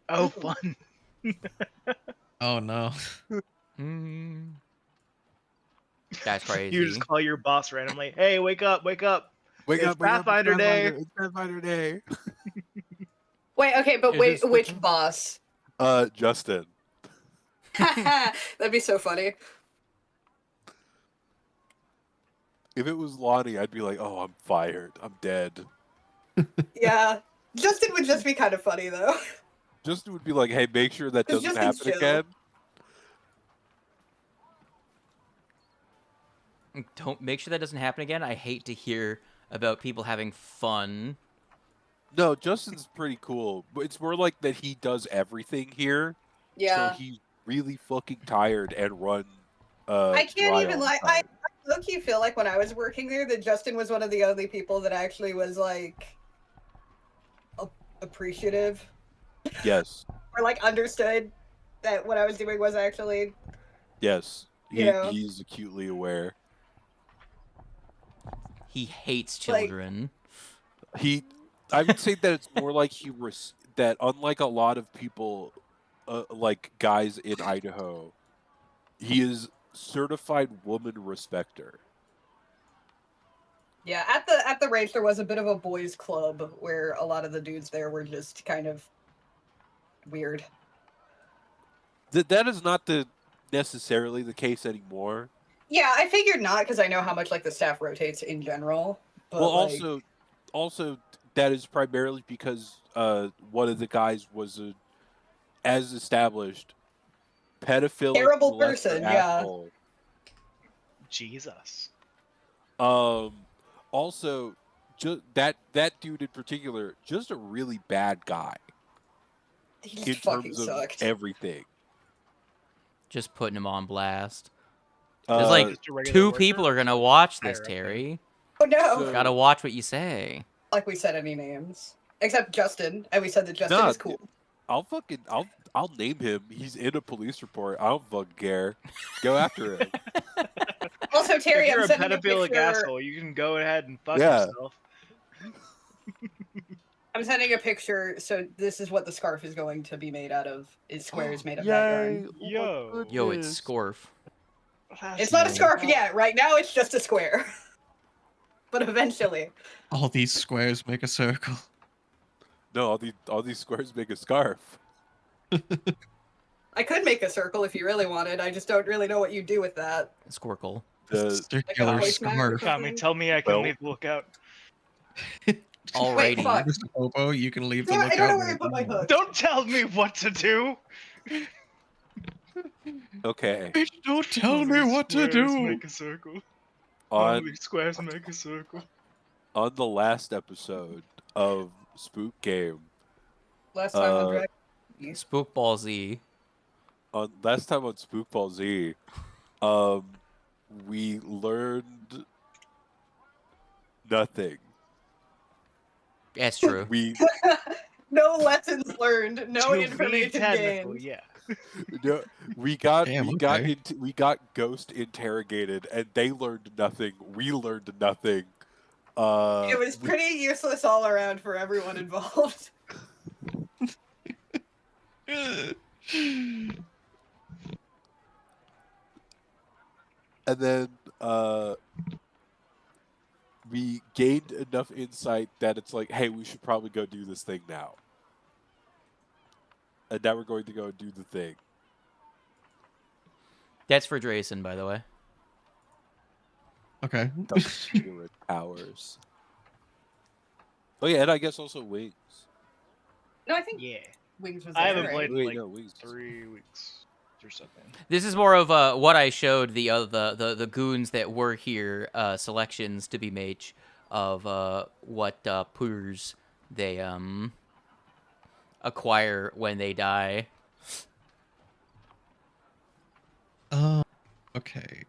Oh, fun. Oh no. That's crazy. You just call your boss randomly. Hey, wake up, wake up. Wake It's up, wake up, Pathfinder Day. It's Pathfinder Day. Wait, okay, but Is it which switching? boss? Justin. That'd be so funny. If it was Lonnie, I'd be like, oh, I'm fired. I'm dead. Yeah. Justin would just be kind of funny, though. Justin would be like, hey, make sure that doesn't Justin's happen chill. again. Don't make sure that doesn't happen again. I hate to hear about people having fun. No, Justin's pretty cool. But it's more like that he does everything here. Yeah. So he's really fucking tired and run. I can't dry even all the lie. time. I low-key feel like when I was working there that Justin was one of the only people that actually was, like, appreciative. Yes. Or, like, understood that what I was doing was actually... Yes. You know. He's acutely aware. He hates Like- children. I would say that it's more like that unlike a lot of people, like guys in Idaho, he is certified woman respecter. Yeah, at the range there was a bit of a boys' club where a lot of the dudes there were just kind of weird. That is not necessarily the case anymore. Yeah, I figured not because I know how much like the staff rotates in general. But, Well, like, also that is primarily because one of the guys was as established, pedophilic, Terrible molester person, yeah. asshole. Jesus. Also, that dude in particular, just a really bad guy he in just fucking terms of sucked. everything. Just putting him on blast. There's like Just a regular two worker? people are gonna watch this, Higher up there. Terry. Oh no! So- Gotta watch what you say. Like we said any names. Except Justin. And we said that Justin Nah, is cool. I'll name him. He's in a police report. I don't fucking care. Go after him. Also, Terry, If you're I'm a sending a pedophilic picture. asshole, you can go ahead and fuck Yeah. yourself. I'm sending a picture, so this is what the scarf is going to be made out of. Is squares made of that Yay! yarn. Yo. Yo, it's Scorf. It's not a scarf yet. Right now, it's just a square. But eventually. All these squares make a circle. No, all these squares make a scarf. I could make a circle if you really wanted. I just don't really know what you do with that. Squircle. The Circular voice matter? scarf. Tommy, tell me I can Well- leave the lookout. Alrighty. fuck. Mr. Popo, you can leave the Damn it, I don't know where I lookout. put my hook. Don't tell me what to do. okay. Bitch, don't tell me what to Squares do. Make a circle. On Only squares make a circle. on the last episode of Spook Game, Last time on Dragon. Spookball Z. last time on Spook Ball Z, we learned nothing. That's true. We No lessons learned. No To be information technical, gained. yeah. no, we got Damn, we okay. got ghost interrogated, and they learned nothing. We learned nothing. It was pretty useless all around for everyone involved. And then we gained enough insight that it's like, hey, we should probably go do this thing now. And now we're going to go do the thing. That's for Drayson, by the way. Okay. The spirit powers. Oh yeah, and I guess also Wings. No, I think Yeah. Wings was I there, haven't right? played in Wait, like no, Wings. 3 weeks or something. This is more of what I showed the goons that were here, selections to be made of what poors they acquire when they die. Okay.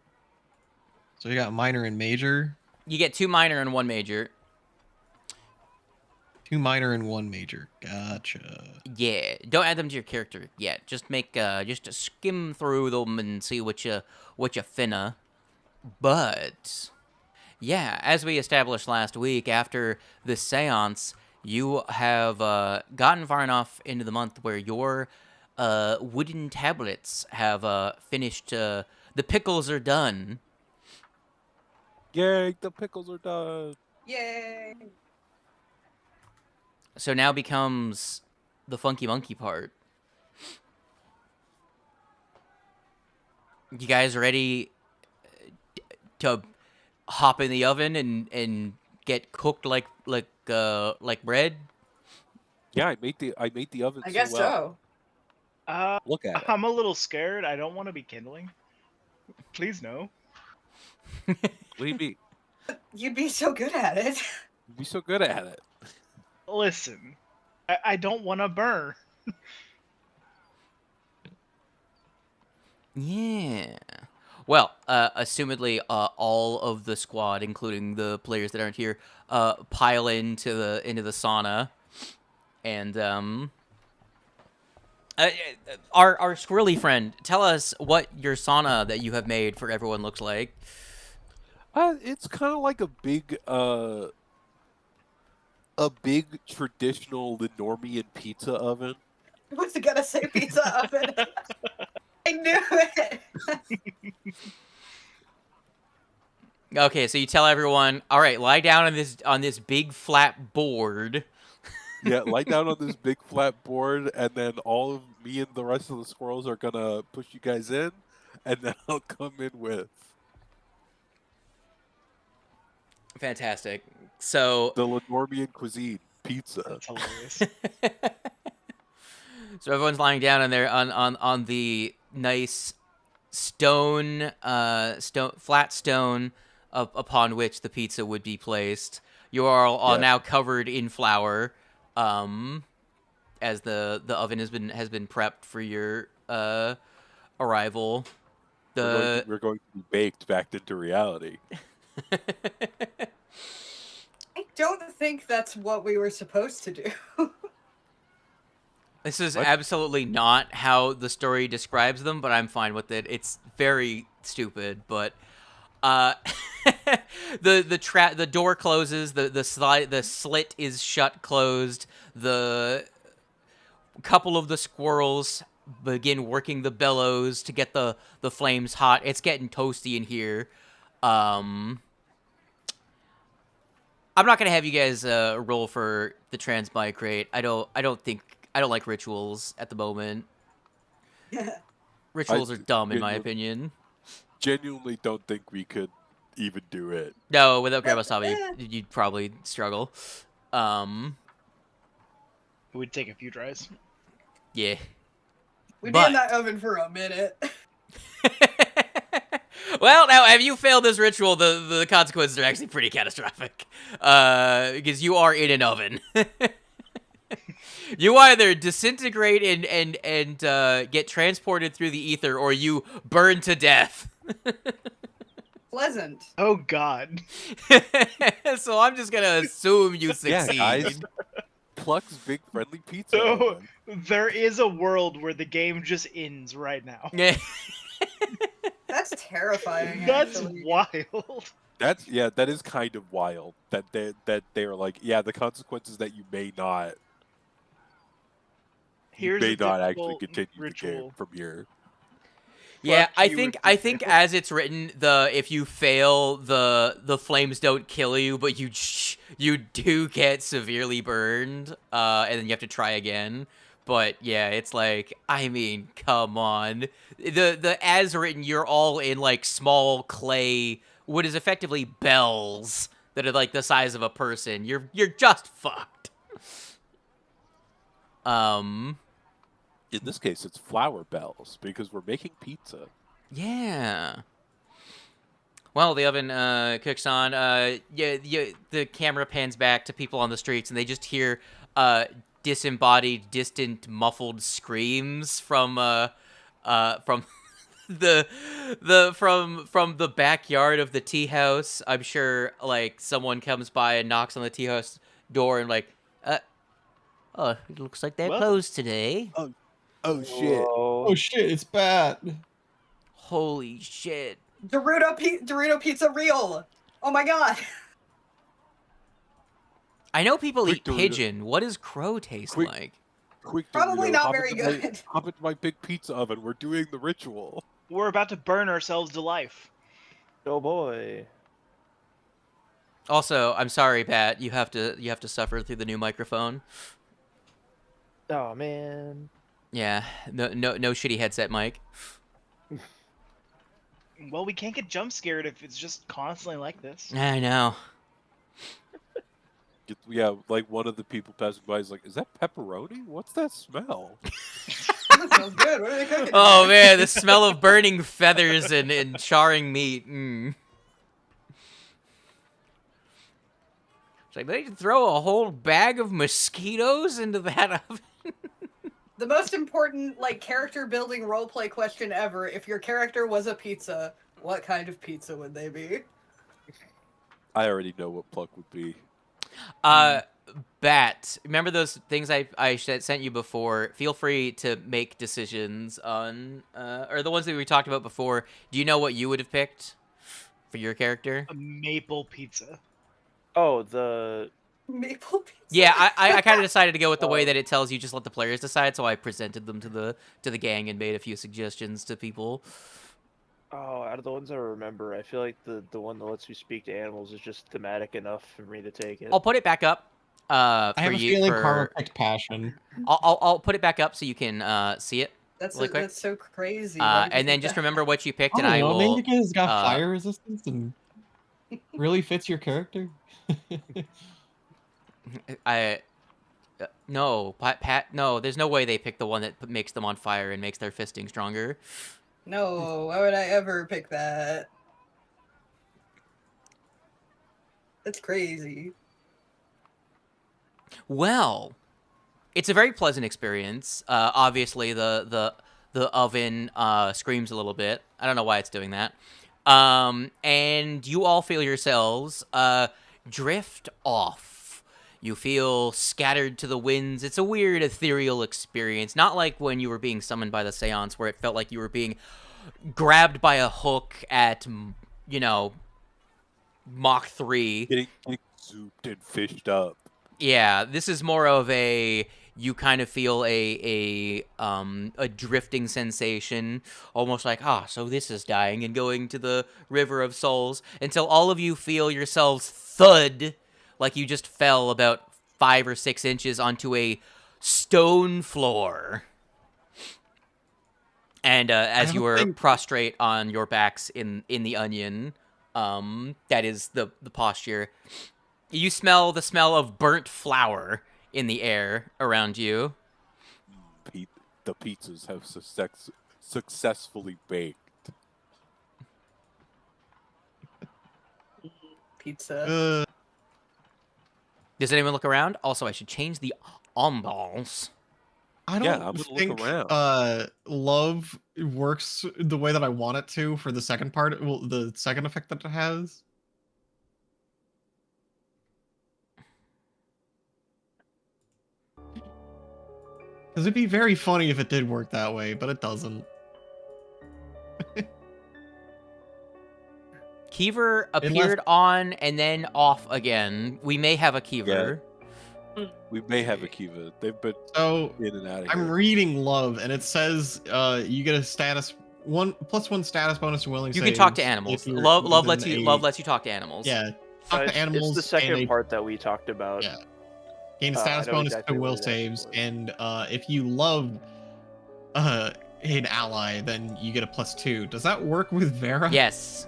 So you got minor and major. You get 2 minor and 1 major. 2 minor and 1 major. Gotcha. Yeah, don't add them to your character yet. Just make just skim through them and see what you finna. But yeah, as we established last week, after the seance, you have gotten far enough into the month where your wooden tablets have finished. The pickles are done. Yay, the pickles are done. Yay! So now becomes the funky monkey part. You guys ready to hop in the oven and get cooked like bread? Yeah, I made the oven. I guess well. so. Look at it. I'm a little scared. I don't want to be kindling. Please no. What do you mean? You'd be so good at it. You'd be so good at it. Listen, I don't want to burn. Yeah. Well, assumedly, all of the squad, including the players that aren't here, pile into the sauna, and our squirrely friend, tell us what your sauna that you have made for everyone looks like. It's kind of like a big traditional ᴬᴿᴼᴁ pizza oven. I was gonna say pizza oven. I knew it. Okay, so you tell everyone, all right, lie down on this big flat board. Yeah, lie down on this big flat board, and then all of me and the rest of the squirrels are gonna push you guys in, and then I'll come in with Fantastic. So the ᴬᴿᴼᴁ pizza. That's hilarious. So everyone's lying down on there on the nice flat stone upon which the pizza would be placed. You are all now covered in flour, as the oven has been prepped for your arrival. We're going to be baked back into reality. I don't think that's what we were supposed to do. This is What? absolutely not how the story describes them, but I'm fine with it. It's very stupid, but the door closes, the slit is shut closed. The couple of the squirrels begin working the bellows to get the flames hot. It's getting toasty in here. I'm not gonna have you guys roll for the Transmigration. I don't like rituals at the moment. Rituals are dumb in my opinion. Genuinely don't think we could even do it. No, without Grandma Saba, you'd probably struggle. It would take a few tries. Yeah. We'd be But- in that oven for a minute. Well, now, have you failed this ritual, the consequences are actually pretty catastrophic. Because you are in an oven. You either disintegrate and get transported through the ether, or you burn to death. Pleasant. Oh God. So I'm just gonna assume you succeed. Yeah, guys. Pluck's big friendly pizza. So oven. there is a world where the game just ends right now. Yeah. That's terrifying. That's actually. wild. That is kind of wild. That they are like, yeah, the consequences that you may not Here's a actually difficult continue the game ritual. from here. Yeah, Fuck I you think if you fail. as it's written, if you fail, the flames don't kill you, but you do get severely burned, and then you have to try again. But yeah, it's like, I mean, come on. The as written, you're all in like small clay, what is effectively bells that are like the size of a person. You're just fucked. In this case, it's flour bells because we're making pizza. Yeah. Well, the oven cooks on. The camera pans back to people on the streets, and they just hear disembodied, distant, muffled screams from the backyard of the tea house. I'm sure like someone comes by and knocks on the tea house door and like, oh, it looks like they're Well- closed today. Oh shit! Oh shit, it's bad. Holy shit. Dorudo pizza real. Oh my god. I know people Quick eat Dorito. pigeon. What does crow taste Quick- like? Quick, Probably Dorito, not hop very into my- good. Hop into my big pizza oven. We're doing the ritual. We're about to burn ourselves to life. Oh boy. Also, I'm sorry, Pat. You have to suffer through the new microphone. Oh man. Yeah, no shitty headset mic. Well, we can't get jump scared if it's just constantly like this. I know. Yeah, like one of the people passing by is like, "Is that pepperoni? What's that smell?" That smells good. What are they cooking? Oh man, the smell of burning feathers and charring meat. Mm. It's like they throw a whole bag of mosquitoes into that oven. The most important, like, character building roleplay question ever: if your character was a pizza, what kind of pizza would they be? I already know what Pluck would be. Bat, remember those things I sent you before? Feel free to make decisions on, or the ones that we talked about before. Do you know what you would have picked for your character? A maple pizza. Oh, the Maple pizza. Yeah, I kind of decided to go with the way that it tells you just let the players decide. So I presented them to the gang and made a few suggestions to people. out of the ones I remember, I feel like the one that lets you speak to animals is just thematic enough for me to take it. I'll put it back up. I have a feeling for... Karma picked passion. I'll put it back up so you can see it. That's Really quick. that's so crazy. Why did you And then think just that? remember what you picked, I and don't I know, will. maybe because it's got uh, fire resistance and really fits your character. No, Pat. No, there's no way they pick the one that makes them on fire and makes their fisting stronger. No, why would I ever pick that? That's crazy. Well, it's a very pleasant experience. Obviously, the oven screams a little bit. I don't know why it's doing that. And you all feel yourselves drift off. You feel scattered to the winds. It's a weird, ethereal experience. Not like when you were being summoned by the seance, where it felt like you were being grabbed by a hook at, Mach 3. Getting souped and fished up. Yeah, this is more of you kind of feel a drifting sensation, almost like, so this is dying, and going to the River of Souls, until all of you feel yourselves thud, like you just fell about 5 or 6 inches onto a stone floor. And as you were prostrate on your backs in the onion, that is the posture. You smell the smell of burnt flour in the air around you. The pizzas have successfully baked. Pizza. Does anyone look around? Also, I should change the ambiance. I Yeah, don't I'm gonna think look around. love works the way that I want it to for the second part. Well, the second effect that it has. Because it'd be very funny if it did work that way, but it doesn't. Kiever appeared on and then off again. We may have a Kiever. We may have a Kiva. They've been So in and out of I'm here. reading love, and it says you get a status +1 status bonus to willing. You can talk to saves animals. if you're Love within lets you a- love lets you talk to animals. Yeah, talk to animals. It's the second and part that we talked about. Yeah. Gain I status know bonus exactly to what will it is saves, for. and if you love an ally, then you get a +2. Does that work with Vera? Yes.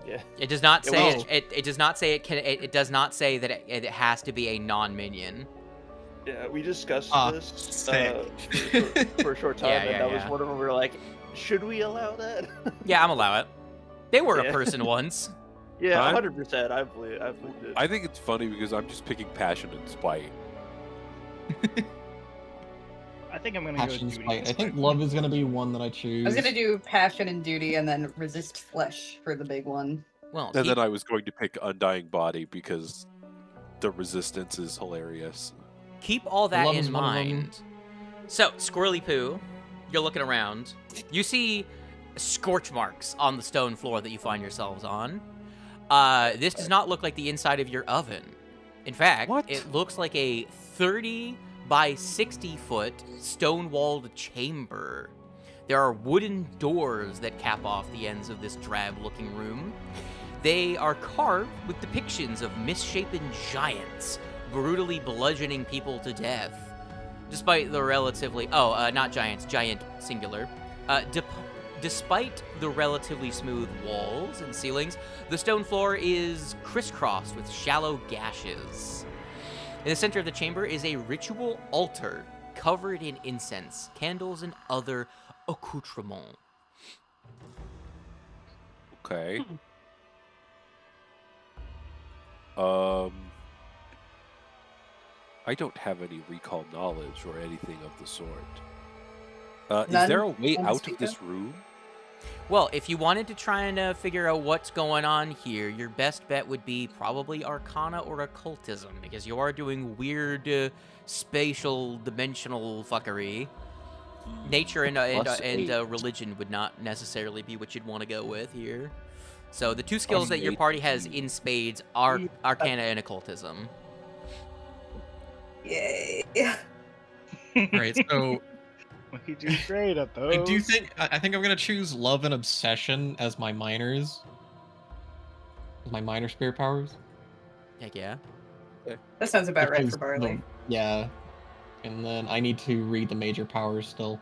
Yeah. It does not say will. it does not say it can. It does not say that it has to be a non-minion. Yeah, we discussed this sick. for a short time, Yeah, and yeah, that was yeah. one of them. We were like, should we allow that? Yeah, I'm allow it. They were a Yeah. person once. Yeah, I'm- 100%. I believe it. I think it's funny because I'm just picking passion and spite. I think I'm gonna go Passion duty. spite. I think love is gonna be one that I choose. I was gonna do passion and duty, and then resist flesh for the big one. Well, And keep, then I was going to pick Undying Body because the resistance is hilarious. keep all that Love in is one of them. mind. So, Squirrely Poo, you're looking around. You see scorch marks on the stone floor that you find yourselves on. This does not look like the inside of your oven. In fact, What? it looks like a 30 by 60 foot stone-walled chamber. There are wooden doors that cap off the ends of this drab-looking room. They are carved with depictions of misshapen giants brutally bludgeoning people to death. Despite the relatively... not giants, giant singular. Despite the relatively smooth walls and ceilings, the stone floor is crisscrossed with shallow gashes. In the center of the chamber is a ritual altar covered in incense, candles, and other accoutrements. Okay. I don't have any recall knowledge or anything of the sort. Is None? there a way None out speak of this of? room? Well, if you wanted to try and figure out what's going on here, your best bet would be probably Arcana or Occultism, because you are doing weird spatial, dimensional fuckery. Nature and +8. religion would not necessarily be what you'd want to go with here. So the two skills that +8. your party has in spades are Arcana and Occultism. Yay. Right, so We do great at those. I think I'm gonna choose Love and Obsession as my minors. As my minor spirit powers. Heck yeah. That sounds about right Because for Barley. Yeah. And then I need to read the major powers still.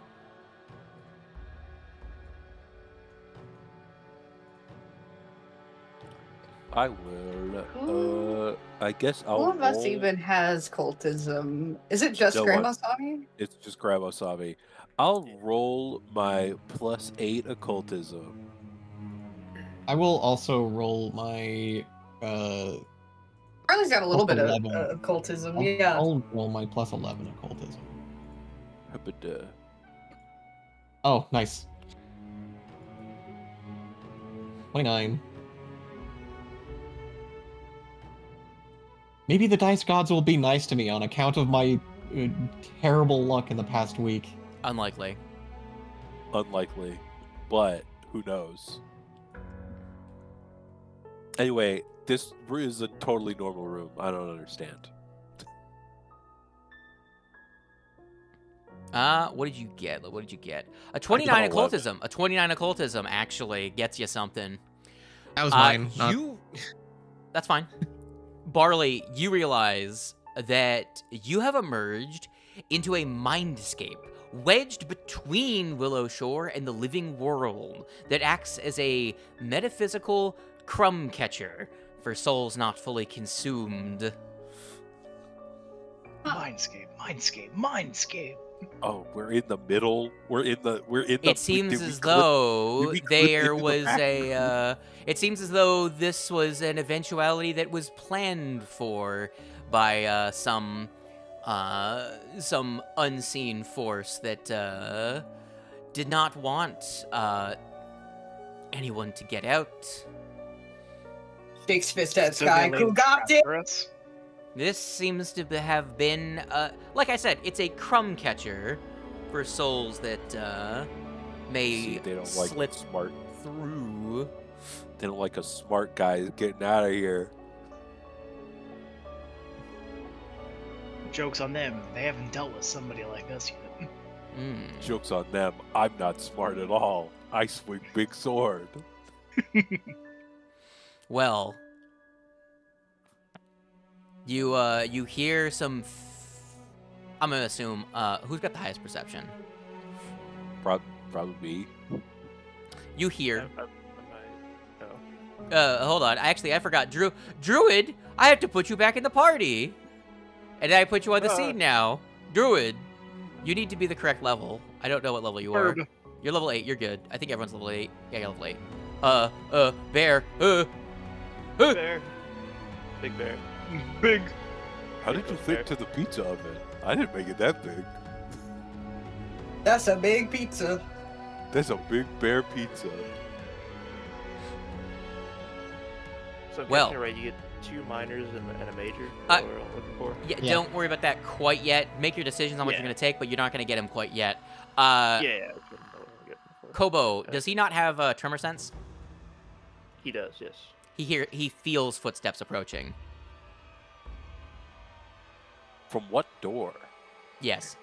I will. I guess I'll. Who of us roll- even has cultism? Is it just No Grandma one. Sami? It's just Grandma Savi. I'll roll my +8 occultism. I will also roll my Barley's got a little bit of 11. occultism, I'll, yeah. I'll roll my +11 occultism. But, Oh, nice. 29. Maybe the dice gods will be nice to me on account of my terrible luck in the past week. Unlikely. unlikely, but who knows? Anyway, this is a totally normal room. I don't understand. What did you get? What did you get? A 29 I got 11. occultism. A 29 occultism actually gets you something. That was mine. not- That's fine. Barley, you realize that you have emerged into a mindscape wedged between Willow Shore and the living world that acts as a metaphysical crumb catcher for souls not fully consumed. Mindscape. Oh, we're in the middle. We're in the. It seems did we as clip- though did we clip there into the was back? it seems as though this was an eventuality that was planned for by some unseen force that did not want anyone to get out. Shakes fist at So Sky. they Who laid got trap it? for us? This seems to have been, like I said, it's a crumb catcher for souls that may See, they don't like slip smart. through. They don't like a smart guy getting out of here. Joke's on them. They haven't dealt with somebody like us yet. Joke's on them. I'm not smart at all. I swing big sword. Well, you hear some. I'm gonna assume who's got the highest perception. Probably me. You hear. No. Hold on. Actually, I forgot. Druid, I have to put you back in the party, and I put you on the scene now. Druid, you need to be the correct level. I don't know what level you are. Herb. You're level 8. You're good. I think everyone's level 8. Yeah, you're level 8. Bear. Bear. Big bear. Big. How did you fit to the pizza oven? I didn't make it that big. That's a big pizza. That's a big bear pizza. So I'm Well. guessing, right, you get 2 minors and a major. Uh, That's what we're looking for. Yeah, Yeah. don't worry about that quite yet. Make your decisions on what you're Yeah. going to take, but you're not going to get them quite yet. Yeah. Okay, Kobo, Okay. does he not have tremor sense? He does, yes. He feels footsteps approaching. From what door? Yes.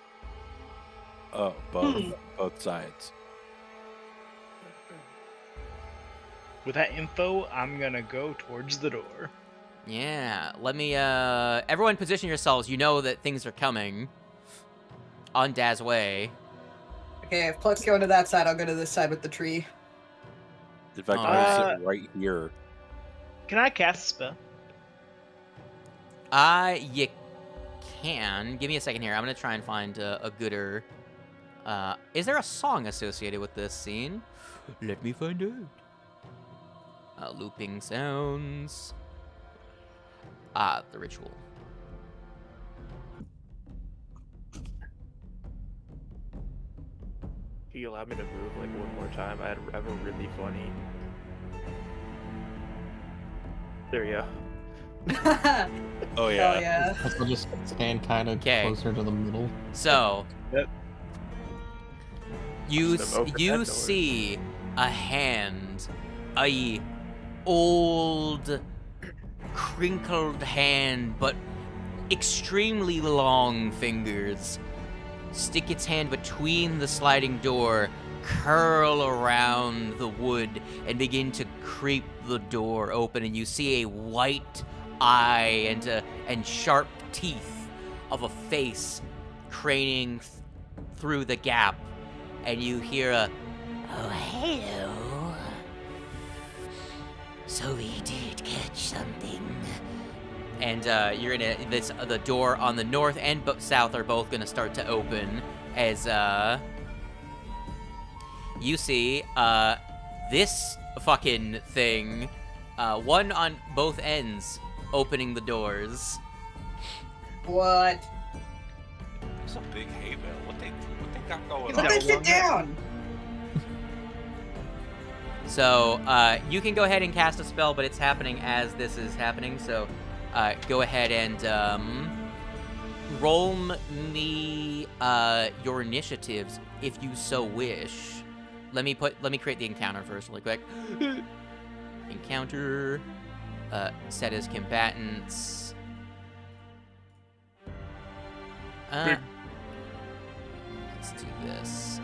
Oh, both sides. With that info, I'm gonna go towards the door. Yeah. Let me. Everyone, position yourselves. You know that things are coming. On Daz's way. Okay, if Pluck's going to that side, I'll go to this side with the tree. In fact, I'm sitting right here. Can I cast a spell? You can. Give me a second here. I'm gonna try and find a gooder. Is there a song associated with this scene? Let me find out. Looping sounds. The ritual. Can you allow me to move like one more time? I have a really funny. There you go. Oh Oh yeah. yeah. I'll just stand kind of 'Kay. closer to the middle. So. Yep. You Just open that you door. see a hand, a old, crinkled hand, but extremely long fingers, stick its hand between the sliding door, curl around the wood, and begin to creep the door open. And you see a white eye and sharp teeth of a face craning through the gap. And you hear a, "Oh, hello. So we did catch something." And you're in the door on the north and south are both gonna start to open as you see this fucking thing, one on both ends, opening the doors. What? It's a big hay bale. What they got going Let on? me sit down. So you can go ahead and cast a spell, but it's happening as this is happening. So go ahead and roll me your initiatives if you so wish. Let me create the encounter first, really quick. Encounter, set as combatants. Let's do this.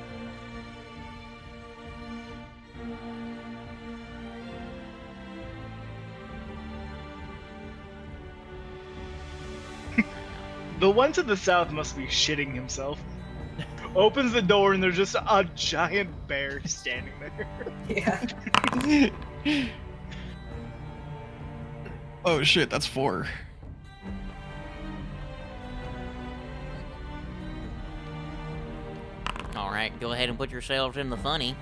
The one to the south must be shitting himself. Opens the door and there's just a giant bear standing there. Yeah. Oh shit, that's 4. All right, go ahead and put yourselves in the funny.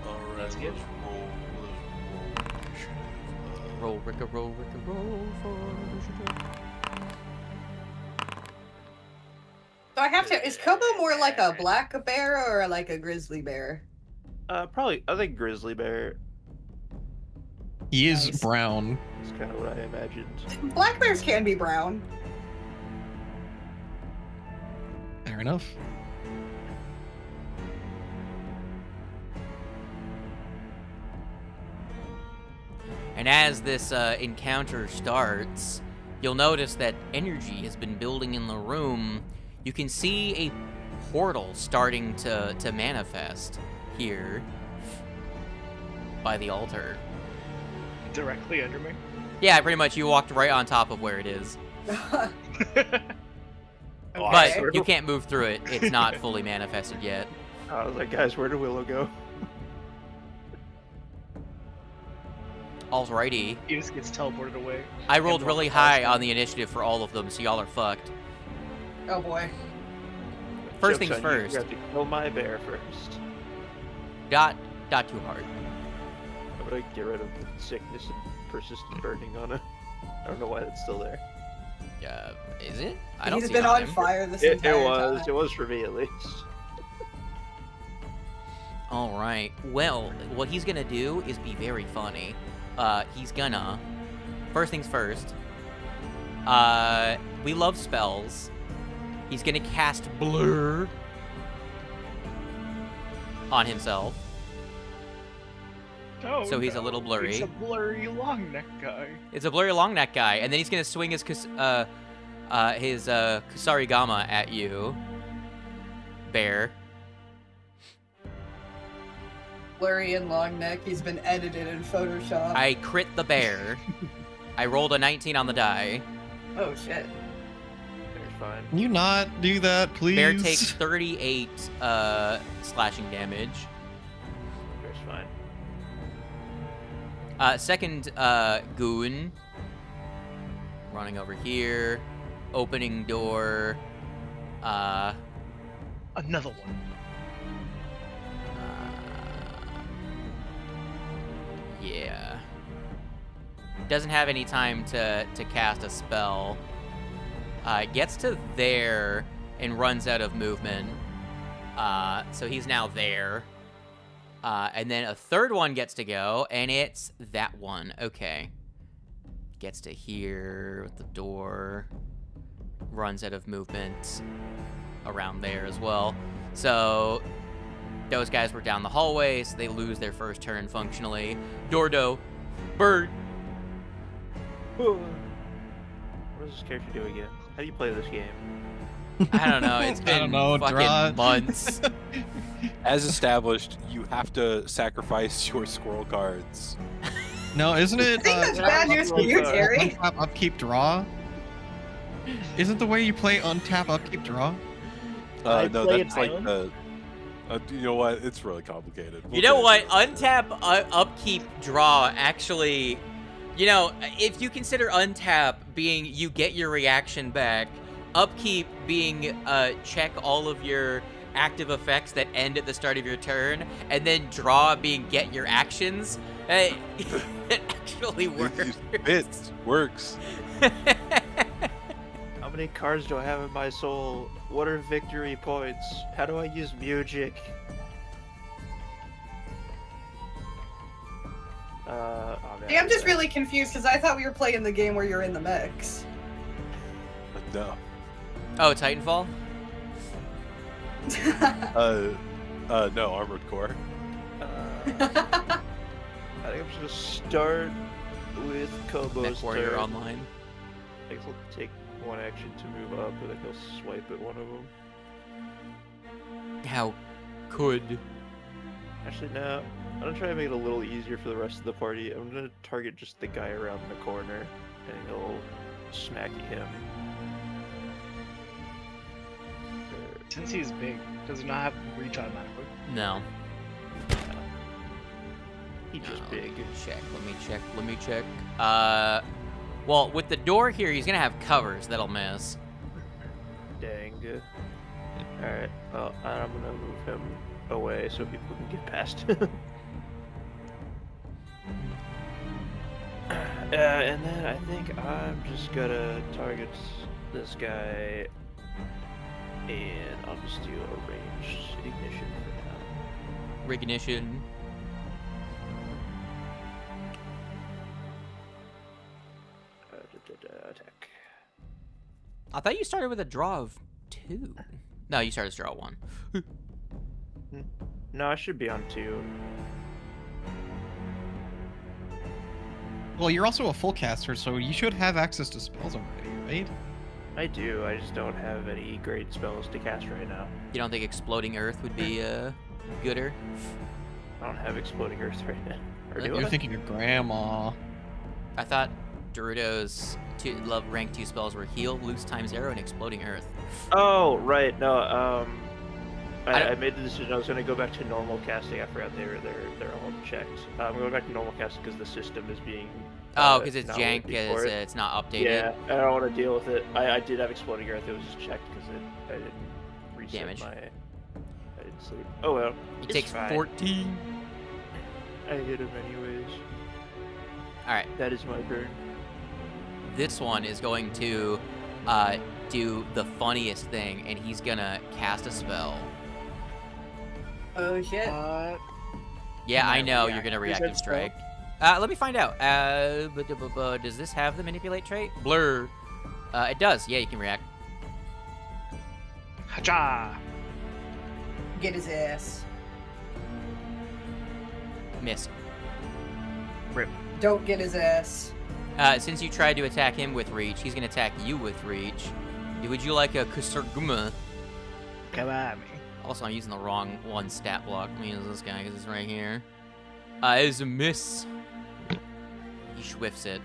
Alright, Let's let's get- roll. Roll, Ricka, roll, for initiative. So I have to. Is Kobo more like a black bear or like a grizzly bear? Probably. I think grizzly bear He is Nice. brown. is kind of what I imagined. Black bears can be brown. Fair enough. And as this encounter starts, you'll notice that energy has been building in the room. You can see a portal starting to manifest here by the altar. Directly under me. Yeah, pretty much. You walked right on top of where it is, Oh, but Okay. you can't move through it. It's not fully manifested yet. I was like, guys, where did Willow go? Alrighty, He just gets teleported away. I rolled And really walk high past on the initiative for all of them, so y'all are fucked. Oh boy. First Joke's things on you, first. You have to kill my bear first. Not too hard. I'm gonna get rid of the sickness and persistent burning on it. I don't know why that's still there. Is it? I don't He's see been it on him. fire this It entire was. time. It was for me at least. All right. Well, what he's gonna do is be very funny. He's gonna. First things first. We love spells. He's gonna cast Blur on himself. Oh, So he's a no. little blurry. It's a blurry long neck guy. It's a blurry long neck guy, and then he's gonna swing his his Kusarigama at you, bear. Blurry and long neck. He's been edited in Photoshop. I crit the bear. I rolled a 19 on the die. Oh shit. Bear's fine. Can you not do that, please? Bear takes 38 slashing damage. Bear's fine. Second goon. Running over here. Opening door. Another one. Yeah. Doesn't have any time to cast a spell. Gets to there and runs out of movement. So he's now there. And then a third one gets to go, and it's that one. Okay. Gets to here with the door. Runs out of movement around there as well. So those guys were down the hallway, so they lose their first turn functionally. Dorudo, bird. What does this character do again? How do you play this game? I don't know. It's been fucking months. As established, you have to sacrifice your squirrel cards. No, isn't it? I think that's bad news for you, Terry. Untap, upkeep, draw. Isn't the way you play untap, upkeep, draw? I No, play that's an like island. the. You know what? It's really complicated. You know what? Untap, upkeep, draw actually. You know, if you consider untap being you get your reaction back, upkeep being check all of your active effects that end at the start of your turn, and then draw being get your actions, it actually works. It works. How many cards do I have in my soul? What are victory points? How do I use music? Oh, man, See, I'm just really confused because I thought we were playing the game where you're in the mix. No. Oh, Titanfall? No, Armored Core. I think I'm just gonna start with Kobo's Mech Warrior turn. Online. I guess I'll take one action to move up, and then he'll swipe at one of them. How could? Actually, no. I'm gonna try to make it a little easier for the rest of the party. I'm gonna target just the guy around the corner, and he'll smacky him. Since he's big, does he not have reach automatically? No. He's just No, big. Let me check. Well, with the door here, he's gonna have covers that'll miss. Dang. Alright, well, I'm gonna move him away so people can get past him. And then I think I'm just gonna target this guy, and I'll just do a ranged ignition for now. Ignition. Attack. I thought you started with a draw of 2. No, you started with draw 1. No, I should be on 2. Well, you're also a full caster, so you should have access to spells already, right? I do, I just don't have any great spells to cast right now. You don't think Exploding Earth would be gooder? I don't have Exploding Earth right now. Or do You're I? thinking of grandma. I thought Dorudo's rank 2 spells were Heal, Loose Times Arrow, and Exploding Earth. Oh, right. No, I I made the decision I was going to go back to normal casting. I forgot they're all checked. I'm going back to normal casting because the system is being. Oh, because it's not jank, working for it. it's not updated. Yeah, I don't want to deal with it. I did have Exploding Earth. It was just checked because I didn't reset Damage. I didn't sleep. Oh well. It it's takes fine. 14. I hit him anyways. Alright, That is my turn. this one is going to do the funniest thing, and he's gonna cast a spell. Oh shit. Yeah, Can I I know react you're gonna to reactive said spell? strike. Let me find out. Does this have the manipulate trait? Blur. It does. Yeah, you can react. Hacha! Get his ass. Miss. Rip. Don't get his ass. Since you tried to attack him with reach, he's gonna attack you with reach. Would you like a ᴁᴵᴵᴁ? Come at me. Also, I'm using the wrong one stat block. Let me use this guy because it's right here. It's a miss. He whiffs it.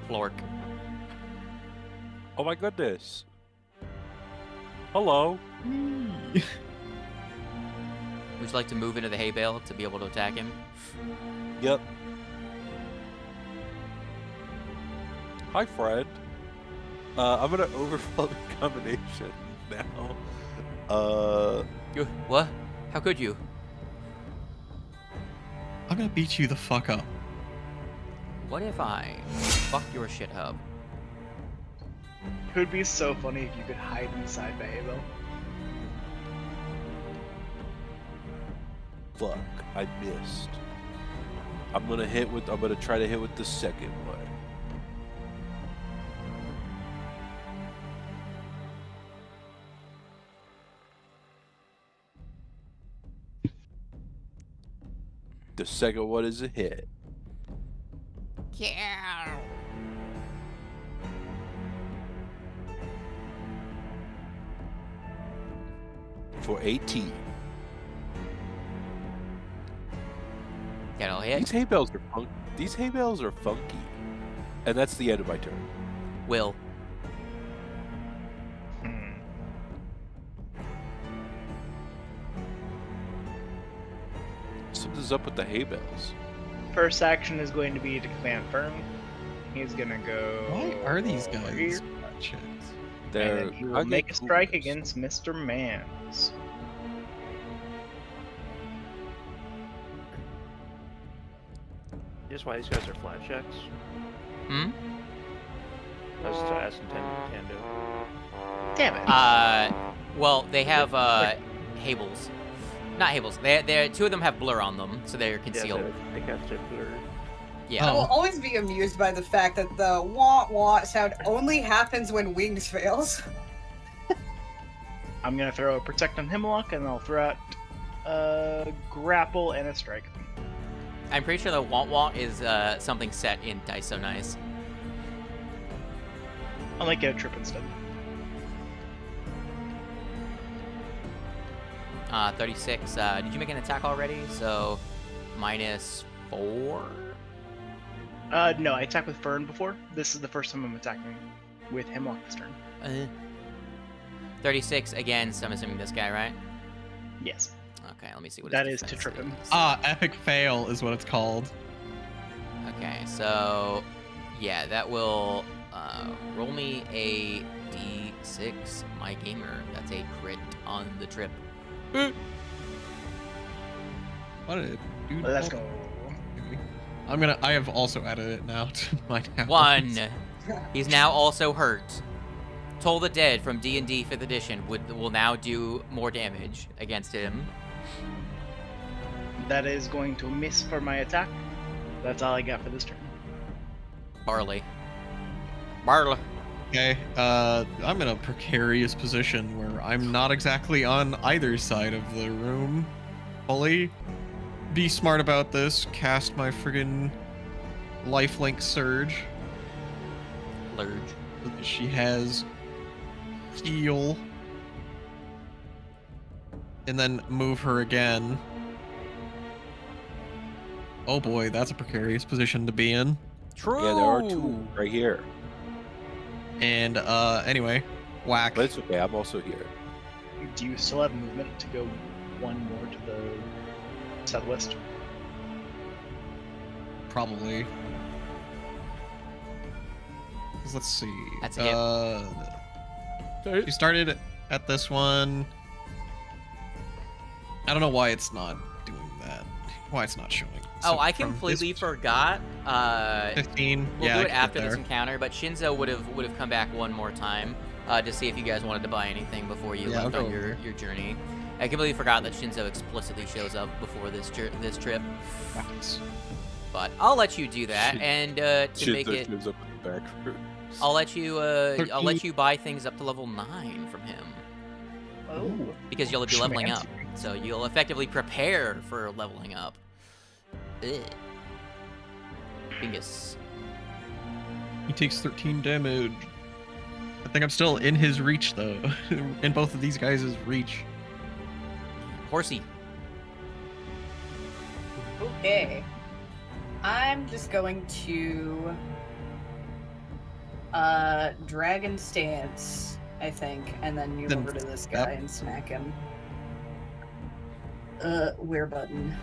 Plork. Oh my goodness. Hello. Would you like to move into the hay bale to be able to attack him? Yep. Hi, friend. I'm gonna overwhelming combination now. What? How could you? I'm gonna beat you the fuck up. What if I fuck your shit hub? It would be so funny if you could hide inside the Halo. Fuck, I missed. I'm gonna try to hit with the second one. The second one is a hit. Yeah. For 18. That'll hit. These hay bales are funky. And that's the end of my turn. Will. Something's up with the hay bales. First action is going to be to command firm. He's gonna go. Why are these over guys? here, Chicks? They're and then he will make a strike against Mr. Mans. Just why these guys are flat checks. Hmm? That's to ask Nintendo. Damn it. Well, they have Hables. Not Hables. They two of them have blur on them, so they're concealed. Yeah, they cast it blur. Yeah. I will always be amused by the fact that the wah-wah sound only happens when Wings fails. I'm gonna throw a Protect on Hemlock, and I'll throw out a Grapple and a Strike. I'm pretty sure the want is something set in Dice So Nice. I'll make it a trip instead. 36. Did you make an attack already? So, -4? No, I attacked with Fern before. This is the first time I'm attacking with Hemlock this turn. 36 again, so I'm assuming this guy, right? Yes. Okay, let me see what That his is to trip him. defense is. Epic fail is what it's called. Okay, so yeah, that will roll me a d6, my gamer. That's a crit on the trip. What a dude. Let's go. I have also added it now to my tablet. 1. He's now also hurt. Toll the Dead from D&D 5th edition will now do more damage against him. That is going to miss for my attack. That's all I got for this turn. Barley. Okay, I'm in a precarious position where I'm not exactly on either side of the room fully. Be smart about this. Cast my friggin' lifelink surge. Lurge. She has heal. And then move her again. Oh boy, that's a precarious position to be in. True. Yeah, there are two right here. And anyway, whack. But it's okay, I'm also here. Do you still have movement to go one more to the southwest? Probably. 'Cause let's see. That's a hit. She started at this one. I don't know why it's not doing that. Why it's not showing. Oh, So I from completely this forgot. 15. We'll yeah, do I it could after get this there. encounter, but Shinzo would have come back one more time to see if you guys wanted to buy anything before you Yeah, left I'll on go your journey. I completely forgot that Shinzo explicitly shows up before this trip, Nice. but I'll let you do that, and to make it, Shows up in the back room. I'll let you 13. buy things up to level 9 from him Oh. because you'll be leveling up, so you'll effectively prepare for leveling up. Ugh. Bingus. He takes 13 damage. I think I'm still in his reach, though. In both of these guys' reach. Horsey. Okay. I'm just going to Dragon Stance, I think, and then move over to this guy and smack him. Where button?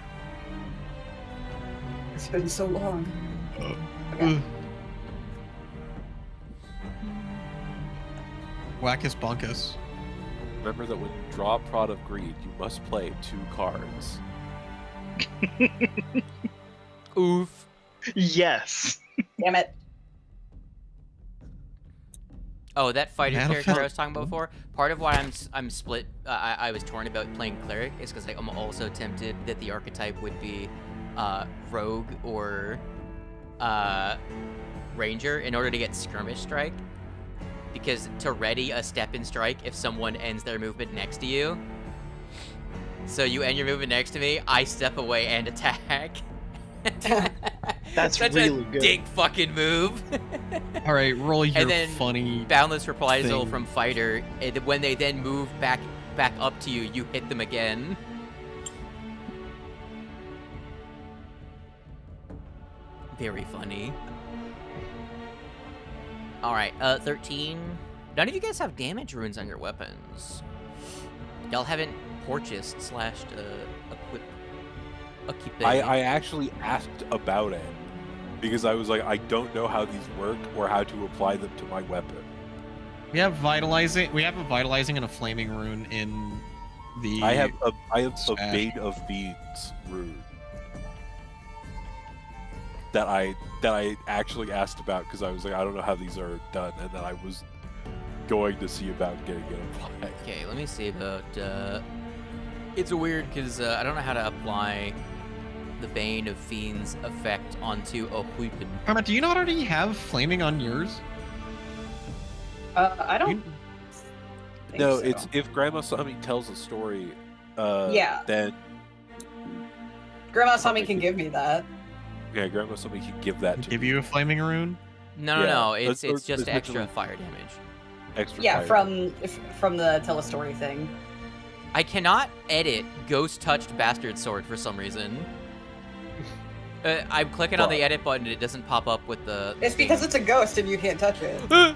It's been so long. Okay. Wackus bonkus. Remember that when you draw a Prod of Greed, you must play 2 cards. Oof. Yes. Damn it. Oh, that fighter Battlefield. character I was talking about before. Part of why I'm split. I was torn about playing cleric is because I'm also tempted that the archetype would be rogue or ranger in order to get skirmish strike. Because to ready a step in strike if someone ends their movement next to you. So you end your movement next to me, I step away and attack. That's Such really a good. dick fucking move. All right, roll your And then funny. Boundless Reprisal thing. from fighter. And when they then move back up to you, you hit them again. Very funny. All right, 13. None of you guys have damage runes on your weapons. Y'all haven't purchased / equipped. I actually asked about it because I was like, I don't know how these work or how to apply them to my weapon. We have vitalizing. We have a vitalizing and a flaming rune in the. I have a Smash. Bane of Fiends rune that I actually asked about because I was like, I don't know how these are done, and then I was going to see about getting it applied. Okay, let me see about. It's weird because I don't know how to apply the Bane of Fiends effect onto a weapon. Karma, do you not already have flaming on yours? I don't. think No, so. it's if Grandma Sami tells a story, Yeah. then Grandma Sami can give me that. yeah, Grandma Sami can give that to Give me. you a flaming rune? No, Yeah, no, it's let's- just let's extra mention- fire damage. Extra Yeah, fire. from the tell a story thing. I cannot edit Ghost Touched Bastard Sword for some reason. I'm clicking on the edit button and it doesn't pop up with the. It's because it's a ghost and you can't touch it.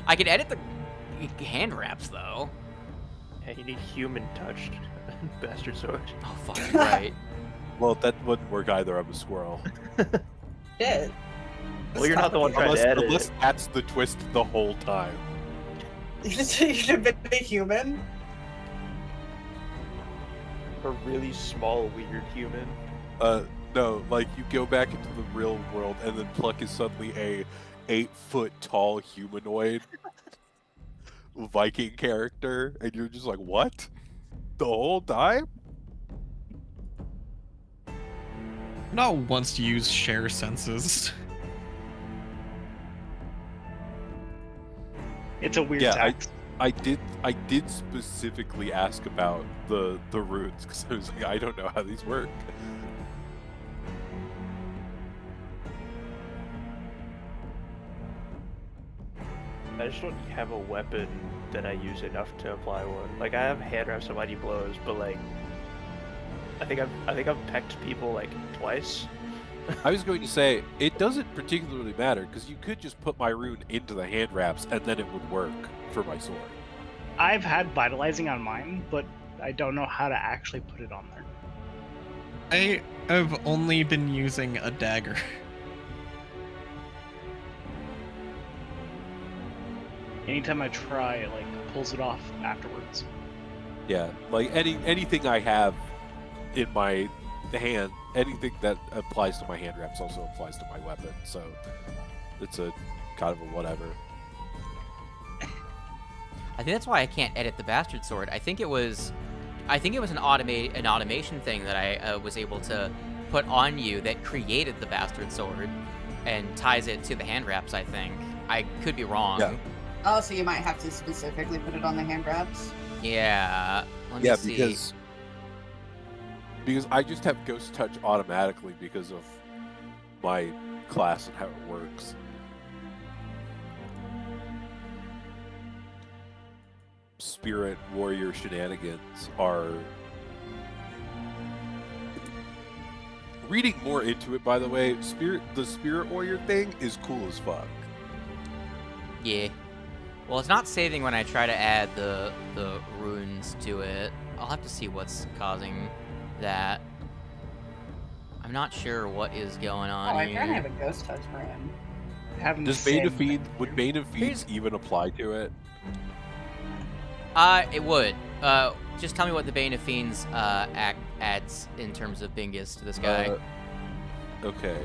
I can edit the hand wraps though. Yeah, you need human touched bastard sword. Oh fuck, you're right. Well, that wouldn't work either. I'm a squirrel. Shit. Well, you're not the one trying Unless, to edit unless it. that's the twist the whole time. You should have been a human. A really small, weird human. No, like you go back into the real world and then Pluck is suddenly a 8-foot tall humanoid Viking character, and you're just like, what? The whole time? Not wants to use share senses. It's a weird Yeah, tax. I did specifically ask about the runes because I was like, I don't know how these work. I just don't have a weapon that I use enough to apply one. Like I have hand wraps and mighty blows, but like I think I've pecked people like twice. I was going to say it doesn't particularly matter because you could just put my rune into the hand wraps and then it would work for my sword. I've had vitalizing on mine, but I don't know how to actually put it on there. I have only been using a dagger. Anytime I try, it like pulls it off afterwards. Yeah, like anything I have in my hand, anything that applies to my hand wraps also applies to my weapon. So it's a kind of a whatever. I think that's why I can't edit the bastard sword. I think it was an automation thing that I was able to put on you that created the bastard sword and ties it to the hand wraps. I think I could be wrong. Yeah. Oh, so you might have to specifically put it on the hand wraps? Yeah. Let me Yeah, see. because I just have Ghost Touch automatically because of my class and how it works. Spirit warrior shenanigans are... Reading more into it, by the way, the spirit warrior thing is cool as fuck. Yeah. Well, it's not saving when I try to add the runes to it. I'll have to see what's causing that. I'm not sure what is going on I here. kind of have a ghost touch for him. Does Bane of Fiends, would Bane of Fiends even apply to it? It would. Just tell me what the Bane of Fiends adds in terms of Bingus to this guy. Okay.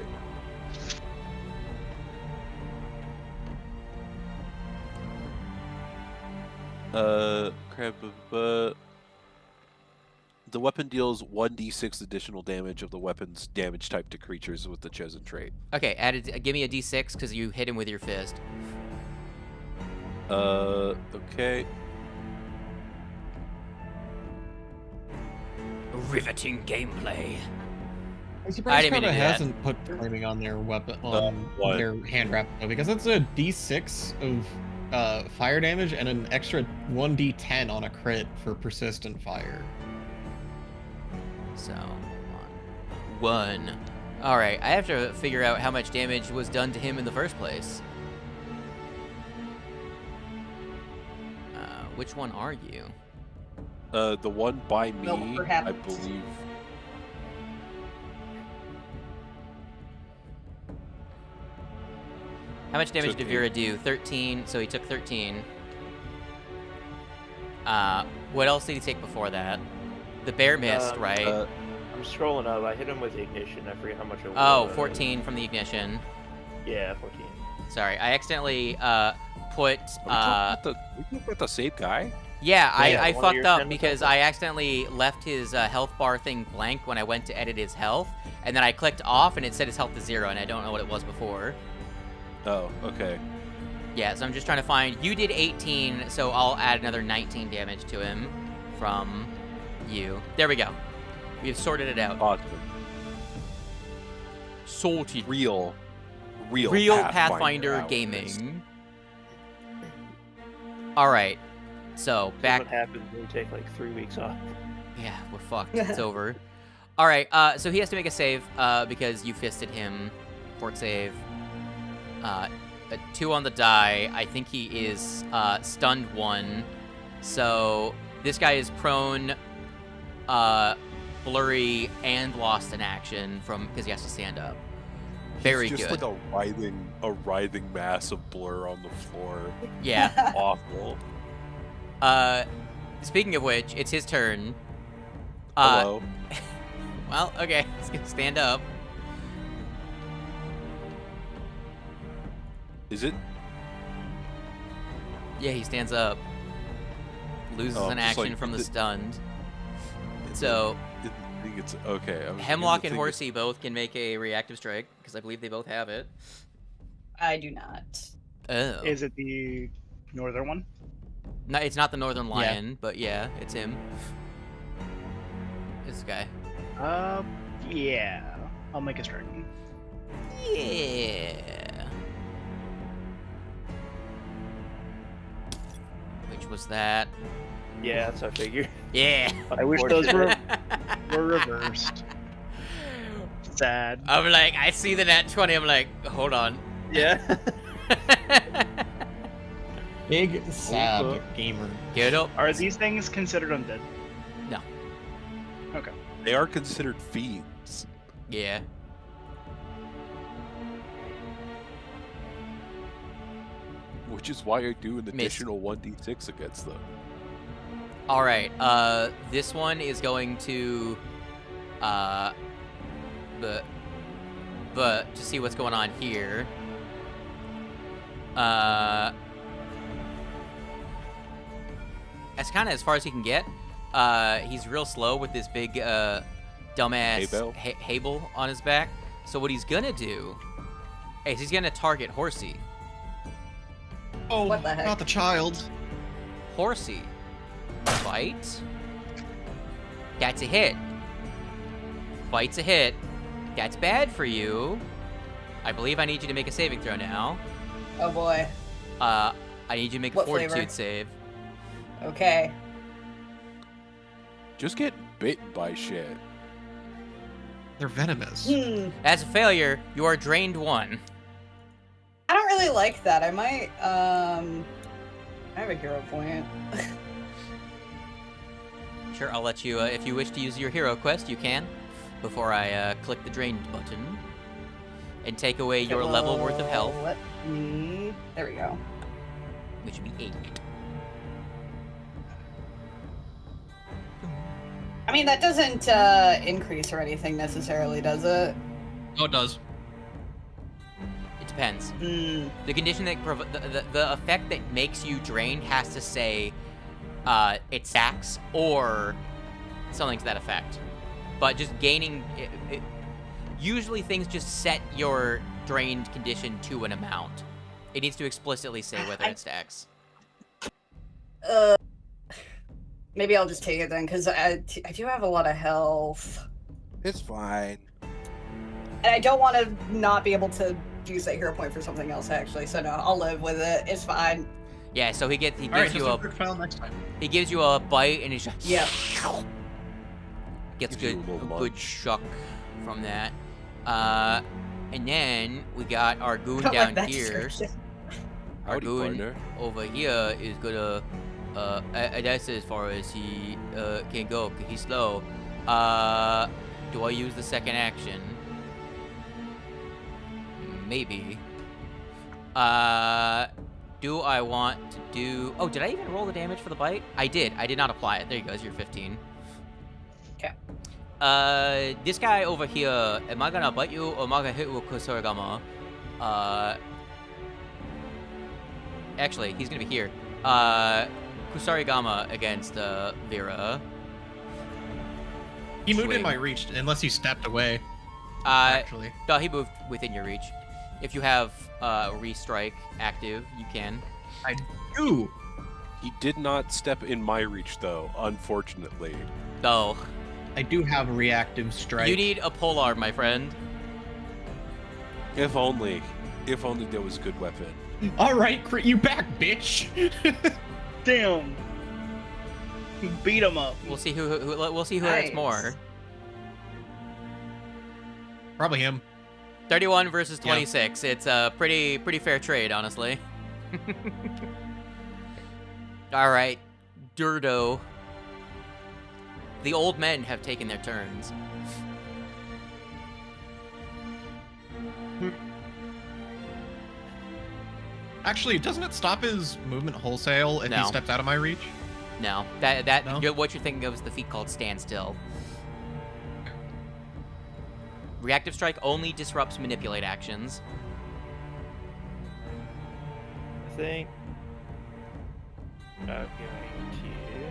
The weapon deals 1d6 additional damage of the weapon's damage type to creatures with the chosen trait. Okay, give me a d6 because you hit him with your fist. Okay. Riveting gameplay. I'm surprised didn't mean to Kota do that. hasn't put flaming on their weapon, what? their hand wrap though, because that's a d6 of fire damage and an extra 1d10 on a crit for persistent fire. So, one. Alright, I have to figure out how much damage was done to him in the first place. Which one are you? The one by me, Well, perhaps. I believe. How much damage did Took Vera do? 13, so he took 13. What else did he take before that? The bear missed, right? I'm scrolling up. I hit him with the ignition. I forget how much it was. Oh, 14 from the ignition. Yeah, 14. Sorry, I accidentally put... Are we talking about the same guy? Yeah, I one of fucked your up friends because I accidentally left his health bar thing blank when I went to edit his health, and then I clicked off and it said his health is 0, and I don't know what it was before. Oh, okay. Yeah, so I'm just trying to find... You did 18, so I'll add another 19 damage to him from you. There we go. We've sorted it out. Awesome. Sorted. Real Pathfinder hours. gaming. Alright, so See back... what happens when we take like 3 weeks off. Yeah, we're fucked. It's over. Alright, so he has to make a save, because you fisted him. Fort save. A 2 on the die. I think he is stunned 1. So this guy is prone, blurry, and lost in action because he has to stand up. Very He's good. just like a writhing mass of blur on the floor. Yeah. Awful. Speaking of which, it's his turn. Hello. Well, okay. He's gonna stand up. Is it? Yeah, he stands up. Loses Oh, an just action like from the the- stunned. So I think it's okay. Hemlock and Horsey both can make a reactive strike because I believe they both have it. I do not. Oh. Is it the northern one? No, it's not the Northern Lion, but yeah, it's him. This guy. Yeah. I'll make a strike. Yeah. Which was that? Yeah, that's what I figured. Yeah. I wish those were reversed. Sad. I'm like, I see the nat 20. I'm like, hold on. Yeah. Big sad gamer. Get up. Are these things considered undead? No. Okay. They are considered fiends. Yeah. Which is why I do an Missed. additional 1d6 against them. All right. This one is going to, but to see what's going on here. That's kind of as far as he can get. He's real slow with this big, dumbass Hable on his back. So what he's gonna do is he's gonna target Horsey. Oh, What the heck? not the child. Horsey. Fight. That's a hit. Fight's a hit. That's bad for you. I believe I need you to make a saving throw now. Oh boy. I need you to make a What fortitude flavor? save. Okay. Just get bitten by shit. They're venomous. As a failure, you are drained 1. I don't really like that. I might, I have a hero point. Sure, I'll let you, if you wish to use your hero quest, you can, before I click the drained button and take away your level worth of health, Let me... There we go. which would be 8. I mean, that doesn't increase or anything necessarily, does it? Oh, it does. It depends. Mm. The condition that the effect that makes you drained has to say it stacks or something to that effect. But just gaining usually things just set your drained condition to an amount. It needs to explicitly say whether it stacks. Maybe I'll just take it then, because I do have a lot of health. It's fine. And I don't want to not be able to use that hero point for something else, actually. So no, I'll live with it. It's fine. Yeah, so he gives Alright, you just a quick file next time. he gives you a bite and he's just Yeah. gets Gives you good a little a good munch. shock from that. And then we got our goon Don't down like that here. description. Our Howdy, goon partner. over here is gonna that's as far as he can go. 'Cause he's slow. Do I use the second action? Maybe. Do I want to do... Oh, did I even roll the damage for the bite? I did. I did not apply it. There you go. You're 15. Okay. This guy over here, am I gonna bite you or am I gonna hit you with ᴬᴿᴼᴁ? Actually, he's gonna be here. ᴬᴿᴼᴁ against Vera. He moved Wait. in my reach, unless he stepped away, Uh, actually. no, he moved within your reach. If you have restrike active, you can. I do! He did not step in my reach, though, unfortunately. No. I do have a reactive strike. You need a polearm, my friend. If only. If only there was a good weapon. Alright, you back, bitch! Damn. Beat him up. We'll see who we'll see who hurts Nice. more. Probably him. 31 versus Yeah. 26. It's a pretty fair trade, honestly. All right, Dorudo. The old men have taken their turns. Actually, doesn't it stop his movement wholesale if No. he steps out of my reach? No, No? what you're thinking of is the feat called standstill. Reactive strike only disrupts manipulate actions. I think. I'm going to.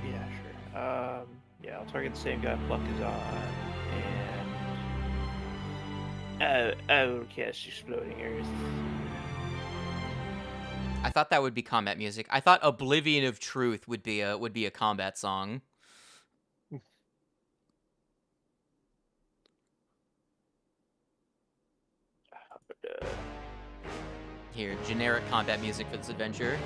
Yeah, sure. Yeah, I'll target the same guy Pluck is on, and I will cast Exploding Earth. I thought that would be combat music. I thought Oblivion of Truth would be a combat song. Here, generic combat music for this adventure.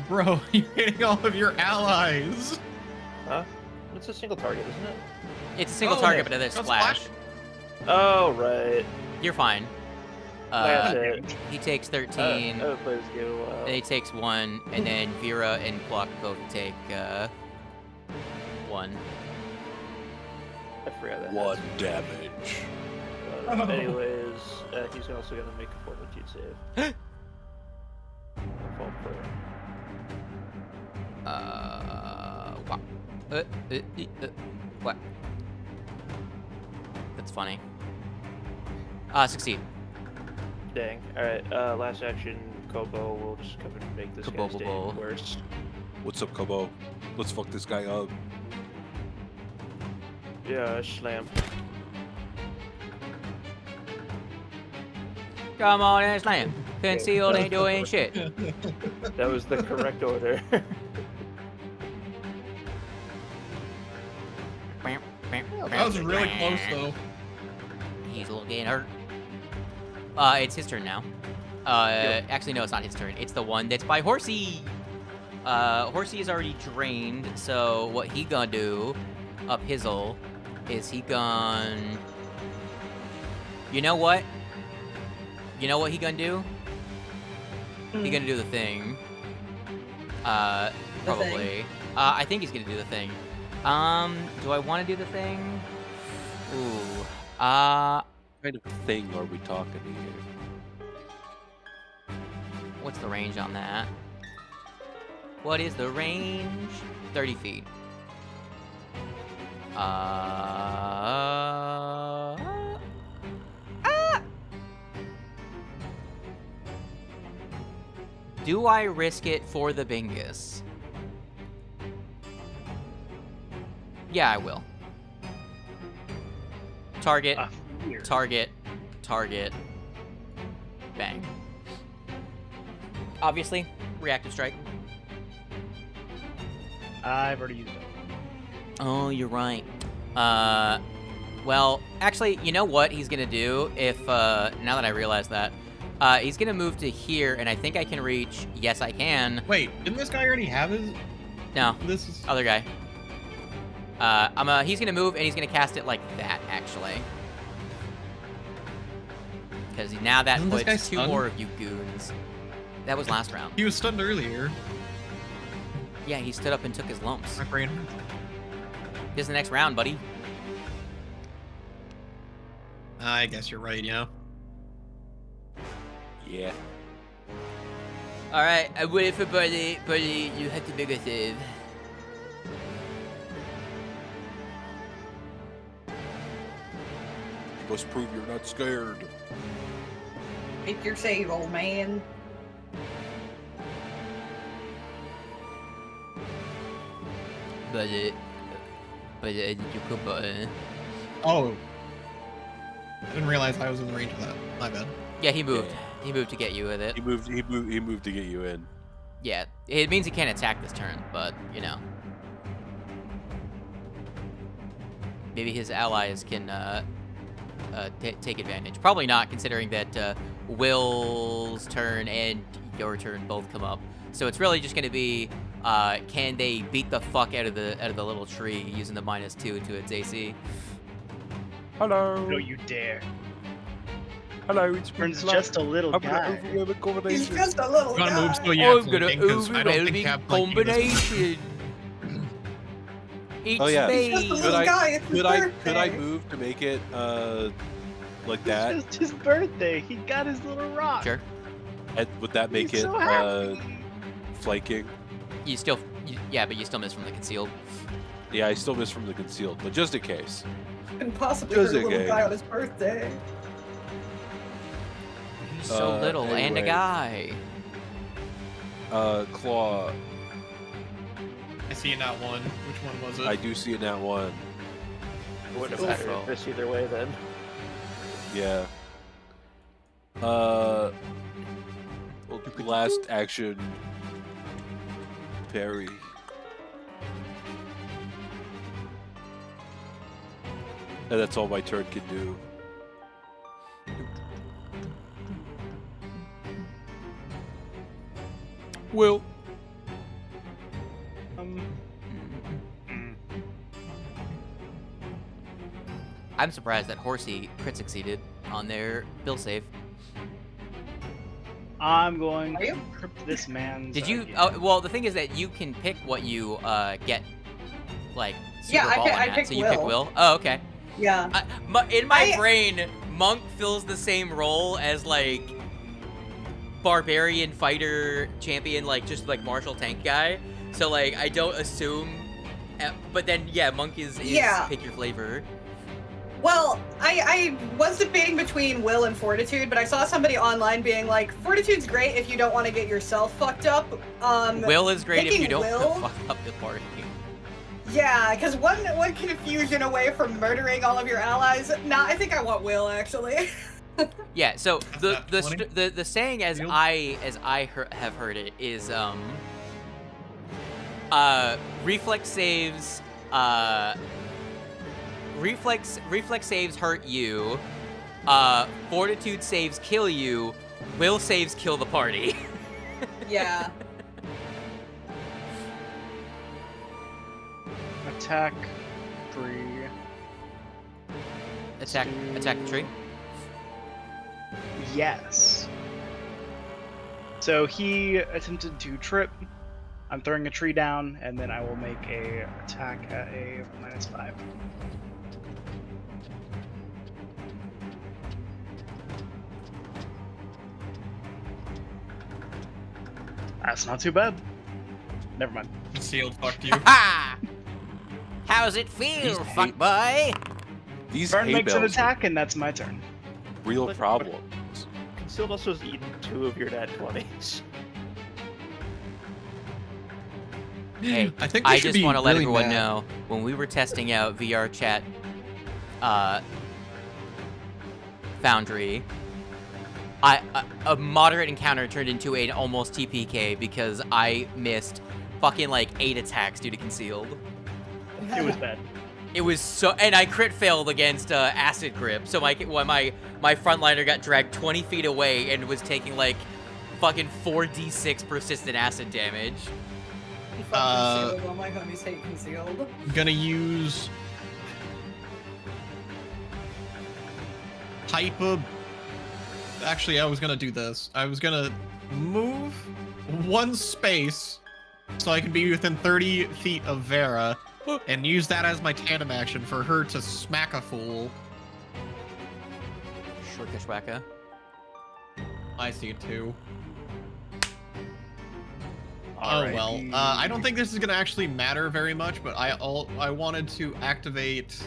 Bro, you're hitting all of your allies! Huh? It's a single target, isn't it? It's a single Oh, target, but there's no splash. splash? Oh, right. You're fine. That's it. He takes 13, Other players go. then he takes 1, and then Vera and Pluck both take 1. I forgot that. One damage. Anyways, he's also gonna make a fortitude save. Fall prone. What? What? That's funny. Succeed. Dang. Alright, last action, Kobo will just come and make this guy's day Kobo. worse. What's up, Kobo? Let's fuck this guy up. Yeah, slam. Come on and slam. Concealed ain't doing shit. That was the correct order. That was really close, though. He's getting hurt. It's his turn now. Actually, no, it's not his turn. It's the one that's by Horsey. Horsey is already drained, so what he gonna do up hizzle is he gonna... You know what? You know what he gonna do? He gonna do the thing. Probably. I think he's gonna do the thing. Do I want to do the thing? Ooh. What kind of thing are we talking here? What's the range on that? What is the range? 30 feet. Do I risk it for the bingus? Yeah, I will. Target, target, target, bang. Obviously, reactive strike. I've already used it. Oh, you're right. Well, actually, you know what he's gonna do if, now that I realize that, he's gonna move to here, and I think I can reach, yes, I can. Wait, didn't this guy already have his? No, This is. other guy. He's gonna move, and he's gonna cast it like that, actually. Because now that Isn't this guy puts two stunned? more of you goons. That was last round. He was stunned earlier. Yeah, he stood up and took his lumps. My brain hurts. This is the next round, buddy. I guess you're right, yeah. Yeah. Alright, I waited for buddy. Buddy, you have to make a save. You must prove you're not scared. Make your save, old man. Buddy, did you come button? Oh. I didn't realize I was in the range of that. My bad. Yeah, he moved. Yeah. He moved to get you with it. He moved to get you in. Yeah, it means he can't attack this turn, but, you know. Maybe his allies can take advantage. Probably not, considering that Will's turn and your turn both come up. So it's really just going to be, can they beat the fuck out of the little tree using the -2 to its AC? Hello. No, you dare. Hello, it's Burns just a little I'm guy. gonna overwhelm a He's combination. just a little Gotta move guy. so yeah. I'm gonna overwhelming combination. It's Oh, yeah. He's just a me. little guy. It's his Could I birthday. move to make it like that? It's just his birthday. He got his little rock. Sure. And would that make He's it so happy. flanking? You still, yeah, but you still miss from the concealed. Yeah, I still miss from the concealed, but just in case. And possibly Just hurt a a little game. guy on his birthday. He's so little and a anyway. guy. Claw. I see in that one. Which one was it? I do see in that one. It wouldn't Cool. have mattered this either way then. Yeah. Last action. Parry. And that's all my turn can do. Will. I'm surprised that Horsey crit succeeded on their bill save. I'm going Are to you? crypt this man's. Did you? idea. Well, the thing is that you can pick what you get, like super Yeah, balling I at. picked So you pick Will. Will. Oh, okay. Yeah. In my I- brain, Monk fills the same role as like barbarian fighter champion, like just like martial tank guy. So like I don't assume, but then yeah, Monk is Yeah. pick your flavor. Well, I was debating between Will and Fortitude, but I saw somebody online being like, Fortitude's great if you don't want to get yourself fucked up. Will is great if you picking don't Will? fuck up the party. Yeah, because one confusion away from murdering all of your allies. Nah, I think I want Will actually. Yeah. So That's the funny. the saying as Real? I have heard it is reflex saves reflex saves hurt you. Fortitude saves kill you. Will saves kill the party. Yeah. Attack 3. Attack the tree. Yes. So he attempted to trip. I'm throwing a tree down, and then I will make a attack at a -5. That's not too bad. Never mind. Concealed fucked you. Ha! How's it feel, These fuck boy? These Vern hay makes an bales attack, and that's my turn. are real But- problems. Concealed also has eaten 2 of your nat 20s. Hey, I think we I should just be want to let really everyone mad. know, when we were testing out VR chat Foundry, a moderate encounter turned into an almost TPK because I missed fucking like 8 attacks due to concealed. It was bad. It was so, and I crit failed against acid grip, so my frontliner got dragged 20 feet away and was taking like fucking 4d6 persistent acid damage. Fuck concealed. All my homies hate concealed. Gonna use type of. Actually, I was gonna do this. I was gonna move 1 space so I can be within 30 feet of Vera, and use that as my tandem action for her to smack a fool. Shurkashwaka. I see it too. Alright, Oh well. I don't think this is gonna actually matter very much, but I wanted to activate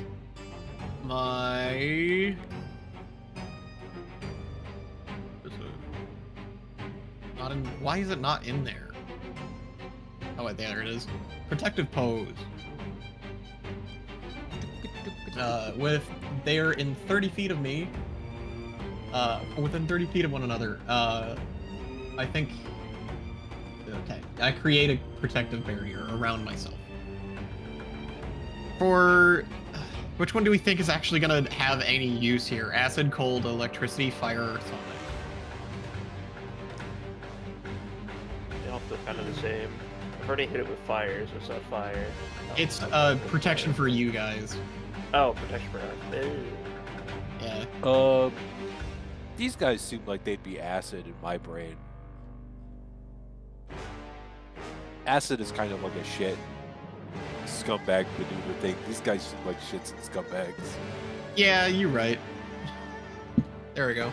my. Not in. Why is it not in there? Oh wait, there it is. Protective pose. With they're in 30 feet of me. Within 30 feet of one another. I think. Okay, I create a protective barrier around myself. For which one do we think is actually gonna have any use here? Acid, cold, electricity, fire, or something? They all feel kind of the same. I've already hit it with fire, so it's not fire. It's protection for you guys. Oh, protection for us. Yeah. These guys seem like they'd be acid in my brain. Acid is kind of like a shit scumbag maneuver thing. These guys seem like shits and scumbags. Yeah, you're right. There we go.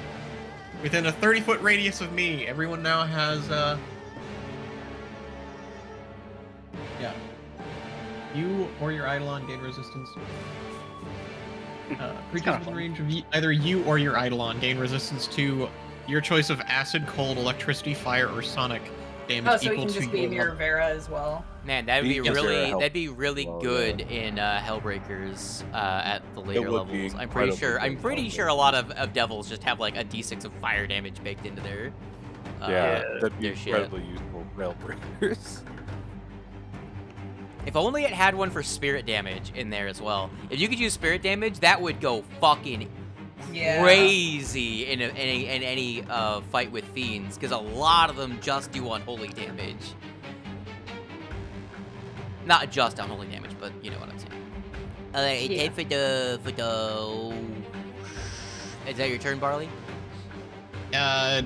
Within a 30-foot radius of me, everyone now has, yeah. You or your Eidolon gain resistance. Creatures within range of either you or your Eidolon gain resistance to your choice of acid, cold, electricity, fire, or sonic damage Oh, so he equal can to just be your near Vera as well. Man, that'd be Yes, Vera really helped. that'd be really Well, good yeah. in Hellbreakers at the later would be levels. I'm pretty incredibly good. sure a lot of devils just have like a d6 of fire damage baked into their Yeah, that'd be their shit. incredibly useful railbreakers. If only it had one for spirit damage in there as well. If you could use spirit damage, that would go fucking Yeah. crazy in any fight with fiends, because a lot of them just do unholy damage. Not just unholy damage, but you know what I'm saying. Alright, Yeah. time for the. Is that your turn, Barley? Yeah,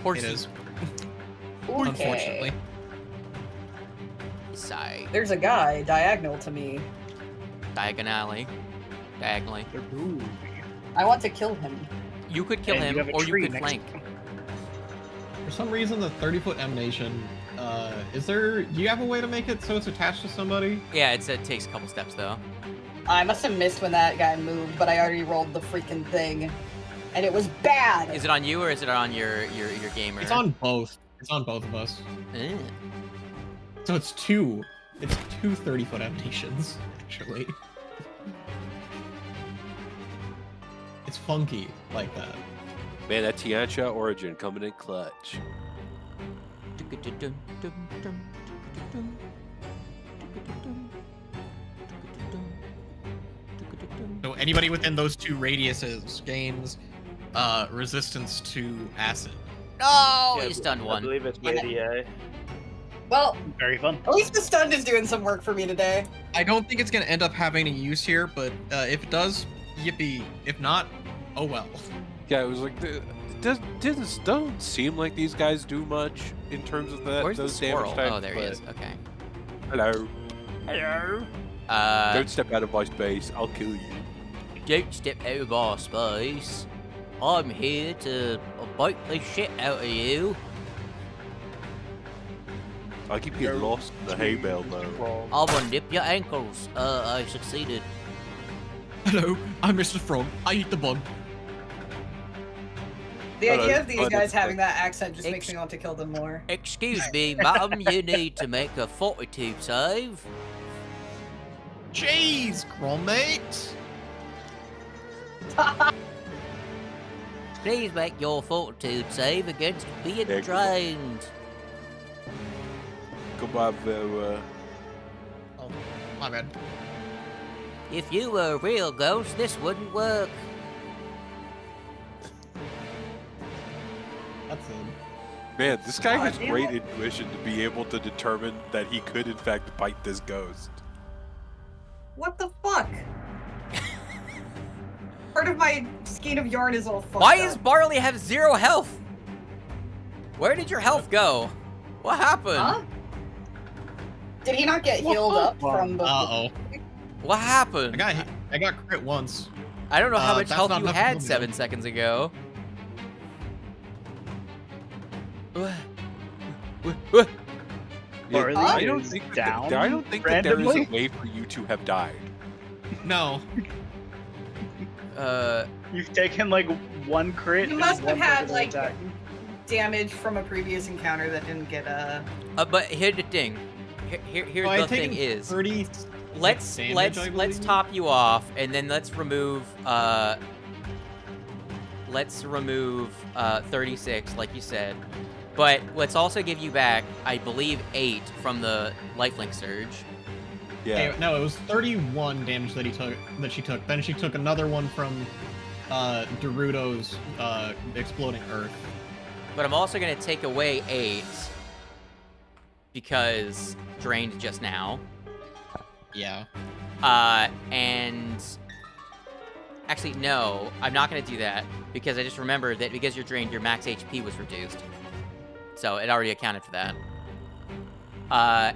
Horsey. it is. Okay. Unfortunately. Sigh. There's a guy diagonal to me. Diagonally. Diagonally. Ooh. I want to kill him. You could kill And him, you have a or you tree could next flank. to him. For some reason, the 30-foot emanation, do you have a way to make it so it's attached to somebody? Yeah, it takes a couple steps though. I must have missed when that guy moved, but I already rolled the freaking thing. And it was bad! Is it on you or is it on your gamer? It's on both. It's on both of us. Eh. So it's two 30-foot emanations, actually. It's funky like that. Man, that Tiancha origin coming in clutch. So anybody within those 2 radiuses gains resistance to acid. No, Yeah, you stunned I one. believe it's Yeah. radii. Well, Very fun. at least the stun is doing some work for me today. I don't think it's gonna end up having any use here, but if it does, yippee. If not, oh well. Yeah, it was like doesn't seem like these guys do much in terms of Where's the those squirrel? damage types. Oh, there he but- is. Okay. Hello. Hello. Don't step out of my space. I'll kill you. Don't step out of my space. I'm here to bite the shit out of you. I keep getting lost in the hay bale though. I will nip your ankles. I succeeded. Hello, I'm Mr. Frog. I eat the bug. The Hello, idea of these bud. guys having that accent just makes Ex- me want to kill them more. Excuse me, madam, you need to make a fortitude save. Jeez, mate. Please make your fortitude save against being Yeah, drained. Come on, Vera. Oh, my bad. If you were a real ghost, this wouldn't work. That's it. Man, this guy God has damn great it. intuition to be able to determine that he could in fact bite this ghost. What the fuck? Part of my skein of yarn is all fucked Why up. does Barley have 0 health? Where did your health go? What happened? Huh? Did he not get healed up from the... Uh-oh. What happened? I got crit once. I don't know how much that's health not you enough had to 7 seconds ago. Barley I don't is think down that, I don't think that there is randomly? a way for you to have died. No. You've taken like 1 crit. You and must have 1 had, regular like, attack. damage from a previous encounter that didn't get but here's the thing. Here's I the had thing taken is, 30 let's damage, I let's believe. top you off, and then let's remove 36, like you said. But let's also give you back, I believe, 8 from the lifelink surge. Yeah. Hey, no, it was 31 damage that she took. Then she took another one from Dorudo's exploding earth. But I'm also gonna take away 8 because drained just now. Yeah. And actually, no, I'm not gonna do that because I just remembered that because you're drained, your max HP was reduced. So it already accounted for that.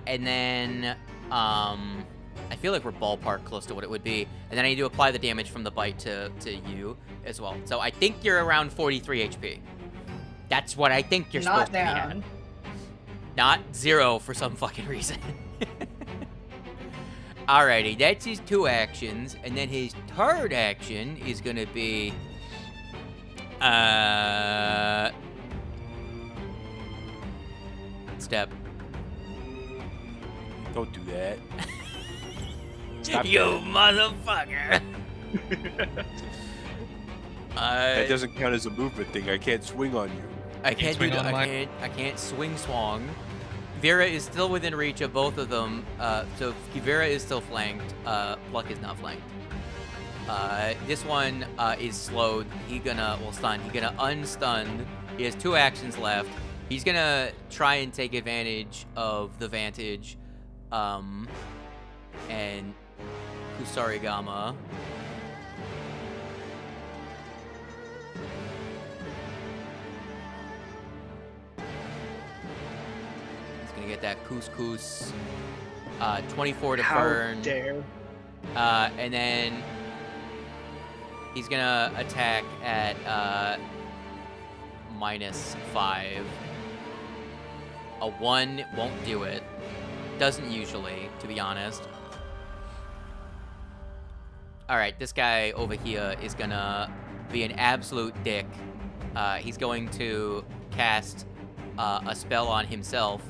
And then, I feel like we're ballpark close to what it would be. And then I need to apply the damage from the bite to you as well. So I think you're around 43 HP. That's what I think you're not supposed to be at. down. Not 0 for some fucking reason. Alrighty, that's his 2 actions, and then his 3rd action is gonna be step. Don't do that. Stop You that. motherfucker. That doesn't count as a movement thing. I can't swing on you. I can't do swing that. on I can't swing swong. Vera is still within reach of both of them. So Vera is still flanked. Pluck is not flanked. This one is slowed. Stunned. He gonna unstun. He has 2 actions left. He's gonna try and take advantage of the vantage. And ᴬᴿᴼᴁᴁ. Gonna get that couscous. 24 to How burn. dare. And then he's gonna attack at -5. A 1 won't do it. Doesn't usually, to be honest. Alright, this guy over here is gonna be an absolute dick. He's going to cast a spell on himself.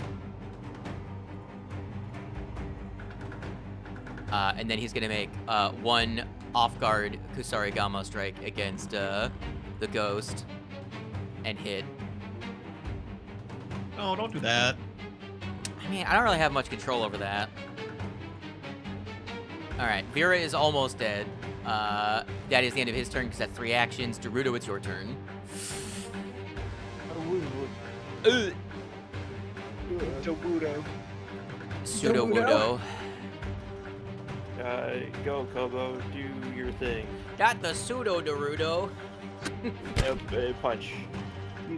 And then he's gonna make 1 off-guard ᴬᴿᴼᴁᴁ strike against the ghost and hit. No, don't do that. I mean, I don't really have much control over that. Alright, Vera is almost dead. That is the end of his turn because that's 3 actions. Dorudo, it's your turn. Dorudo. Pseudo-Wudo. Go, Kobo, do your thing. Not the pseudo-Dorudo. Yep, punch.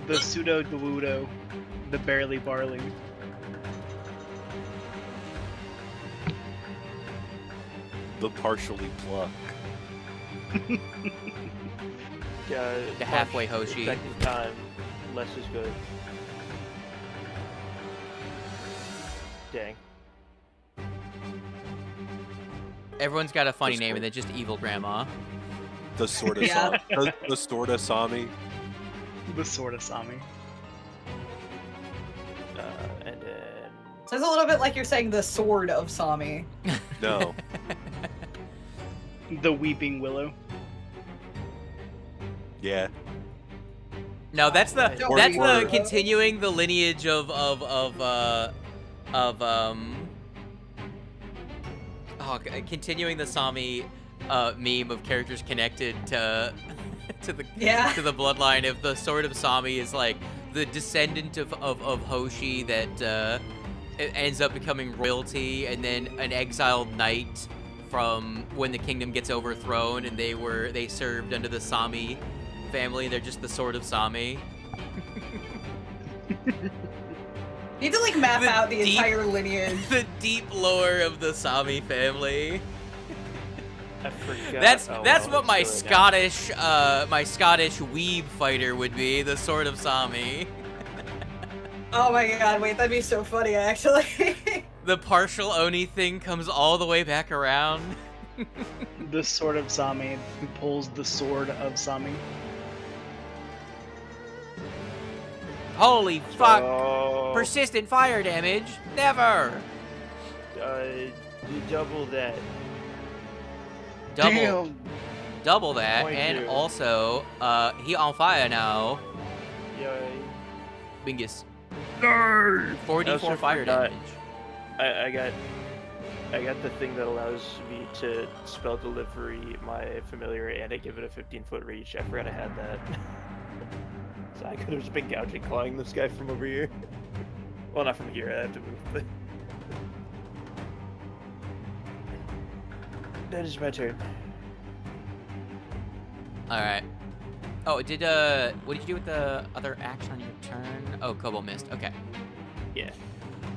The pseudo Dorudo. The barely barley. The partially Pluck. The halfway Hoshi. Second time, less is good. Dang. Everyone's got a funny Just name, cool. and then just evil grandma. The sort of Yeah. the sort of Sami. The sword of Sami. And then Sounds a little bit like you're saying the sword of Sami. No. The weeping willow. Yeah. No, that's the Don't that's worry. the continuing the lineage of continuing the Sami meme of characters connected to to the bloodline of the Sword of Sami is like the descendant of Hoshi that it ends up becoming royalty, and then an exiled knight from when the kingdom gets overthrown, and they served under the Sami family. They're just the Sword of Sami. You need to like map The out the deep- entire lineage. The deep lore of the Sami family. I forgot. That's oh, that's well, what my it's really Scottish weeb fighter would be, the Sword of Sami. Oh my god, wait, that'd be so funny actually. The partial Oni thing comes all the way back around. The sword of Sami who pulls the sword of Sami. Holy fuck! Oh, Persistent fire damage? Never! you double that. Double that, Point and you. also, he on fire now. Yay. Bingus. No! 44 fire forgot. damage. I got the thing that allows me to spell delivery my familiar and I give it a 15-foot reach. I forgot I had that. So I could have just been gouging clawing this guy from over here. Well, not from here, I have to move. But... That is my turn. Alright. Oh, what did you do with the other action on your turn? Oh, Kobo missed. Okay. Yeah.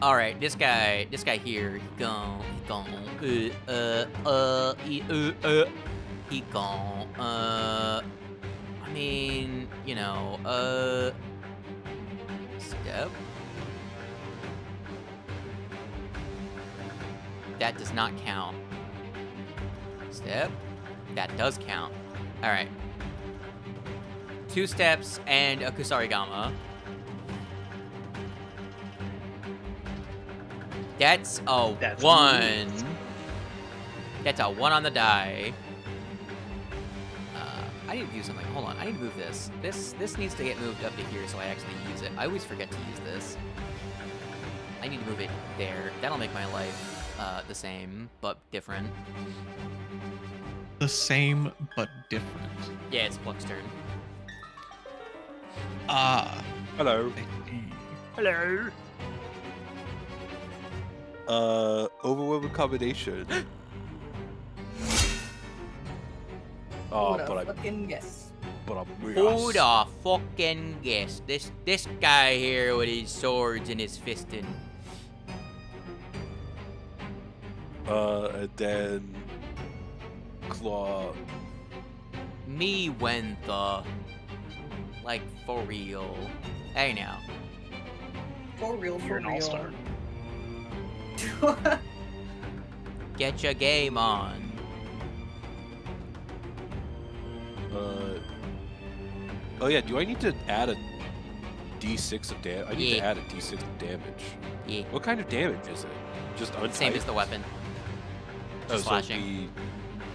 All right, this guy here, he gone, I mean, you know, step. That does not count. Step. That does count. All right. 2 steps and a Kusarigama. That's a That's 1. That's a 1 on the die. I need to do something. Hold on. I need to move this. This needs to get moved up to here so I actually use it. I always forget to use this. I need to move it there. That'll make my life the same, but different. The same but different. Yeah, it's Pluck's turn. Ah. Hello. Hello. Overwhelming combination. Oh, Who but the fucking guess. I'm Who the fucking guess? This guy here with his swords and his fisting. And then claw. Me when the like for real. Hey now. For real, for You're an real. all-star. Get your game on. Oh yeah, do I need to add a D6 of damage? I need to Yeah. add a D6 of damage. Yeah. What kind of damage is it? Just untyped? Same as the weapon. Oh, Just so it'd slashing. be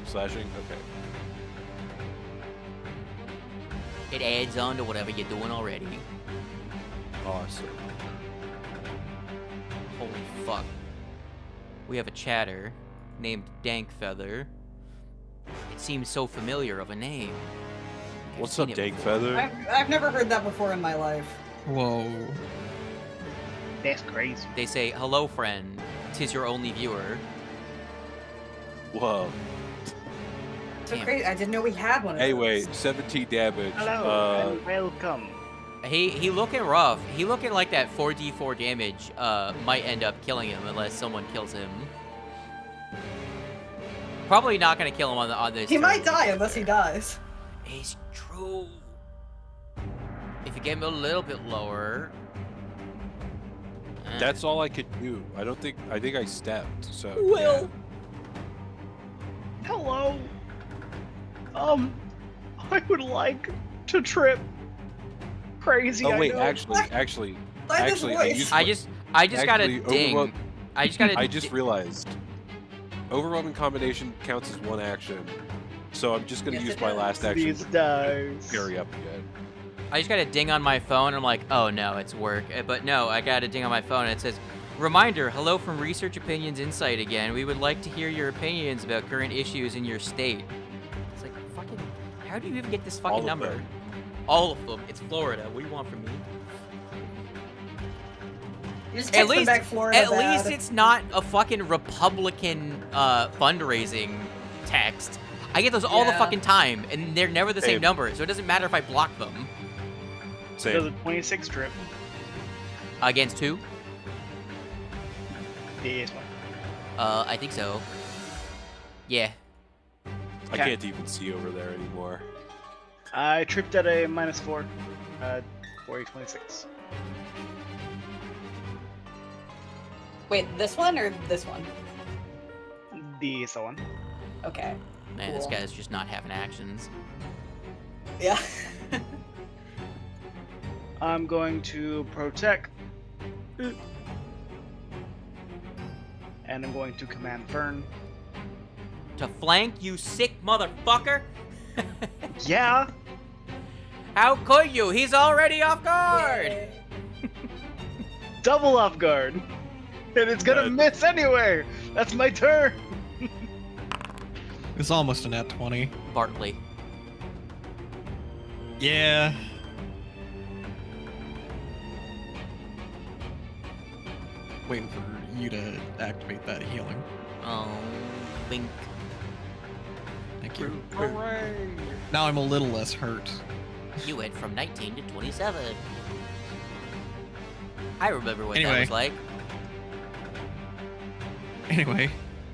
slashing? Okay. It adds on to whatever you're doing already. Awesome. Holy fuck. We have a chatter named Dankfeather. It seems so familiar of a name. I've What's seen up, it Dank before. Feather? I've never heard that before in my life. Whoa. That's crazy. They say, "Hello, friend. 'Tis your only viewer." Whoa. So Damn. crazy. I didn't know we had one of Anyway, those. 17 damage. Hello and welcome. He looking rough. He looking like that 4d4 damage might end up killing him unless someone kills him. Probably not gonna kill him on this. He turn. might die unless he dies. It's true. If you get him a little bit lower. That's all I could do. I think I stepped, so. Will. Hello. I would like to trip. Crazy. Yeah. Oh I wait, know. actually, By this voice. I just got a actually, ding. I just got a. I just realized. Overwhelming combination counts as one action, so I'm just gonna Yes, use it my does. last action These to dice. parry up again. I just got a ding on my phone. I'm like, oh no, it's work. But no, I got a ding on my phone and it says, "Reminder, hello from Research Opinions Insight again. We would like to hear your opinions about current issues in your state." It's like, fucking, how do you even get this fucking All of number? them. All of them. It's Florida. What do you want from me? You just At text them least, back Florida at bad. least it's not a fucking Republican fundraising text. I get those all the Yeah. fucking time, and they're never the same Same. number, so it doesn't matter if I block them. Does Same. a 26 trip. Against who? This one. I think so. Yeah. I can't even see over there anymore. I tripped at a -4. For a 26. Wait, this one or this one? This one. Okay. Man, this Cool. guy's just not having actions. Yeah. I'm going to protect. And I'm going to command Fern. To flank, you sick motherfucker! Yeah. How could you? He's already off guard! Yay. Double off guard. And it's gonna Good. miss anyway. That's my turn. It's almost a nat 20. Bartley. Yeah. Waiting for you to activate that healing. Oh, wink. Thank you. Hooray! Now I'm a little less hurt. You went from 19 to 27. I remember what that Anyway. was like. Anyway,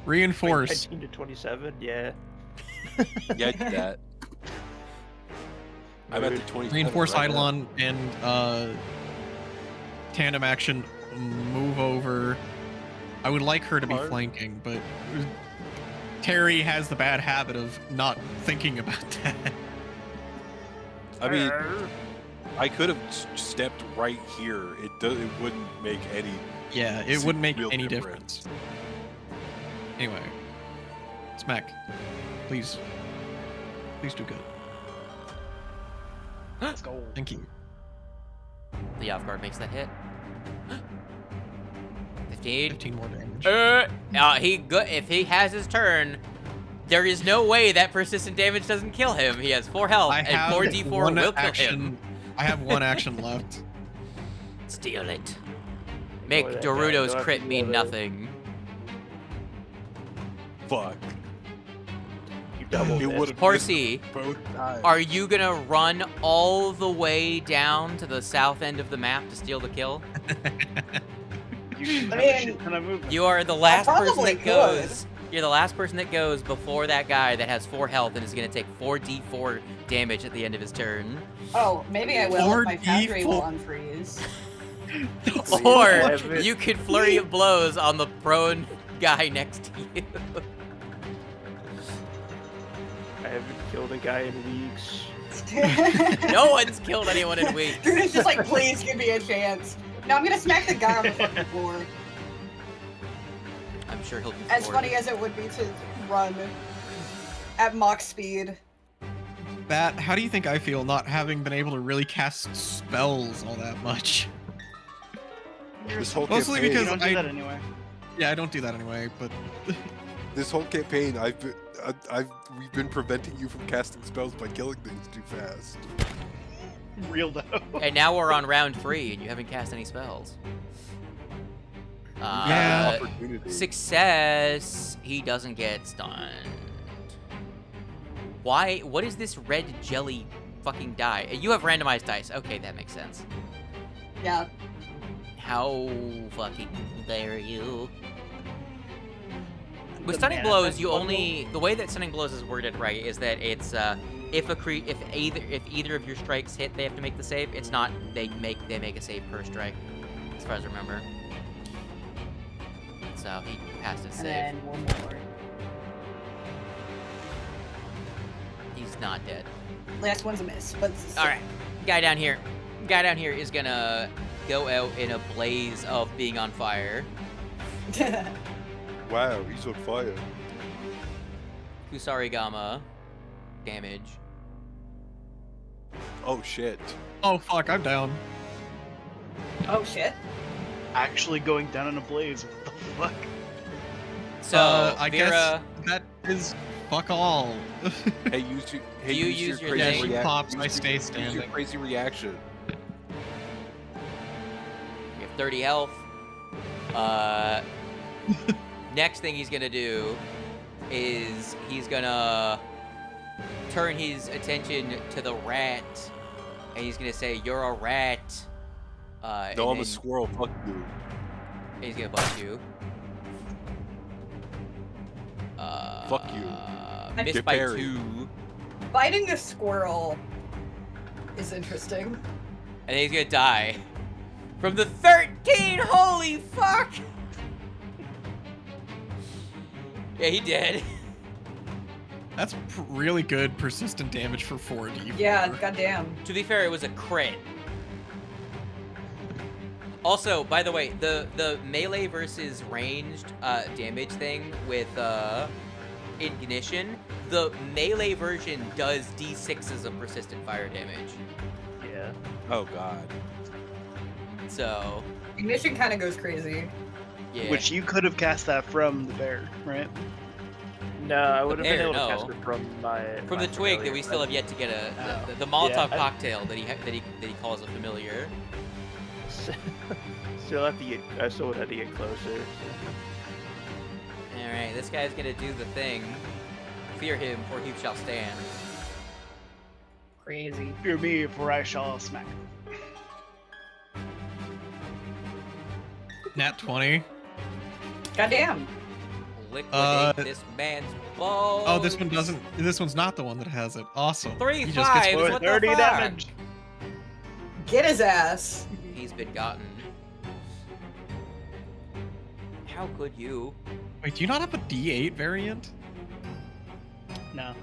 reinforce. 19 to 27, yeah. Yeah, I did that. I'm at the 27. Reinforce right now. Eidolon and tandem action move over. I would like her to be Hard. flanking, but Terry has the bad habit of not thinking about that. I mean, I could have stepped right here. It wouldn't make any. Yeah, it wouldn't make real any difference. Anyway, Smack, please do good. Let's go. Thank you. The off guard makes that hit. 15. 15 more damage. If he has his turn, there is no way that persistent damage doesn't kill him. He has 4 health, I and have 4d4 one will kill action. him. I have one action left. Steal it. Make Boy, that guy, Dorudo's don't have crit to mean do that. nothing. Fuck. You doubled It it. would've Horsey, missed both times. are you gonna run all the way down to the south end of the map to steal the kill? You should I have a mean- shit ton of movement. You are the last person probably that goes. You're the last person that goes before that guy that has 4 health and is gonna take 4d4 damage at the end of his turn. Oh, maybe I will if my 4D4. Foundry will unfreeze. Or you could flurry of blows on the prone guy next to you. I haven't killed a guy in weeks. No one's killed anyone in weeks. Dude, it's just like, please give me a chance. No, I'm gonna smack the guy on the fucking floor. I'm sure he'll be As floored. funny as it would be to run at Mach speed. Bat, how do you think I feel not having been able to really cast spells all that much? This whole Mostly campaign, You because don't do I- that anyway. Yeah, I don't do that anyway, but this whole campaign, we've been preventing you from casting spells by killing things too fast. Real though. And now we're on round 3, and you haven't cast any spells. Yeah. Opportunity. Success. He doesn't get stunned. Why? What is this red jelly fucking die? You have randomized dice. Okay, that makes sense. Yeah. How fucking dare you? With The stunning blows, manifest you bundle? only the way that stunning blows is worded right is that it's if either of your strikes hit, they have to make the save. It's not they make a save per strike, as far as I remember. So he passed his And save. then one more. He's not dead. Last one's a miss, but All right, guy down here is gonna go out in a blaze of being on fire. Wow, he's on fire. Kusarigama damage. Oh shit. Oh fuck, I'm down. Oh shit. Actually going down in a blaze. What the fuck? So I Vera, guess that is fuck all. Hey, use your. Hey, You use your crazy thing. Yeah, she pops, use I your- stay use your standing. crazy reaction. you have 30 health. Next thing he's gonna do is he's gonna turn his attention to the rat, and he's gonna say, "You're a rat." And No, I'm a then squirrel. Fuck you. he's gonna bite you. Fuck you. Miss Get by buried. 2. Biting a squirrel is interesting. And then he's gonna die. From the 13! Holy fuck! Yeah, he did. That's really good persistent damage for 4D. Yeah, goddamn. To be fair, it was a crit. Also, by the way, the melee versus ranged damage thing with Ignition, the melee version does D6s of persistent fire damage. Yeah. Oh god. So, Ignition kind of goes crazy. yeah. Which you could have cast that from the bear, right? No, I would have been There, able to no. cast it from my. From my the twig that familiar, we still but- have yet to get Oh. the Molotov Yeah, I- cocktail that he calls a familiar. Still have to get. I still would have to get closer. All right, this guy's gonna do the thing. Fear him, for he shall stand. Crazy. Fear me, for I shall smack. Nat 20. Goddamn. Liquidate this man's balls. Oh, this one doesn't. This one's not the one that has it. Awesome. 3 He just gets 5s. For What the 30 fuck? damage. Get his ass. He's been gotten. How could you? Wait, do you not have a D8 variant? No.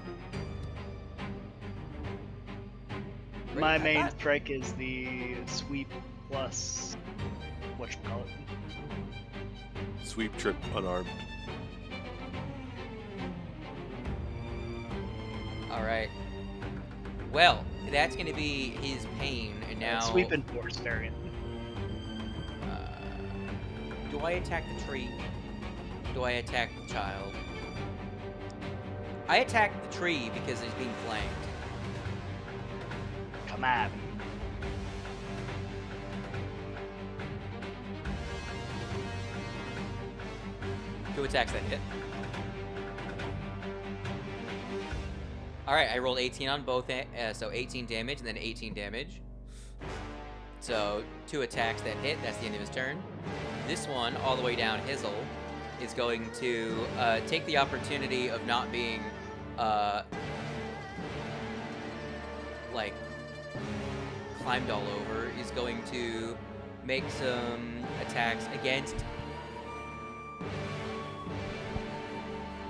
Really? My I main thought- strike is the sweep plus whatchamacallit. Sweep trip unarmed. All right. Well, that's gonna be his pain, and now. Sweep and force variant. Do I attack the tree? Do I attack the child? I attack the tree because he's being flanked. Come at me. Two attacks that hit. Alright, I rolled 18 on both, so 18 damage and then 18 damage. So, 2 attacks that hit, that's the end of his turn. This one, all the way down Hizzle, is going to take the opportunity of not being, like, climbed all over. Is going to make some attacks against...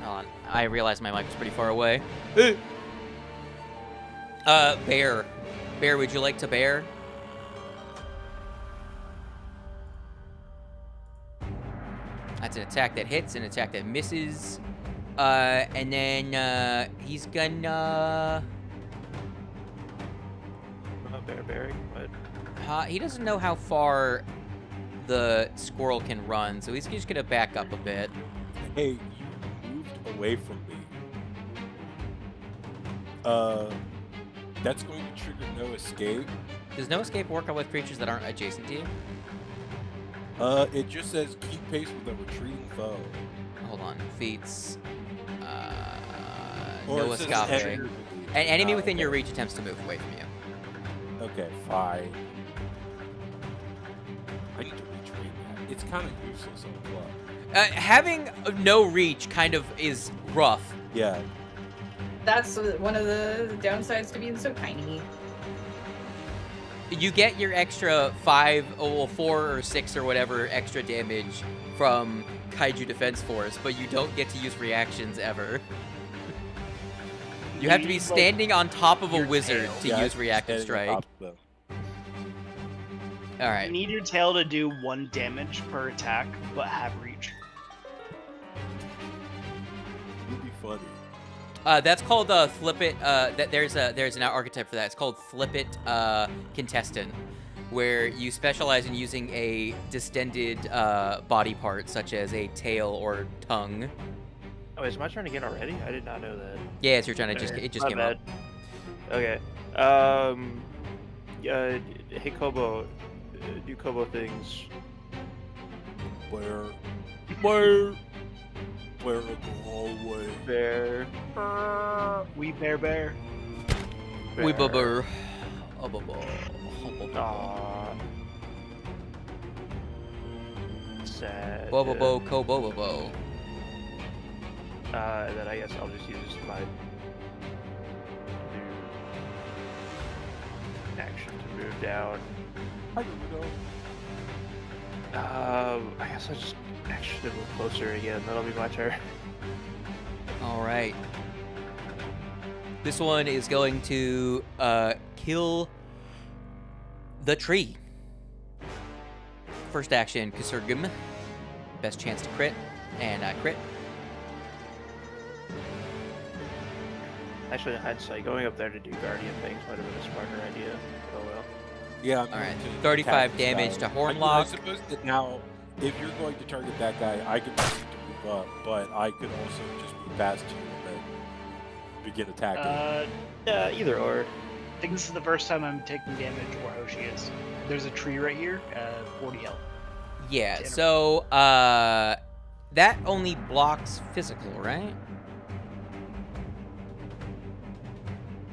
Hold on, I realized my mic was pretty far away. Bear. Bear, would you like to bear? That's an attack that hits, an attack that misses. And then he's gonna... Bearing, but he doesn't know how far the squirrel can run, so he's just gonna back up a bit. Hey, you moved away from me. That's going to trigger no escape. Does no escape work with creatures that aren't adjacent to you? It just says keep pace with a retreating foe. Hold on. Feats. Or No it says escape. enemy. An enemy within okay. your reach attempts to move away from you. Okay, fine. I need to retrain that. It's kind of useless on Pluck. Having no reach kind of is rough. Yeah. That's one of the downsides to being so tiny. You get your extra 4 or 6 or whatever extra damage from Kaiju Defense Force, but you don't get to use reactions ever. You have to be standing on top of a wizard to use Reactive Strike. You Alright. need your tail to do 1 damage per attack, but have reach. Would be funny. That's called Flip It. There's an archetype for that. It's called Flip It Contestant, where you specialize in using a distended body part, such as a tail or tongue. Oh, is my turn again already? I did not know that. Yeah, it's your turn. It just My came bad. up. Okay. Hey Kobo, do Kobo things. Where in the hallway? Bear. We bear. We bubber. Aw. Sad. Bobobo, Kobobo. Then I guess I'll just use my action to move down. I don't know. I guess I'll just action to move closer again. That'll be my turn. Alright. This one is going to kill the tree. First action, ᴬᴵᴵᴁ. Best chance to crit. And crit. Actually, in hindsight, going up there to do guardian things might have been a smarter idea. Oh well. Yeah. All right, 35 damage to Hornlock. I suppose that now, if you're going to target that guy, I can proceed to move up, but I could also just move past you and then begin attacking. Yeah, either or. I think this is the first time I'm taking damage where Hoshi is. There's a tree right here, 40 health. Yeah, so that only blocks physical, right?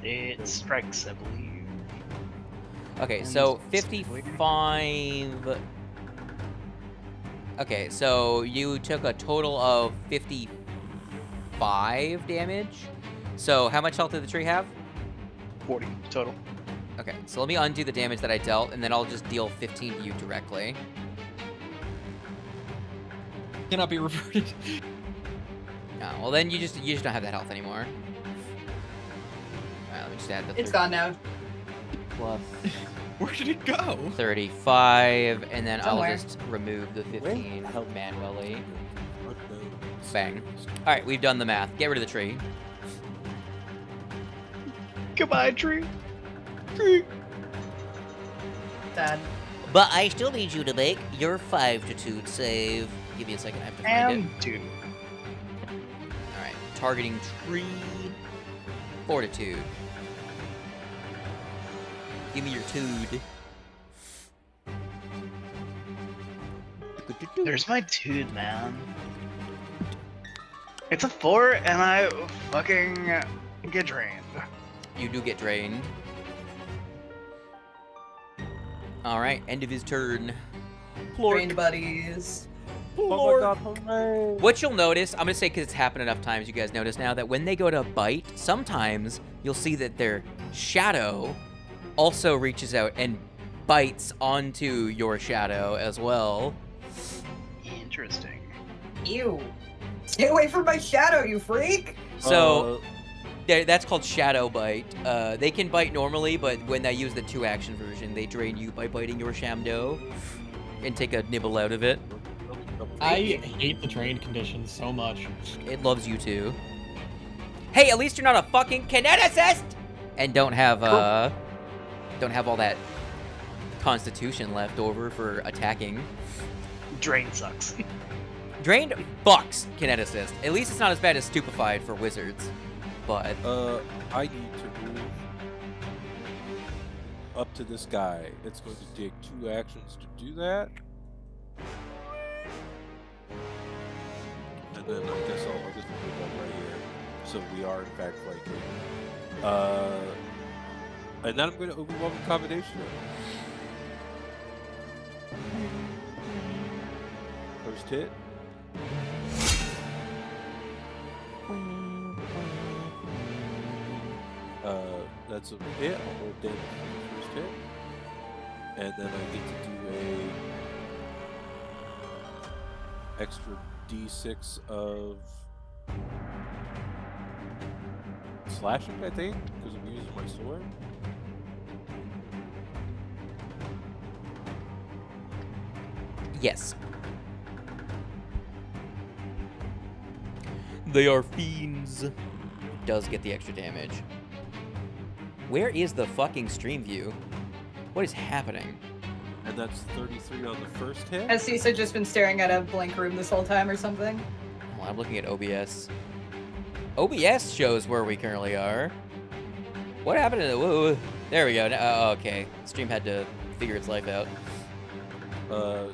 It strikes, I believe. Okay, And so specifically- 55. Okay, so you took a total of 55 damage. So how much health did the tree have? 40 total. Okay, so let me undo the damage that I dealt, and then I'll just deal 15 to you directly. Cannot be reverted. Oh, well then you just don't have that health anymore. Alright, let me just add the It's gone now. plus Where did it go? 35, and then Somewhere. I'll just remove the 15 Where the hell- manually. Unknown. Bang. Alright, we've done the math. Get rid of the tree. Goodbye, tree. Sad. But I still need you to make your 5-2 save. Give me a second, I have to find it. Dude. Alright, targeting tree. Fortitude. Give me your tude. There's my dude, man. It's a 4, and I fucking get drained. You do get drained. Alright, end of his turn. Trained buddies. Oh my god, hooray! What you'll notice, I'm gonna say because it's happened enough times, you guys notice now, that when they go to bite, sometimes you'll see that their shadow also reaches out and bites onto your shadow as well. Interesting. Ew. Stay away from my shadow, you freak! So that's called shadow bite. They can bite normally, but when they use the 2-action version, they drain you by biting your shamdo and take a nibble out of it. I hate the drain condition so much. It loves you too. Hey, at least you're not a fucking kineticist! And don't have all that constitution left over for attacking. Drain sucks. Drained fucks kineticist. At least it's not as bad as stupefied for wizards. but I need to move up to this guy. It's going to take 2 actions to do that. And then I guess I'll just move up right here. So we are in fact flanking. And then I'm going to overwhelming combination. First hit. That's a hit. I'll roll damage for the first hit. And then I get to do a extra d6 of slashing, I think, because I'm using my sword. yes. They are fiends. It does get the extra damage. Where is the fucking stream view? What is happening? And that's 33 on the first hit. Has Cisa just been staring at a blank room this whole time or something? Well, I'm looking at OBS. OBS shows where we currently are. What happened to the... Whoa, there we go. Okay. Stream had to figure its life out.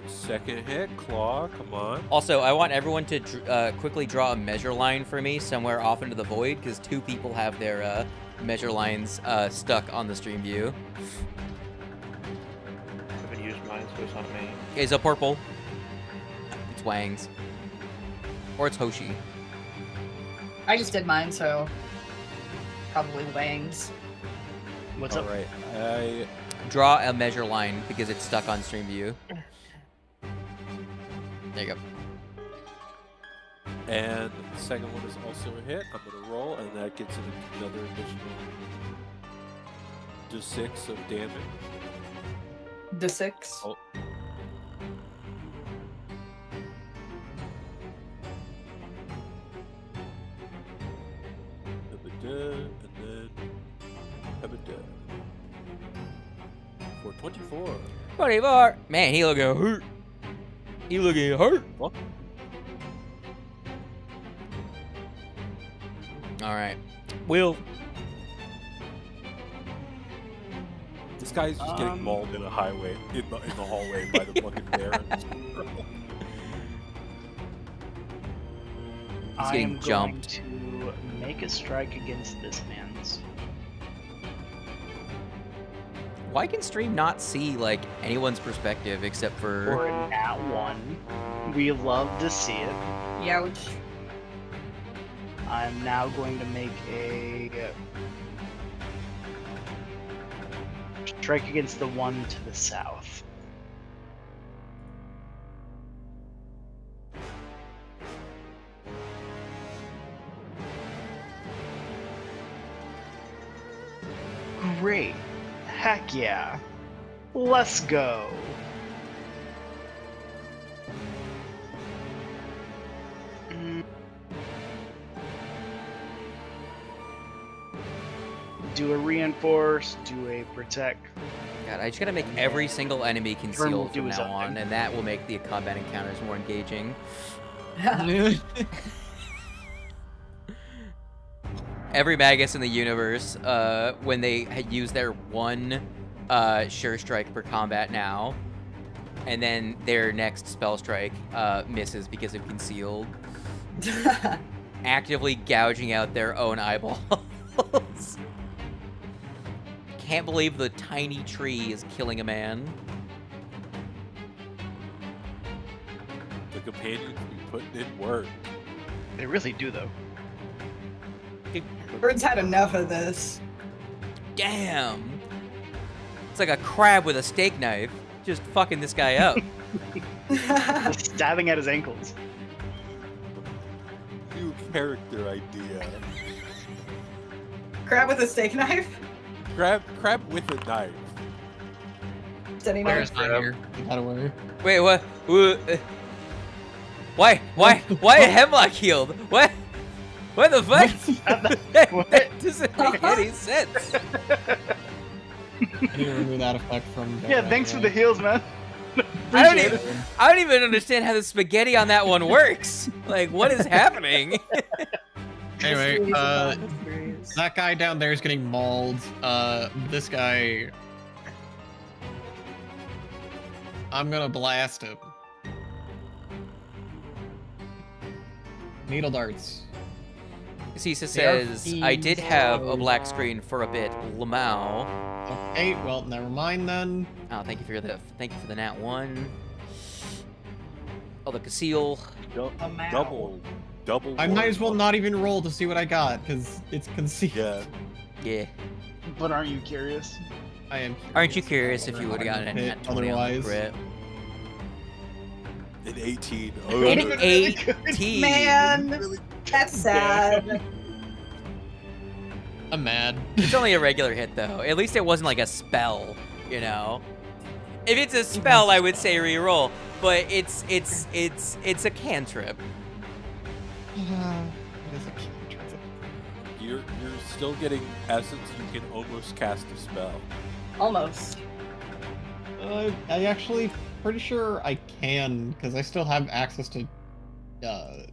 Second hit, claw, come on. Also, I want everyone to quickly draw a measure line for me somewhere off into the void, because 2 people have their measure lines stuck on the stream view. I haven't used mine, so it's not me. It's a purple. It's Wang's. Or it's Hoshi. I just did mine, so probably Wang's. What's up? Alright, I... Draw a measure line because it's stuck on stream view. There you go. And the second one is also a hit. I'm going to roll, and that gets another additional d6 of damage. D6. Oh. And then have a dead. For 24. 24. Man, he looking hurt. He looking hurt. What? All right. Will. This guy's just getting mauled in a highway in the hallway by the fucking bear. He's I getting am jumped. going to make a strike against this man's. Why can stream not see like anyone's perspective except for? For a nat 1. We love to see it. Youch. I'm now going to make a strike against the one to the south. Great. Heck yeah. Let's go. Do a reinforce, do a protect. God, I just gotta make every single enemy concealed do from his now own on, thing. and that will make the combat encounters more engaging. Every Magus in the universe, when they had used their one sure strike per combat now, and then their next spell strike misses because of concealed, actively gouging out their own eyeballs. Can't believe the tiny tree is killing a man. The companions be putting in work. They really do, though. Bird's had enough of this. Damn. It's like a crab with a steak knife, just fucking this guy up. Stabbing at his ankles. New character idea. Crab with a steak knife? Crab with a knife. Steady Where's knife? not here? Out of where? Wait, what? Why Hemlock healed? What the fuck? That doesn't make any sense. I didn't remove that effect from. Yeah, thanks for the heals, man. I don't even understand how the spaghetti on that one works. Like, what is happening? Anyway, Mysteries upon mysteries. that guy down there is getting mauled. This guy, I'm gonna blast him. Needle darts. Cisa They are says, I did have a fiends. black screen for a bit. Lamau. Okay, well, never mind then. Oh, thank you for the nat 1. Oh, the conceal. Double. I might as well not even roll to see what I got, because it's concealed. Yeah. Yeah. But aren't you curious? I am. Aren't you curious if you would have gotten a Hit nat 20 on the otherwise. crit? An 18. It would've been really good. 18. Man, that's sad. I'm mad. It's only a regular hit though. At least it wasn't like a spell, you know. If it's a spell, I would say reroll, but it's a cantrip. You're still getting essence. You can almost cast a spell. Almost. I actually pretty sure I can, because I still have access to God,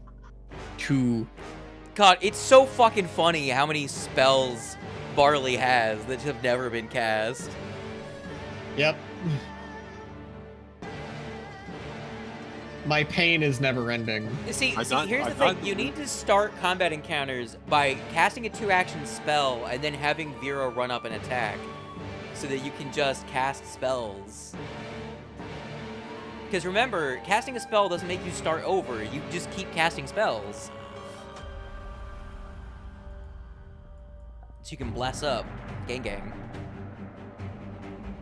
it's so fucking funny how many spells Barley has that have never been cast. Yep. My pain is never ending. See, I'm not- here's the I'm thing. not- You need to start combat encounters by casting a 2-action spell and then having Vera run up and attack so that you can just cast spells. Because remember, casting a spell doesn't make you start over. You just keep casting spells. So you can bless up. Gang.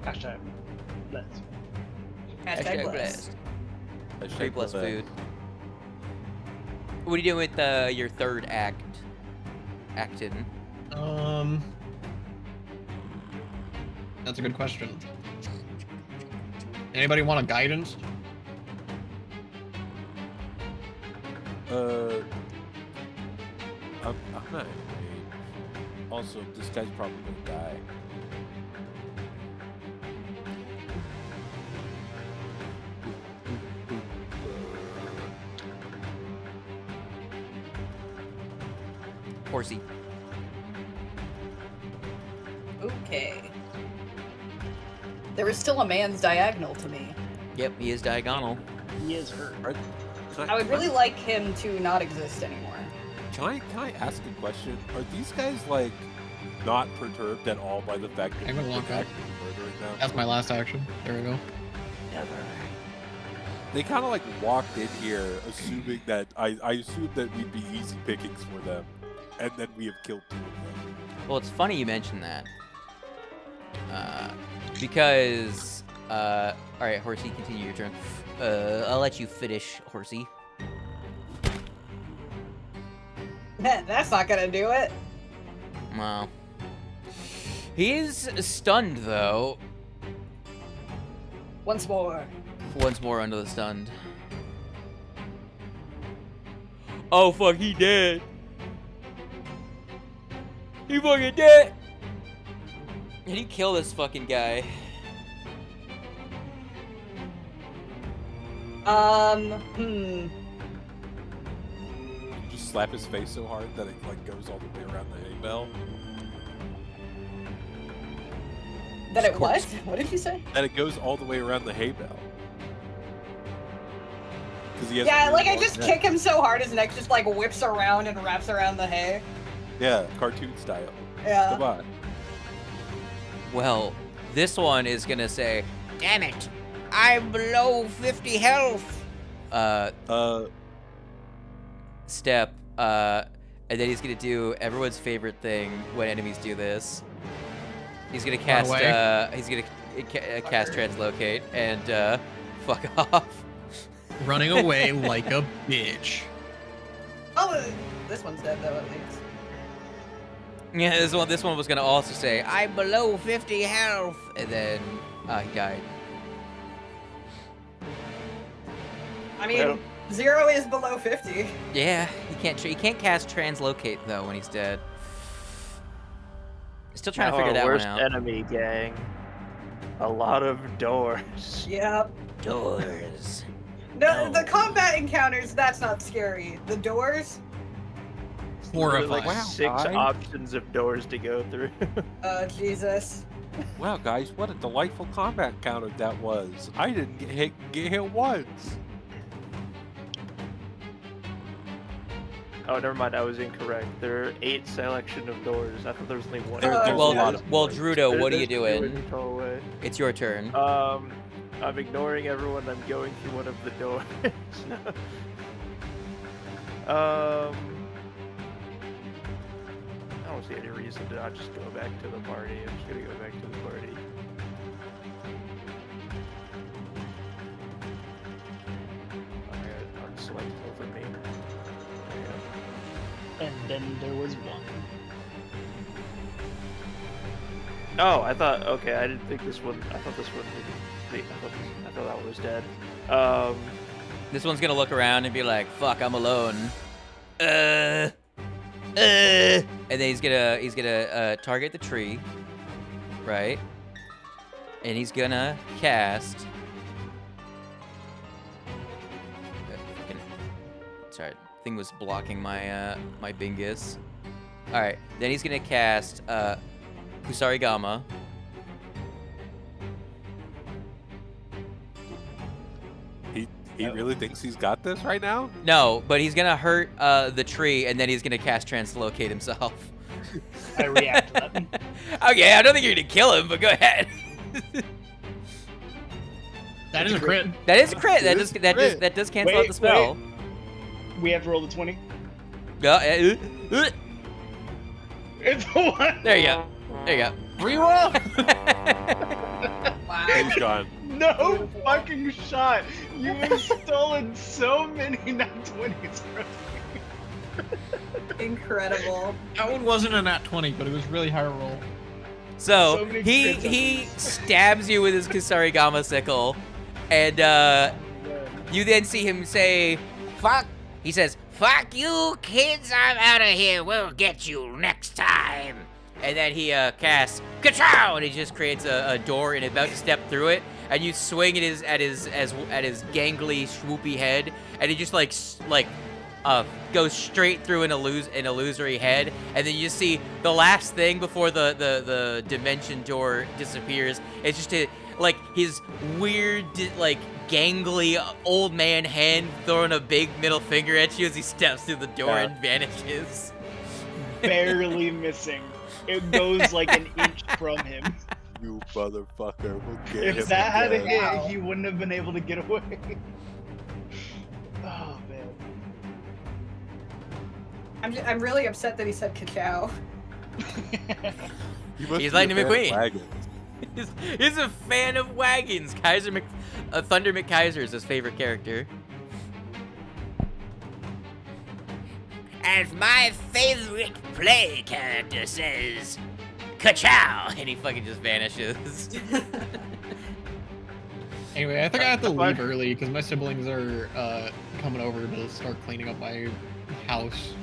Hashtag. Let's. Hashtag blessed. Free plus food. What are you doing with your third act? Actin. That's a good question. Anybody want a guidance? I'm not. Also, this guy's probably gonna die. Horsey. Okay. There is still a man's diagonal to me. Yep, he is diagonal. He is hurt. I would really like him to not exist anymore. Can I ask a question? Are these guys like not perturbed at all by the fact that I'm gonna they're lock up. actually murdering them? That's my last action. There we go. They kind of like walked in here assuming that I assumed that we'd be easy pickings for them, and then we have killed 2 of them. Well, it's funny you mentioned that. Because, alright, Horsey, continue your turn. I'll let you finish, Horsey. That's not gonna do it. Wow. He is stunned, though. Once more. Once more under the stunned. Oh, fuck, he dead. He fucking dead. Can you kill this fucking guy? Just slap his face so hard that it like goes all the way around the hay bell. That it what? What did you say? That it goes all the way around the hay bell. He has Yeah, a like I long just neck. kick him so hard his neck just like whips around and wraps around the hay. Yeah, cartoon style. Yeah. Come on. Well, this one is gonna say, "Damn it, I'm below 50 health." Step. And then he's gonna do everyone's favorite thing when enemies do this. He's gonna cast. away. He's gonna cast Translocate and fuck off. Running away like a bitch. Oh, this one's dead though at least. Yeah, this one was gonna also say, "I'm below 50 health," and then he died. I mean, Well- 0 is below 50. Yeah, he can't cast Translocate though when he's dead. Still trying to figure that one worst out. enemy, gang. A lot of doors. Yep. Doors. No, the combat encounters, that's not scary. The doors? Horrifying. Like Wow, 6 guys. options of doors to go through. Jesus. Wow, guys, what a delightful combat encounter that was. I didn't get hit once. Oh, never mind. I was incorrect. There are 8 selection of doors. I thought there was only one. There's a lot of Well, doors. Drudo, what are you There's two in doing? the hallway. It's your turn. I'm ignoring everyone. I'm going through one of the doors. I don't see any reason to not just go back to the party. I'm just gonna go back to the party. Alright, unselect over me. There you go. And then there was one. Oh, I thought. Okay, I didn't think this one. I thought this one. I thought that one was dead. This one's gonna look around and be like, "Fuck, I'm alone." And then he's gonna target the tree, right? And he's gonna cast. Sorry, thing was blocking my my bingus. All right, then he's gonna cast ᴬᴿᴼᴁᴁ. He really thinks he's got this right now? No, but he's gonna hurt the tree, and then he's gonna cast Translocate himself. I react to that. Okay, I don't think you're gonna kill him, but go ahead. That is a crit. That is crit. It is crit. That does cancel out Wait, the spell. We have to roll the 20. It's a 1. There you go. There you go. Reroll. He's gone. No fucking shot. You have stolen so many nat 20s from me. Incredible. That one wasn't a nat 20, but it was really high roll. So So many he crits. stabs you with his ᴬᴿᴼᴁ sickle, and you then see him say, "Fuck." He says, "Fuck you, kids! I'm out of here. We'll get you next time." And then he casts ᴁᴁ, and he just creates a door, and about to step through it, and you swing at his gangly, swoopy head, and he just goes straight through an illusory head, and then you see the last thing before the dimension door disappears. It's just his weird gangly old man hand throwing a big middle finger at you as he steps through the door and vanishes. Barely missing. It goes like an inch from him. You motherfucker. We'll get him If that had again. hit, Wow. he wouldn't have been able to get away. Oh man. I'm really upset that he said ᴁᴁ. He must He's be a Lightning fan of McQueen. wagons. He's a fan of wagons. Thunder McKaiser is his favorite character. As my favorite play character says, ᴁᴁ, and he fucking just vanishes. Anyway, I think I have to leave early because my siblings are coming over to start cleaning up my house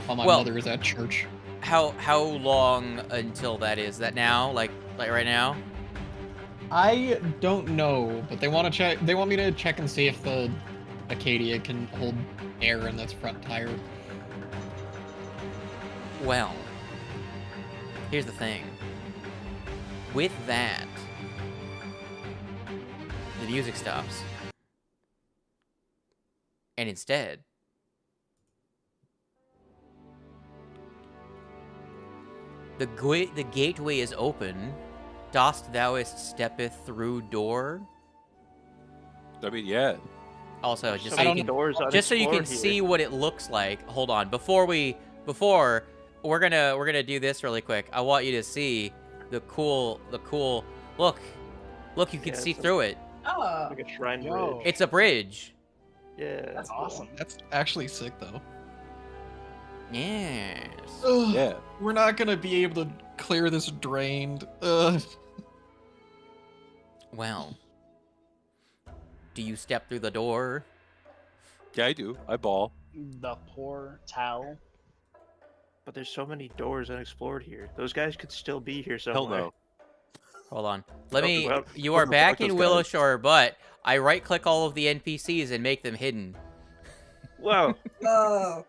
while my mother is at church. How long until that is? That now? Like right now? I don't know, but they want to check. They want me to check and see if the Acadia can hold air in its front tire. Well, here's the thing. With that, the music stops. And instead, the gateway is open. Dost thouest steppeth through door. I mean, yeah. Also, just So so you many can, doors just so you can unexplored see here. what it looks like. Hold on, before we're gonna do this really quick. I want you to see the cool look, you can Yeah, see it's through it. Oh. Like a shrine Yo. bridge. It's a bridge. Yeah. That's awesome. That's actually sick, though. Yes. Ugh, Yeah. We're not gonna be able to clear this drained. Ugh. Well, do you step through the door? Yeah, I do. I ball. The poor towel. But there's so many doors unexplored here. Those guys could still be here Hell somewhere. no. Hold on. Let Oh, me. well, You what are the back fuck in those guys? Willowshore, but I right-click all of the NPCs and make them hidden. Whoa. Oh.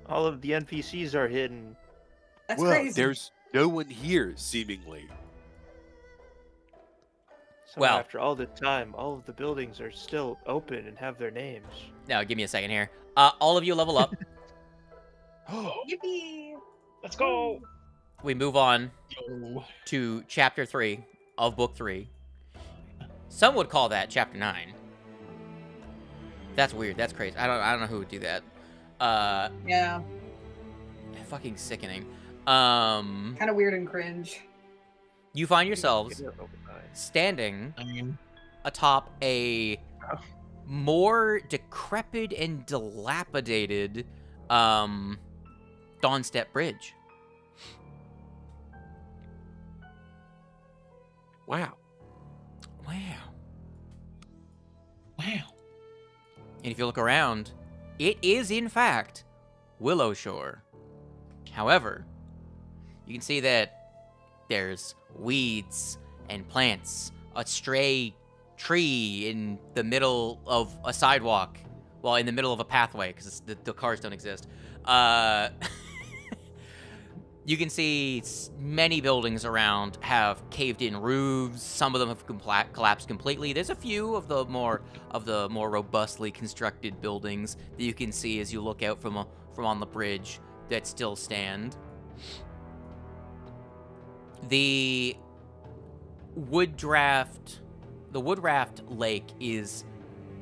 All of the NPCs are hidden. That's well, crazy. there's no one here, seemingly. So Well- after all this time, all of the buildings are still open and have their names. Now, give me a second here. All of you level up. Yippee! Let's go. We move on Yo. to Chapter 3 of Book 3. Some would call that Chapter 9. That's weird. That's crazy. I don't know who would do that. Yeah, Fucking sickening. kind of weird and cringe. You find yourselves Give it an open eye. standing I mean, atop a more decrepit and dilapidated Dawnstep Bridge. Wow. Wow. wow. And if you look around, it is in fact Willow Shore. However, you can see that there's weeds and plants, a stray tree in the middle of a sidewalk, well, in the middle of a pathway, because the cars don't exist. You can see many buildings around have caved-in roofs. Some of them have collapsed completely. There's a few of the more robustly constructed buildings that you can see as you look out from on the bridge that still stand. The Woodraft Lake is,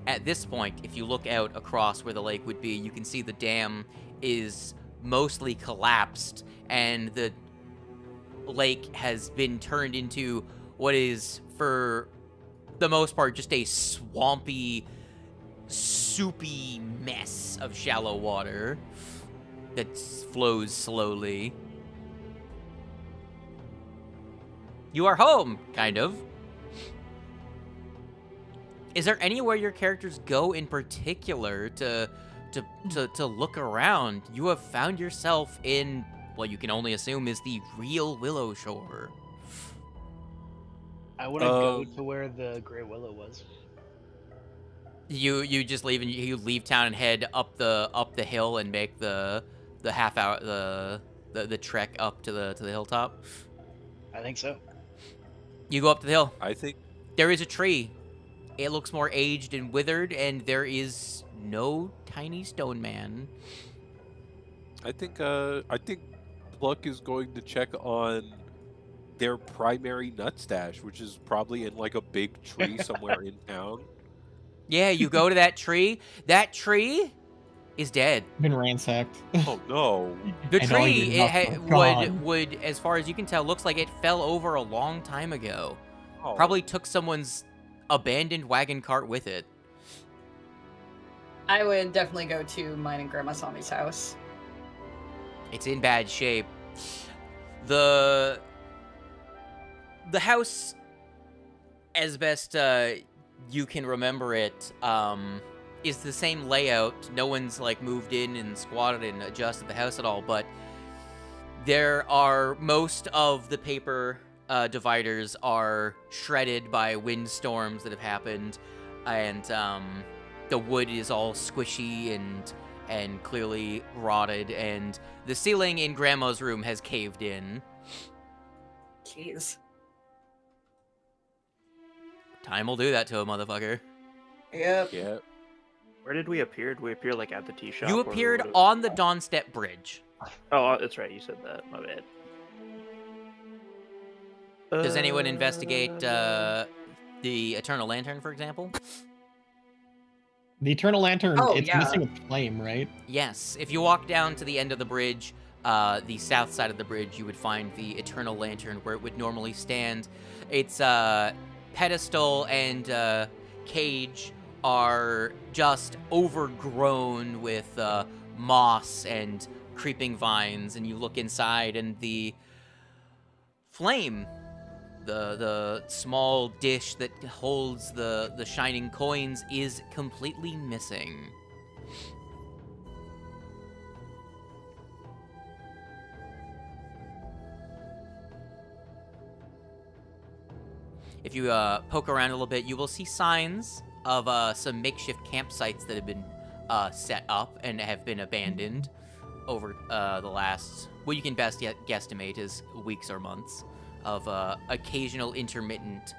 at this point, if you look out across where the lake would be, you can see the dam is mostly collapsed, and the lake has been turned into what is, for the most part, just a swampy, soupy mess of shallow water that flows slowly. You are home, kind of. Is there anywhere your characters go in particular to look around? You have found yourself in what you can only assume is the real Willow Shore. I want to go to where the Grey Willow was. You just leave and you leave town and head up the hill and make the half hour the trek up to the hilltop. I think so. You go up to the hill. I think There is a tree. It looks more aged and withered, and there is no tiny stone man. I think Pluck is going to check on their primary nut stash, which is probably in like a big tree somewhere in town. Yeah, you go to that tree. That tree is dead. Been ransacked. Oh no! The And all tree your nuts are gone. would, as far as you can tell, looks like it fell over a long time ago. Oh. Probably took someone's abandoned wagon cart with it. I would definitely go to mine and Grandma Sami's house. It's in bad shape. The house, as best you can remember it, is the same layout. No one's like moved in and squatted and adjusted the house at all, but there are most of the paper dividers are shredded by windstorms that have happened, and the wood is all squishy and clearly rotted, and the ceiling in Grandma's room has caved in. Jeez. Time will do that to a motherfucker. Yep. Yeah. Where did we appear? Did we appear like at the tea shop? You or appeared what- on the Dawnstep Bridge. Oh, that's right. You said that. My bad. Does anyone investigate the Eternal Lantern, for example? The Eternal Lantern, Oh, it's yeah. missing a flame, right? Yes. If you walk down to the end of the bridge, the south side of the bridge, you would find the Eternal Lantern where it would normally stand. Its pedestal and cage are just overgrown with moss and creeping vines, and you look inside, and the flame, the small dish that holds the shining coins, is completely missing. If you poke around a little bit, you will see signs of some makeshift campsites that have been set up and have been abandoned. over the last, what you can best yet guesstimate is weeks or months of occasional intermittent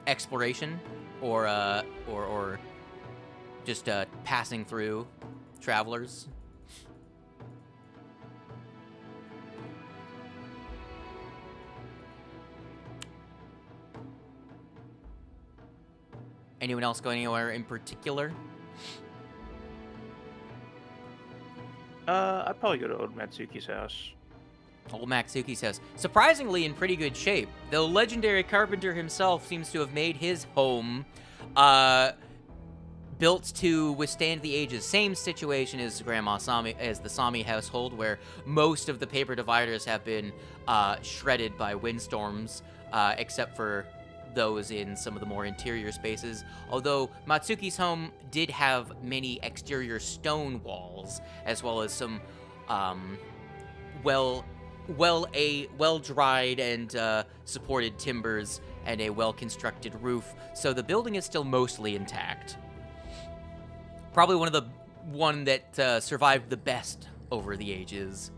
exploration or just passing through travelers. Anyone else going anywhere in particular? I'd probably go to Old Matsuki's house. Old Matsuki's house. Surprisingly in pretty good shape. The legendary carpenter himself seems to have made his home built to withstand the ages. Same situation as Grandma Sami, as the Sami household, where most of the paper dividers have been shredded by windstorms, except for those in some of the more interior spaces. Although Matsuki's home did have many exterior stone walls, as well as some well-dried and supported timbers and a well-constructed roof. So the building is still mostly intact. Probably one that survived the best over the ages.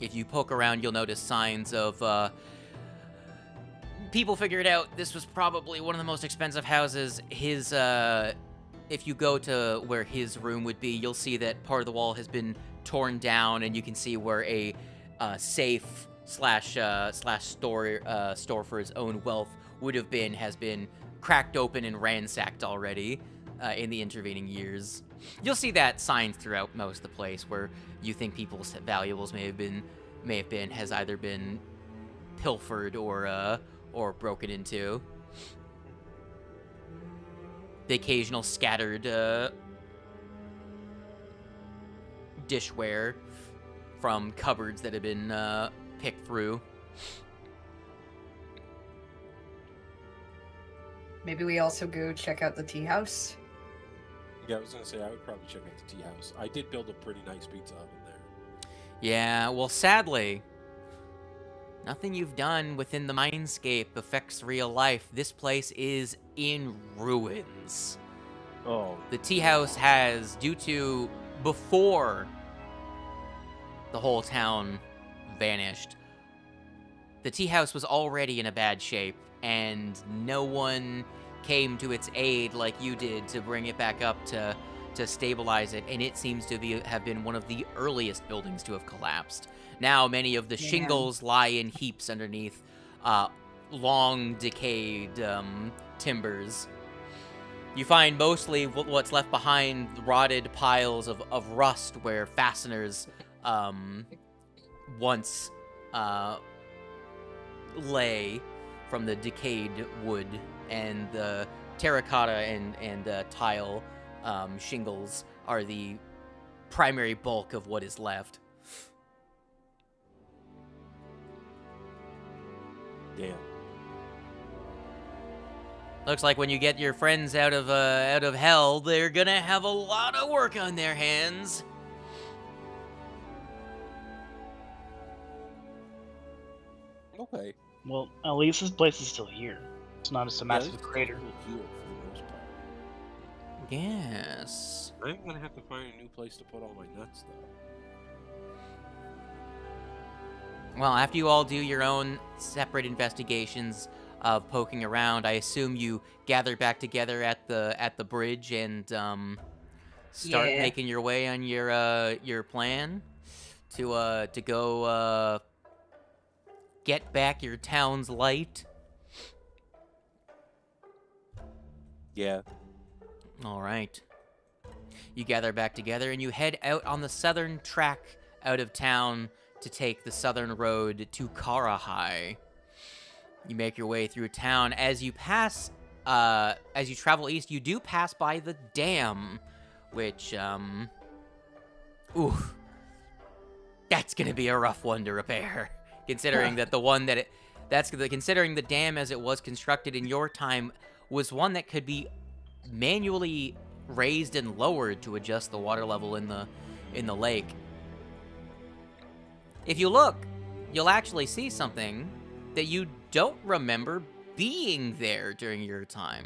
If you poke around, you'll notice signs of people figured out this was probably one of the most expensive houses. His if you go to where his room would be, you'll see that part of the wall has been torn down, and you can see where a safe slash store for his own wealth would have been has been cracked open and ransacked already in the intervening years. You'll see that signs throughout most of the place where you think people's valuables may have been has either been pilfered or broken into. The occasional scattered dishware from cupboards that have been picked through. Maybe we also go check out the tea house. Yeah, I was gonna say I would probably check out the tea house. I did build a pretty nice pizza oven there. Yeah, well, sadly, nothing you've done within the mindscape affects real life. This place is in ruins. Oh. The tea house has, due to before the whole town vanished, the tea house was already in a bad shape, and no one came to its aid like you did to bring it back up to stabilize it, and it seems to have been one of the earliest buildings to have collapsed. Now many of the shingles lie in heaps underneath long decayed timbers. You find mostly what's left behind rotted piles of rust where fasteners once lay from the decayed wood, and the terracotta and tile shingles are the primary bulk of what is left. Damn. Looks like when you get your friends out of hell, they're gonna have a lot of work on their hands. Okay. Well, at least this place is still here. It's not just a massive this is crater. cool view for the most part. Yes. I'm gonna have to find a new place to put all my nuts, though. Well, after you all do your own separate investigations of poking around, I assume you gather back together at the bridge and start making your way on your plan to go get back your town's light. Yeah. All right. You gather back together and you head out on the southern track out of town to take the southern road to Karahai. You make your way through town. As you pass, as you travel east, you do pass by the dam, which, that's gonna be a rough one to repair, considering that considering the dam as it was constructed in your time was one that could be manually raised and lowered to adjust the water level in the lake. If you look, you'll actually see something that you don't remember being there during your time.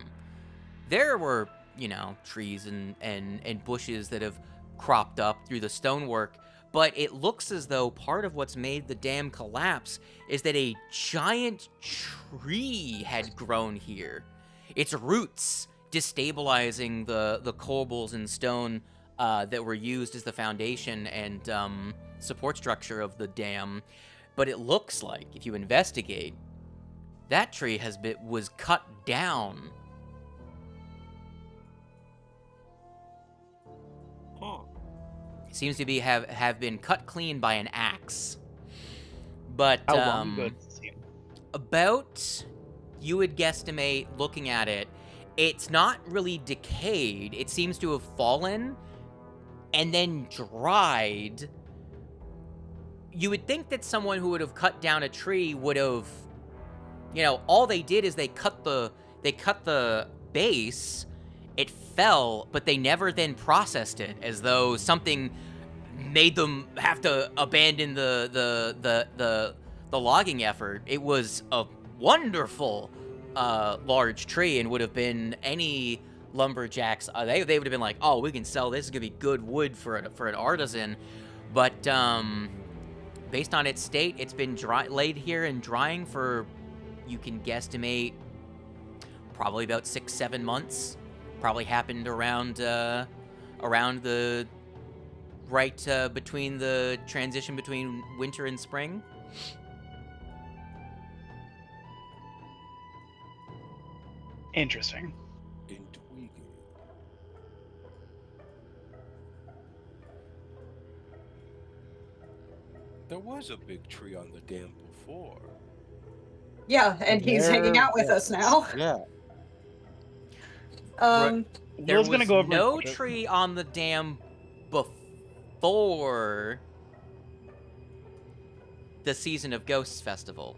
There were, you know, trees and bushes that have cropped up through the stonework, but it looks as though part of what's made the dam collapse is that a giant tree had grown here. Its roots destabilizing the corbels and stone that were used as the foundation and support structure of the dam. But it looks like, if you investigate, that tree was cut down. Huh. It seems to be have been cut clean by an axe. But How long ago does it seem? about, you would guesstimate, looking at it, it's not really decayed. It seems to have fallen and then dried. You would think that someone who would have cut down a tree would have, you know, all they did is they cut the base, it fell, but they never then processed it, as though something made them have to abandon the logging effort. It was a wonderful large tree and would have been any lumberjacks. They would have been like, oh, we can sell this. It's gonna be good wood for an artisan. But based on its state, it's been laid here and drying for, you can guesstimate, probably about 6-7 months. Probably happened around the between the transition between winter and spring. Interesting. Intriguing. There was a big tree on the dam before. Yeah, and he's hanging out with us now. Yeah. There was gonna go over no and watch it. tree on the dam before the season of Ghosts Festival.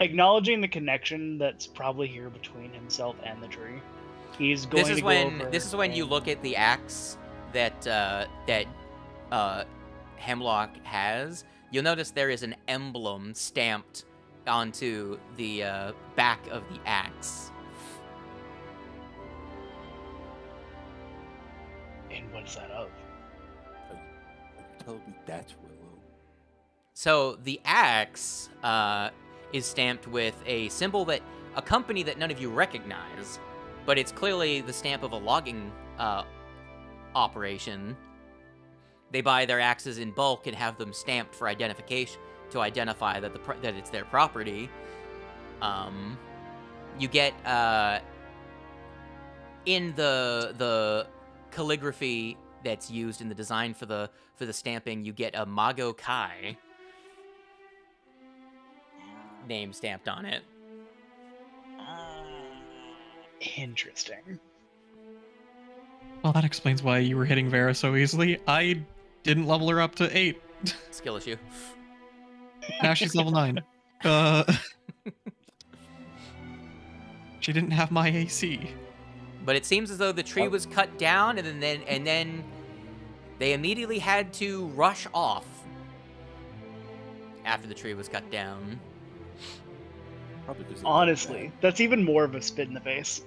Acknowledging the connection that's probably here between himself and the tree, he's going to go over This is when you and- look at the axe that Hemlock has. You'll notice there is an emblem stamped onto the back of the axe. And what's that of? Are you telling me that's Willow? So the axe is stamped with a symbol that a company that none of you recognize, but it's clearly the stamp of a logging operation. They buy their axes in bulk and have them stamped for identification to identify that that it's their property. You get in the calligraphy that's used in the design for the stamping, you get a Mago Kai name stamped on it. Interesting. Well, that explains why you were hitting Vera so easily. I didn't level her up to 8. Skill issue. Now she's level 9. She didn't have my AC. But it seems as though the tree was cut down, and then they immediately had to rush off after the tree was cut down. Probably 'cause they Honestly, that's even more of a spit in the face.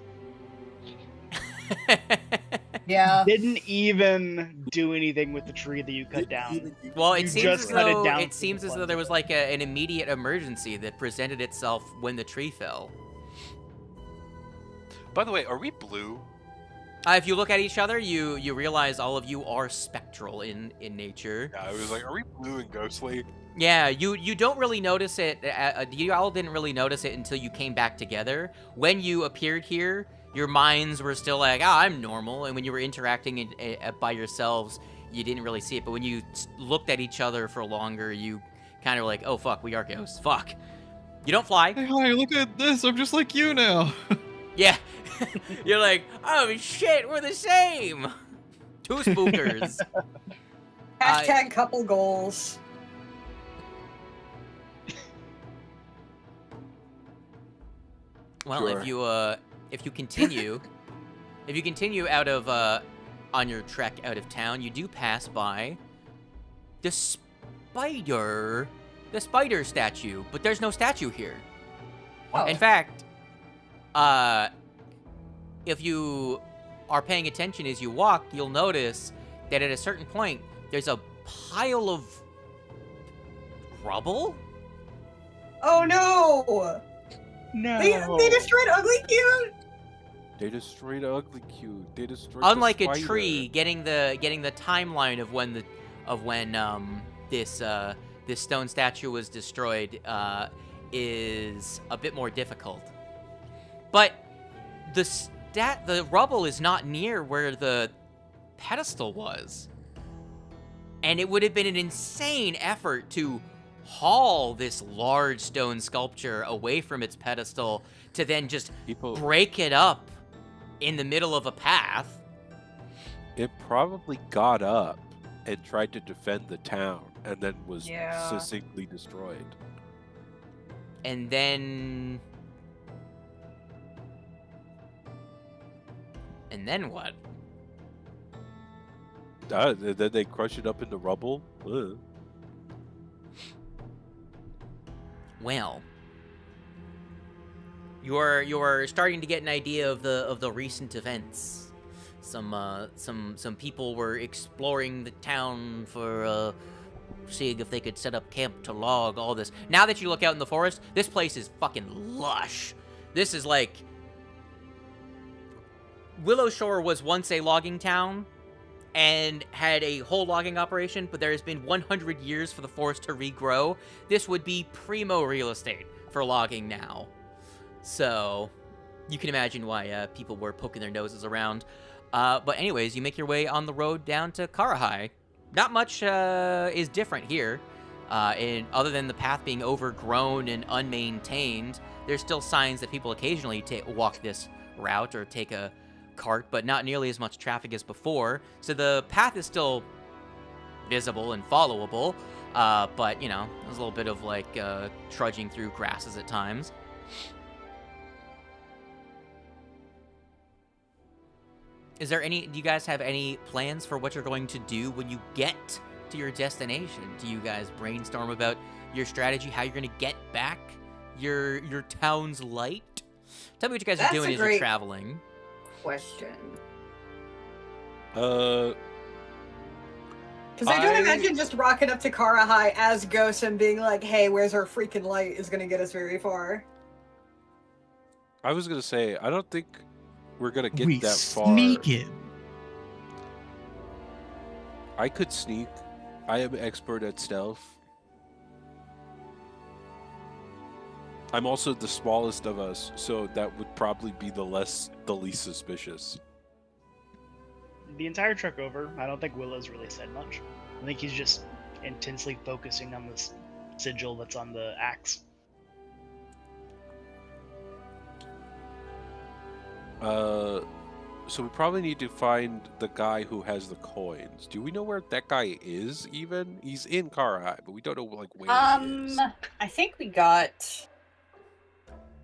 Yeah. Didn't even do anything with the tree that you cut down. Well, it You seems just as cut it though down it to seems the as though point. there was like an immediate emergency that presented itself when the tree fell. By the way, are we blue? If you look at each other, you realize all of you are spectral in nature. Yeah, I was like, are we blue and ghostly? Yeah, you don't really notice it. You all didn't really notice it until you came back together. When you appeared here, your minds were still like, I'm normal. And when you were interacting by yourselves, you didn't really see it. But when you looked at each other for longer, you kind of were like, oh, fuck, we are ghosts. Fuck. You don't fly. Hey, hi, look at this. I'm just like you now. Yeah. You're like, oh, shit, we're the same. Two spookers. Hashtag couple goals. Well, Sure. if you continue, If you continue out of on your trek out of town, you do pass by the spider statue, but there's no statue here. Oh. In fact, if you are paying attention as you walk, you'll notice that at a certain point, there's a pile of rubble. Oh no! No. They destroyed ᴰᴼᴆᵁ. They destroyed ᴰᴰᴆᵁ. They destroyed. Unlike the a spider. tree, getting the timeline of when this stone statue was destroyed is a bit more difficult. But the rubble is not near where the pedestal was, and it would have been an insane effort to haul this large stone sculpture away from its pedestal to then just break it up in the middle of a path. It probably got up and tried to defend the town, and then was succinctly destroyed. And then what? Then they crush it up into rubble. Ugh. Well, you're starting to get an idea of the recent events. Some people were exploring the town for seeing if they could set up camp to log all this. Now that you look out in the forest, this place is fucking lush. This is like Willow Shore was once a logging town and had a whole logging operation, but there has been 100 years for the forest to regrow. This would be primo real estate for logging now. So you can imagine why people were poking their noses around. But anyways, you make your way on the road down to Karahai. Not much is different here. Other than the path being overgrown and unmaintained, there's still signs that people occasionally walk this route or take a cart, but not nearly as much traffic as before. So the path is still visible and followable, but, you know, there's a little bit of, like, trudging through grasses at times. Do you guys have any plans for what you're going to do when you get to your destination? Do you guys brainstorm about your strategy, how you're going to get back your town's light? Tell me what you guys are doing as you're traveling. Question. Because I don't imagine just rocking up to Karahai as ghosts and being like, hey, where's our freaking light is going to get us very far. I was going to say, I don't think we're going to get that far. Sneak it. I could sneak. I am expert at stealth. I'm also the smallest of us, so that would probably be the least suspicious. The entire trek over, I don't think Willow's really said much. I think he's just intensely focusing on this sigil that's on the axe. So we probably need to find the guy who has the coins. Do we know where that guy is, even? He's in Karahai, but we don't know, like, where he is. I think we got...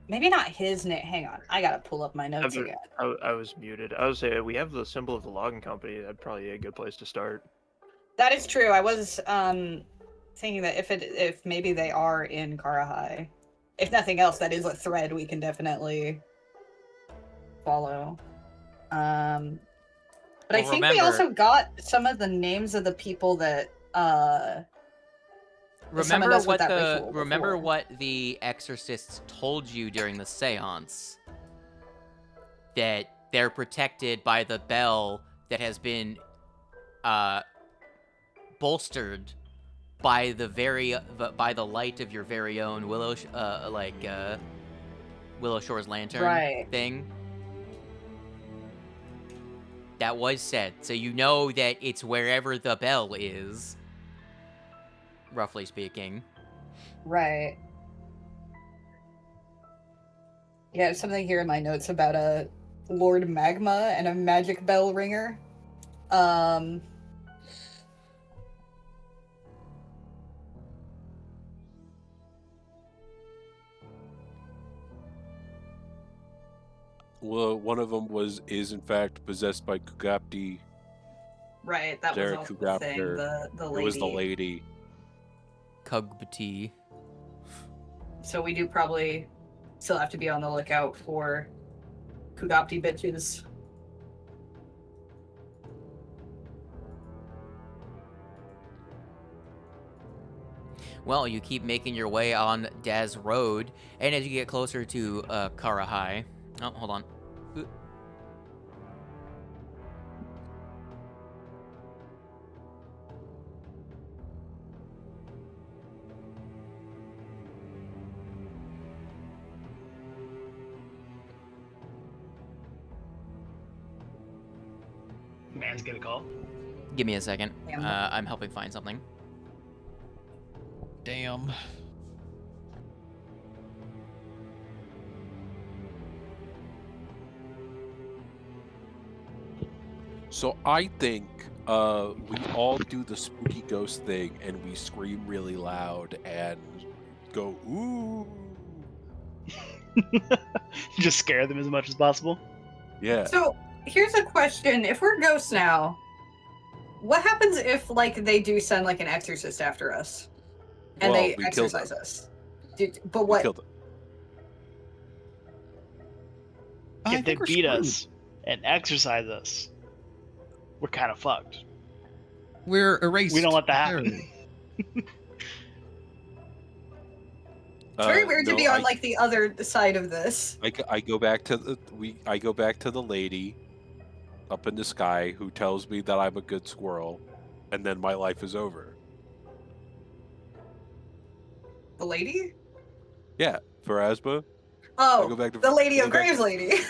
Maybe not his name. Hang on. I gotta pull up my notes again. I was muted. I would say we have the symbol of the logging company. That'd probably be a good place to start. That is true. I was thinking that if maybe they are in Karahai. If nothing else, that is a thread we can definitely follow. But I think we also got some of the names of the people that Remember what the exorcists told you during the seance? That they're protected by the bell that has been bolstered by the light of your very own Willow Shore's lantern thing. That was said, so you know that it's wherever the bell is. Roughly speaking. Right. Yeah, there's something here in my notes about a Lord Magma and a magic bell ringer. Well, one of them is in fact possessed by ᴁᴁᴁᴁ. Right, that was Derek also the thing. ᴁᴁᴁ. The It lady. was the lady. ᴁᴁᴁ. So we do probably still have to be on the lookout for ᴁᴁᴁ bitches. Well, you keep making your way on Daz Road, and as you get closer to Karahai... Oh, hold on. Ooh. Man's gonna call. Give me a second. Yeah. I'm helping find something. Damn. So I think we all do the spooky ghost thing and we scream really loud and go ooh. Just scare them as much as possible. Yeah. So here's a question: if we're ghosts now, what happens if like they do send like an exorcist after us, and Well, they we killed exorcise them. us? But We what? killed them. I If they think we're beat screwed. us and exercise us, we're kind of fucked. We're erased. We don't let that happen. entirely. It's very weird to no, be on like the other side of this. I go back to I go back to the lady up in the sky who tells me that I'm a good squirrel, and then my life is over. The lady? Yeah, for asthma. Oh, go back to- the Lady I of go back Graves to- lady.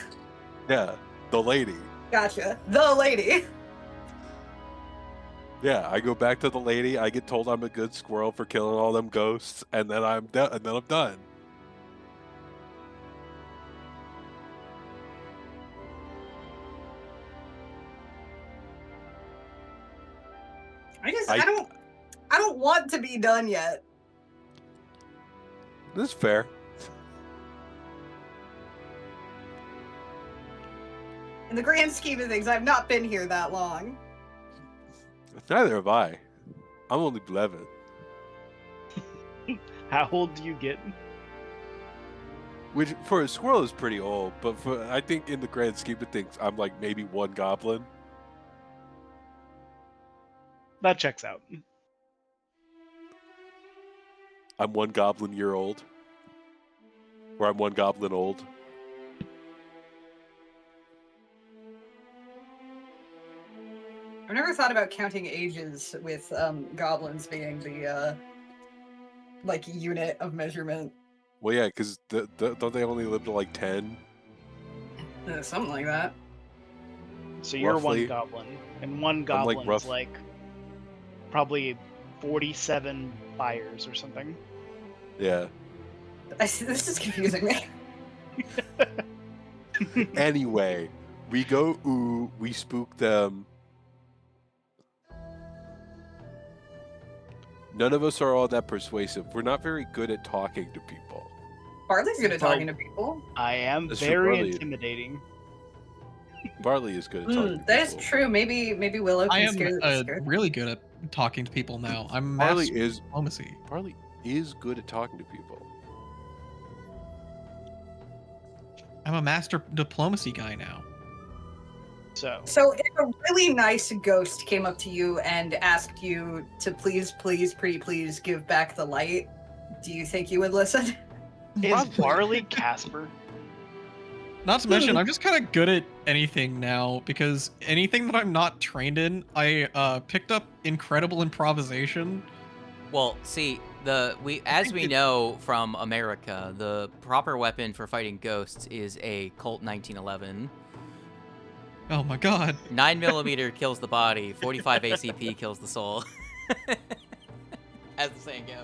Yeah, the lady. Gotcha. The lady. Yeah, I go back to the lady. I get told I'm a good squirrel for killing all them ghosts, and then I'm done. And then I'm done. I don't want to be done yet. This is fair. In the grand scheme of things, I've not been here that long. Neither have I. I'm only 11. How old do you get? Which for a squirrel is pretty old, but for I think in the grand scheme of things, I'm like maybe one goblin. That checks out. I'm one goblin year old. Or I'm one goblin old. I've never thought about counting ages with goblins being the like unit of measurement. Well, yeah, because don't they only live to like 10? Something like that. So you're Roughly. one goblin, and one I'm, goblin like, is rough- like probably 47 fires or something. Yeah. This is confusing me. Anyway, we go ooh, we spook them. None of us are all that persuasive. We're not very good at talking to people. Barley's good at Well, talking to people. I am That's true, very probably. intimidating. Barley is good at talking to That is people. true. Maybe Willow I can am scare really good at talking to people now. I'm Barley master is diplomacy. Barley is good at talking to people. I'm a master diplomacy guy now. So if a really nice ghost came up to you and asked you to please, pretty please give back the light, do you think you would listen? is Barley Casper? Not to mention, I'm just kind of good at anything now because anything that I'm not trained in, I picked up incredible improvisation. Well, see, as we know from America, the proper weapon for fighting ghosts is a Colt 1911. Oh my god. 9mm kills the body, 45 ACP kills the soul. As the saying goes.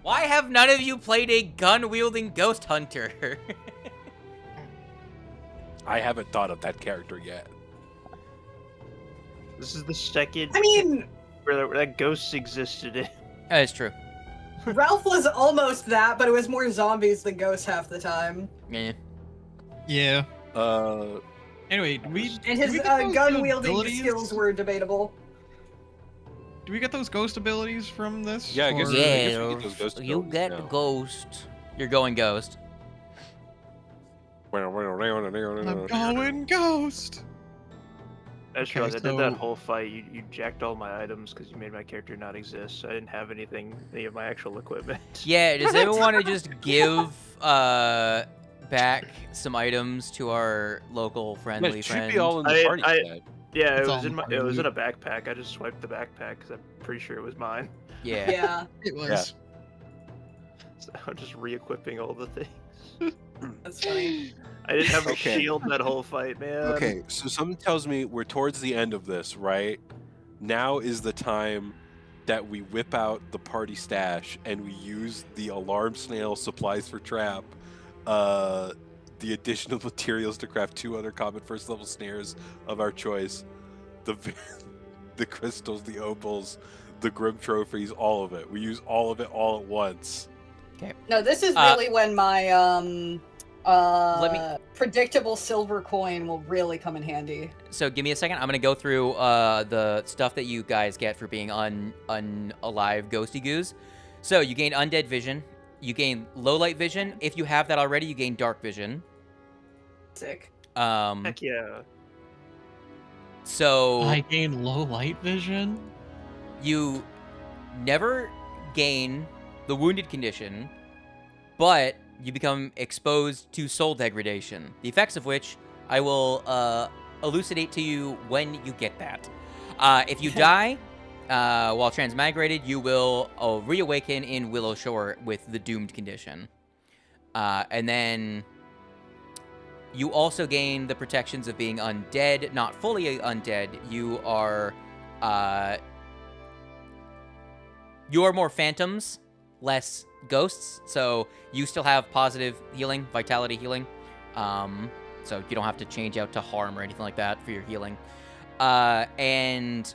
Why have none of you played a gun-wielding ghost hunter? I haven't thought of that character yet. This is the second I mean, where that ghosts existed in. That is true. Ralph was almost that, but it was more zombies than ghosts half the time. Yeah. Yeah. Anyway, And his gun-wielding skills were debatable. Do we get those ghost abilities from this? Yeah, I guess, or- I guess we get those ghost You abilities get now. ghost. You're going ghost. I'm going ghost. I just Okay, realized I did that so- whole fight. You jacked all my items because you made my character not exist. So I didn't have any of my actual equipment. Yeah, does anyone want to just give back some items to our local friendly Yeah, it should friend? be all in the party set. Yeah, It's it all was in my. in It was in the- a backpack. I just swiped the backpack because I'm pretty sure it was mine. Yeah. Yeah, It was. So I'm just re-equipping all the things. that's funny. I didn't have a Okay. shield that whole fight, man. Okay, so something tells me we're towards the end of this, right? Now is the time that we whip out the party stash and we use the alarm snail supplies for trap, the additional materials to craft 2 other common first level snares of our choice, the crystals, the opals, the grim trophies, all of it. We use all of it all at once. No, this is really when my Let me- predictable silver coin will really come in handy. So give me a second. I'm gonna go through the stuff that you guys get for being unalive ghosty goos. So you gain undead vision. You gain low light vision. If you have that already, you gain dark vision. Sick. Heck yeah. So I gain low light vision. you never gain the wounded condition, but you become exposed to soul degradation, the effects of which I will elucidate to you when you get that. If you die while transmigrated, you will reawaken in Willow Shore with the doomed condition. And then you also gain the protections of being undead, not fully undead. You are more phantoms, less ghosts, so you still have positive healing, vitality healing. So you don't have to change out to harm or anything like that for your healing. And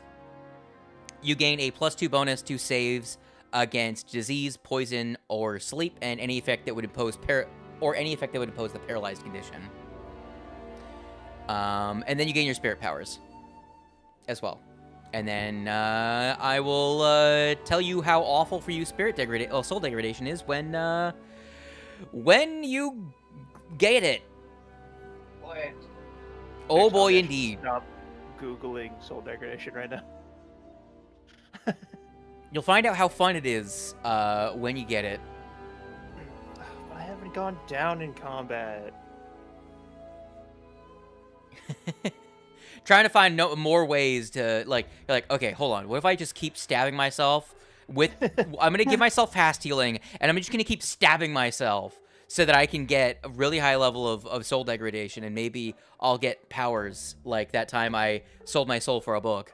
you gain a +2 bonus to saves against disease, poison, or sleep, and any effect that would impose the paralyzed condition. And then you gain your spirit powers as well. And then I will tell you how awful for you soul degradation is when you get it. Boy. Oh Next boy, time I should indeed. Stop googling soul degradation right now. You'll find out how fun it is when you get it. I haven't gone down in combat. Trying to find more ways to you're like, okay, hold on. What if I just keep stabbing myself with? I'm gonna give myself fast healing, and I'm just gonna keep stabbing myself so that I can get a really high level of soul degradation, and maybe I'll get powers like that time I sold my soul for a book.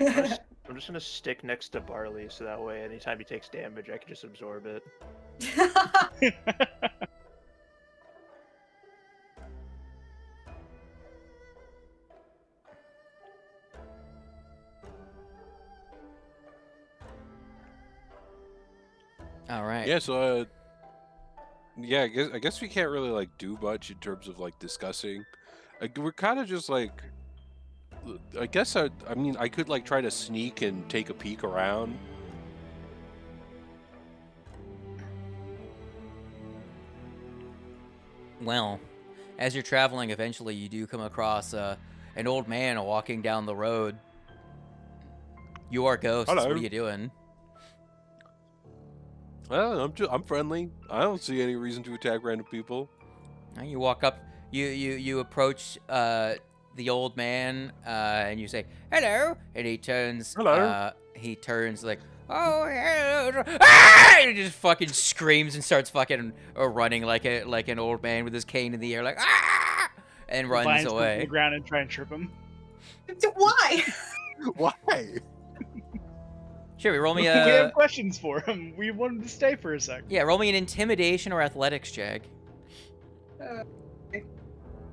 I'm just gonna stick next to Barley, so that way anytime he takes damage, I can just absorb it. All right. Yeah, so yeah, I guess we can't really like do much in terms of like discussing. We're kind of just like, I guess I mean I could like try to sneak and take a peek around. Well, as you're traveling, eventually you do come across an old man walking down the road. You are ghosts. Hello. What are you doing? Well, I'm friendly. I don't see any reason to attack random people. You walk up. You approach the old man and you say hello, and he turns. Hello. He turns like, oh, hello. Ah! And he just fucking screams and starts fucking running like an old man with his cane in the air, like ah, and runs Vines come to away. the ground and try and trip him. Why? Why? Sure, roll me We a. have questions for him. We want him to stay for a sec. Yeah, roll me an intimidation or athletics check. Okay.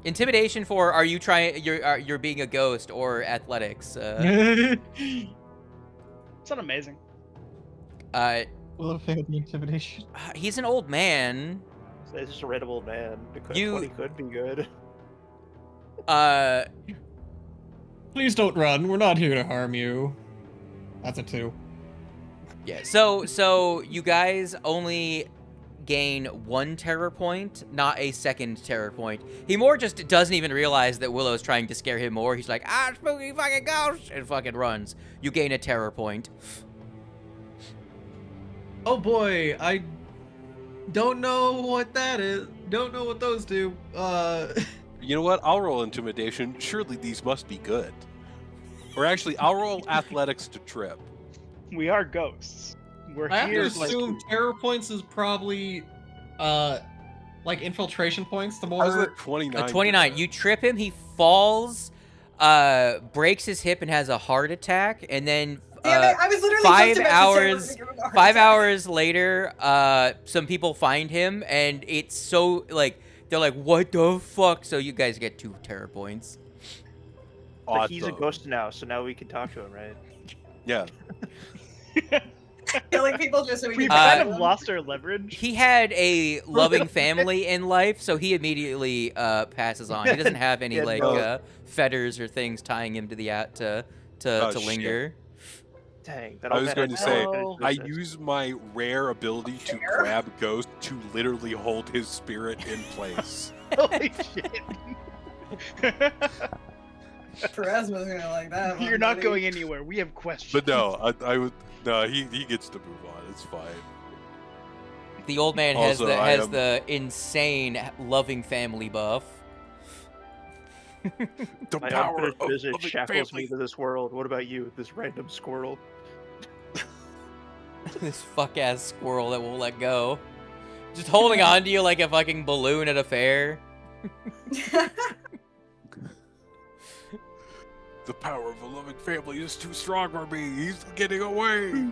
Intimidation for are you trying? You're being a ghost, or athletics. It's not amazing. Will it fail the intimidation? He's an old man. So it's just a random old man. The 20 could be good. Please don't run. We're not here to harm you. That's a 2. Yeah. So you guys only gain 1 terror point, not a second terror point. He more just doesn't even realize that Willow's trying to scare him more. He's like, spooky fucking ghost, and fucking runs. You gain a terror point. Oh boy, I don't know what that is. Don't know what those do. You know what? I'll roll intimidation. Surely these must be good. Or actually, I'll roll athletics to trip. We are ghosts. We're I have to here. assume terror points is probably, like infiltration points. The How's more that 29? A 29. You trip him, he falls, breaks his hip and has a heart attack, and then Damn it, I was literally 5 just about to say hours we're gonna give him a heart 5 attack. hours later, some people find him, and it's so like they're like, "What the fuck?" So you guys get 2 terror points. But he's a Awesome. ghost now, so now we can talk to him, right? Yeah. Killing people just so we We've can kind kill of them. lost our leverage. He had a loving family in life, so he immediately passes on. He doesn't have any Yeah, like no. fetters or things tying him to the to Oh, linger. Dang. That I old was man going had to say, no I business. use my rare ability to Share? grab Ghost to literally hold his spirit in place. Holy shit. Perez was gonna like that. You're one, not buddy. going anywhere. We have questions. But no, I would. No, he gets to move on. It's fine. The old man Also, I has am- the insane loving family buff. The My power unfinished of business loving shackles family. me to this world. What about you, this random squirrel? This fuck ass squirrel that won't let go. Just holding on to you like a fucking balloon at a fair. The power of a loving family is too strong for me. He's getting away.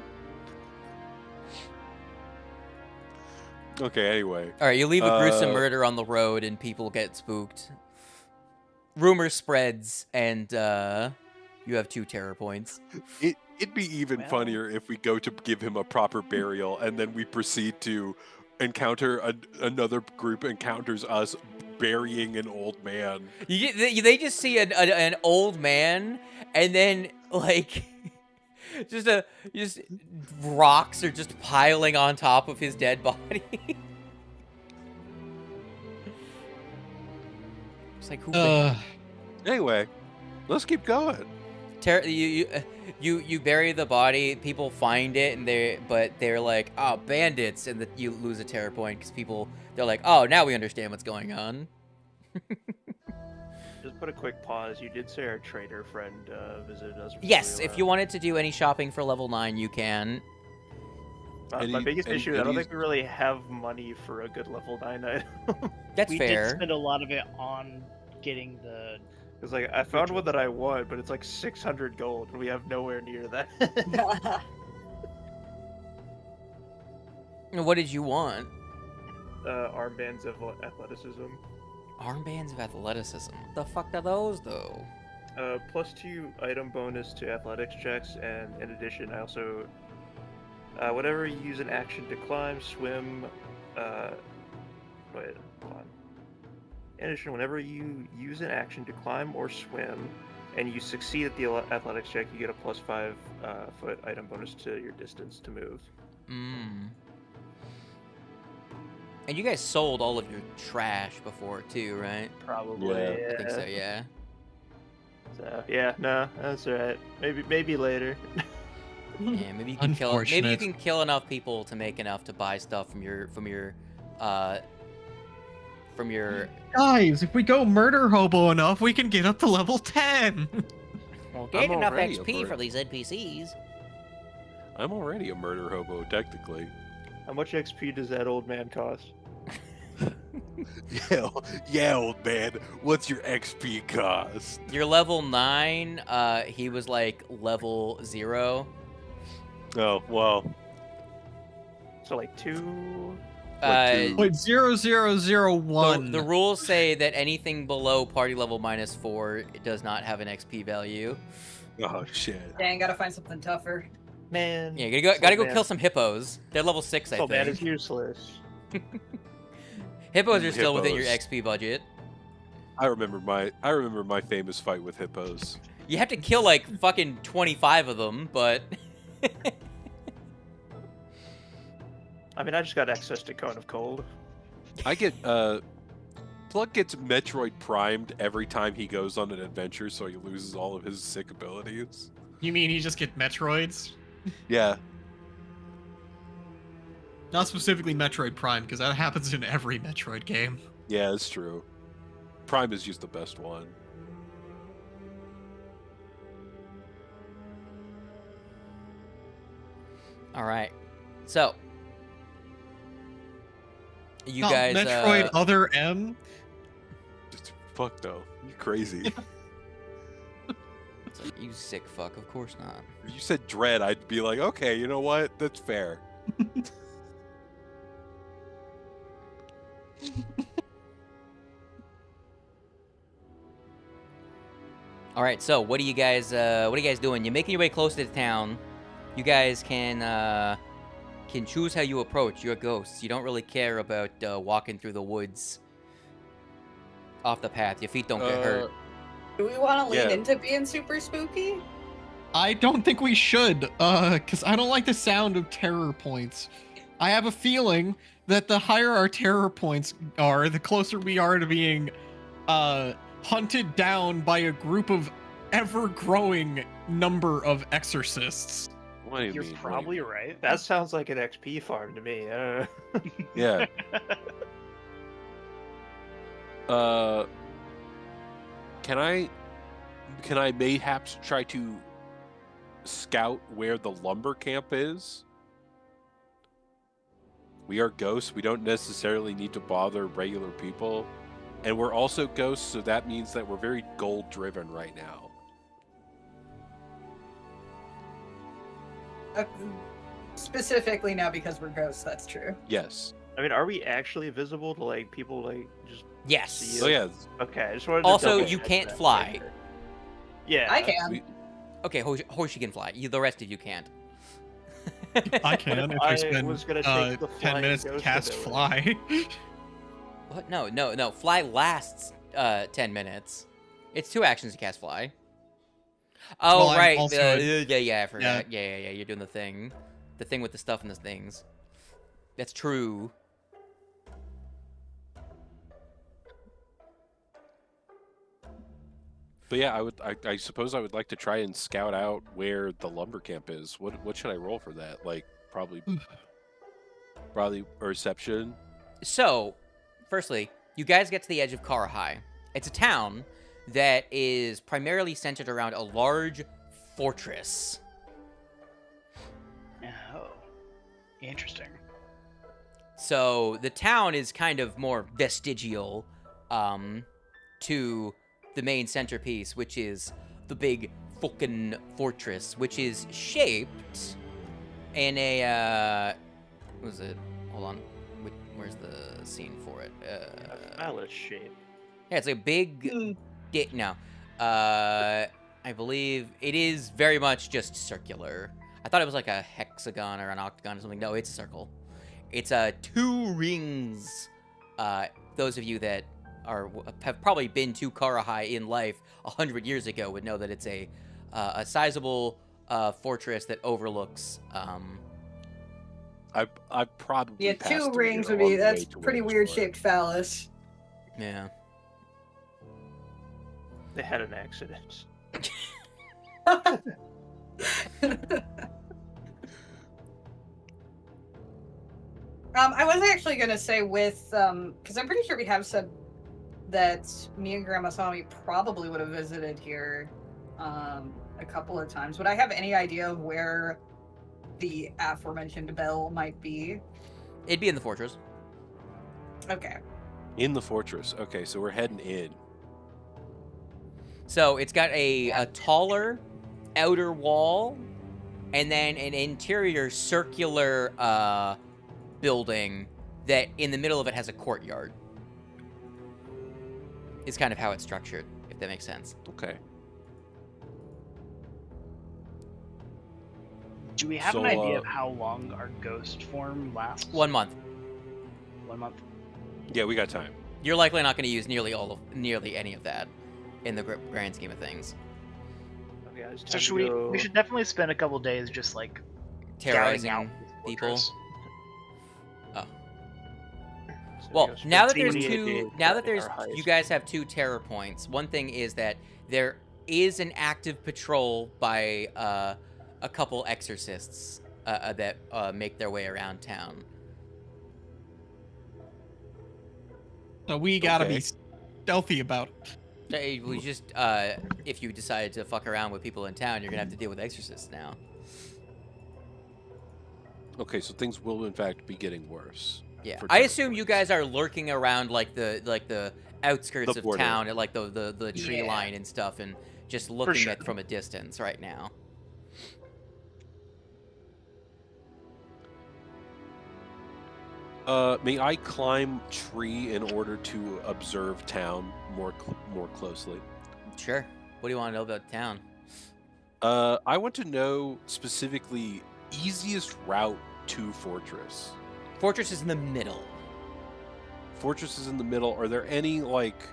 Okay, anyway. Alright, you leave a gruesome Uh, murder on the road and people get spooked. Rumor spreads and you have 2 terror points. It'd be even Well. funnier if we go to give him a proper burial and then we proceed to encounter another group encounters us burying an old man. They just see an old man, and then like just rocks are just piling on top of his dead body. It's like who? Anyway, let's keep going. You bury the body. People find it, and they're like, oh, bandits, and you lose a terror point because they're like, oh, now we understand what's going on. Just put a quick pause. You did say our trader friend visited us. before Yes, we if you left. wanted to do any shopping for level 9, you can. My biggest issue is I don't he's- think we really have money for a good level 9 item. That's we fair. did spend a lot of it on getting the. Because like I found one that I want, but it's like 600 gold, and we have nowhere near that. What did you want? Armbands of athleticism. Armbands of athleticism. What the fuck are those, though? +2 item bonus to athletics checks, and in addition, I also whenever you use an action to climb, swim. Wait, hold on. In addition, whenever you use an action to climb or swim, and you succeed at the athletics check, you get a +5 foot item bonus to your distance to move. And you guys sold all of your trash before, too, right? Probably. Yeah. I think so, yeah. So yeah, no, that's alright. Maybe later. Yeah, maybe you can kill. Maybe you Unfortunate. can kill enough people to make enough to buy stuff from your Guys, if we go murder hobo enough, we can get up to level 10. Well, I'm get enough already a XP bird. for these NPCs. I'm already a murder hobo, technically. How much XP does that old man cost? Yeah, old man. What's your XP cost? You're level 9. He was like level 0. Oh, well. So like 2. Like Wait, 0001. The rules say that anything below party level -4 does not have an XP value. Oh, shit. Dang, gotta find something tougher. Man. Yeah, you gotta go kill some hippos. They're level 6, I So man think. is useless. Hippos are still within your Hippos. XP budget. I remember my famous fight with hippos. You have to kill like fucking 25 of them, but I mean, I just got access to Cone of Cold. I get Pluck gets Metroid primed every time he goes on an adventure, so he loses all of his sick abilities. You mean you just get Metroids? Yeah. Not specifically Metroid Prime, because that happens in every Metroid game. Yeah, it's true. Prime is just the best one. all right. So you Not guys Metroid Other M? Fuck no. You crazy. it's like, you sick fuck, of course not. If you said Dread, I'd be like, okay, you know what? That's fair. All right, so what are you guys doing? You're making your way close to the town. You guys can choose how you approach. You're ghosts. You don't really care about walking through the woods off the path. Your feet don't get hurt. Do we want to lean Yeah. into being super spooky? I don't think we should, because I don't like the sound of terror points. I have a feeling that the higher our terror points are, the closer we are to being hunted down by a group of ever-growing number of exorcists. What do you You're mean? probably right. That sounds like an XP farm to me. Yeah. Can I mayhaps try to scout where the lumber camp is? We are ghosts. We don't necessarily need to bother regular people. And we're also ghosts, so that means that we're very goal-driven right now. Specifically now because we're ghosts, that's true. Yes. I mean, are we actually visible to like people like just Yes. see Oh us? yeah. Okay, I just wanted to Also, double you check can't that. fly. Yeah. I can. We- Okay, Hoshi can fly. The rest of you can't. I can if I I spend was gonna take the 10 flying minutes to ghost cast ability. Fly. What? No. Fly lasts 10 minutes. It's 2 actions to cast fly. Oh, Well, I'm right. also I forgot. Yeah. You're doing the thing with the stuff and the things. That's true. But yeah, I suppose I would like to try and scout out where the lumber camp is. What should I roll for that? Like probably perception. So, firstly, you guys get to the edge of Karahai. It's a town that is primarily centered around a large fortress. Oh, interesting. So the town is kind of more vestigial to the main centerpiece, which is the big fucking fortress, which is shaped in a what was it? Hold on, where's the scene for it? A phallus shape. Yeah, it's like a big. No, I believe it is very much just circular. I thought it was like a hexagon or an octagon or something. No, it's a circle. It's 2 rings. Those of you that have probably been to Karahai in life 100 years ago would know that it's a sizable fortress that overlooks. I probably Yeah, passed 2 through rings here would on be the that's way to pretty Williamsport. weird shaped phallus. Yeah. They had an accident. I was actually gonna say with because I'm pretty sure we have said that me and Grandma Sami probably would have visited here a couple of times. Would I have any idea of where the aforementioned bell might be? It'd be in the fortress. Okay. In the fortress. Okay, so we're heading in. So it's got a taller outer wall and then an interior circular building that in the middle of it has a courtyard. Is kind of how it's structured, if that makes sense. Okay. Do we have So, an idea of how long our ghost form lasts? 1 month. 1 month. Yeah, we got time. You're likely not going to use nearly any of that in the grand scheme of things. Okay, it's time So to should go... we should definitely spend a couple days just like Terrorizing scouting out this people. fortress. Oh. so we Well, go now that spend there's 28 two, days now that finding there's, our highest you guys have 2 terror points. One thing is that there is an active patrol by a couple exorcists that make their way around town. So we gotta Okay. be stealthy about it. We just, if you decide to fuck around with people in town, you're gonna have to deal with exorcists now. Okay, so things will in fact be getting worse. Yeah, for I terror assume you points. guys are lurking around like the outskirts The of border. town, at like the tree Yeah. line and stuff, and just looking sure. at from a distance right now. May I climb tree in order to observe town more closely? Sure. What do you want to know about town? I want to know specifically easiest route to fortress. Fortress is in the middle. Fortress is in the middle. Are there any like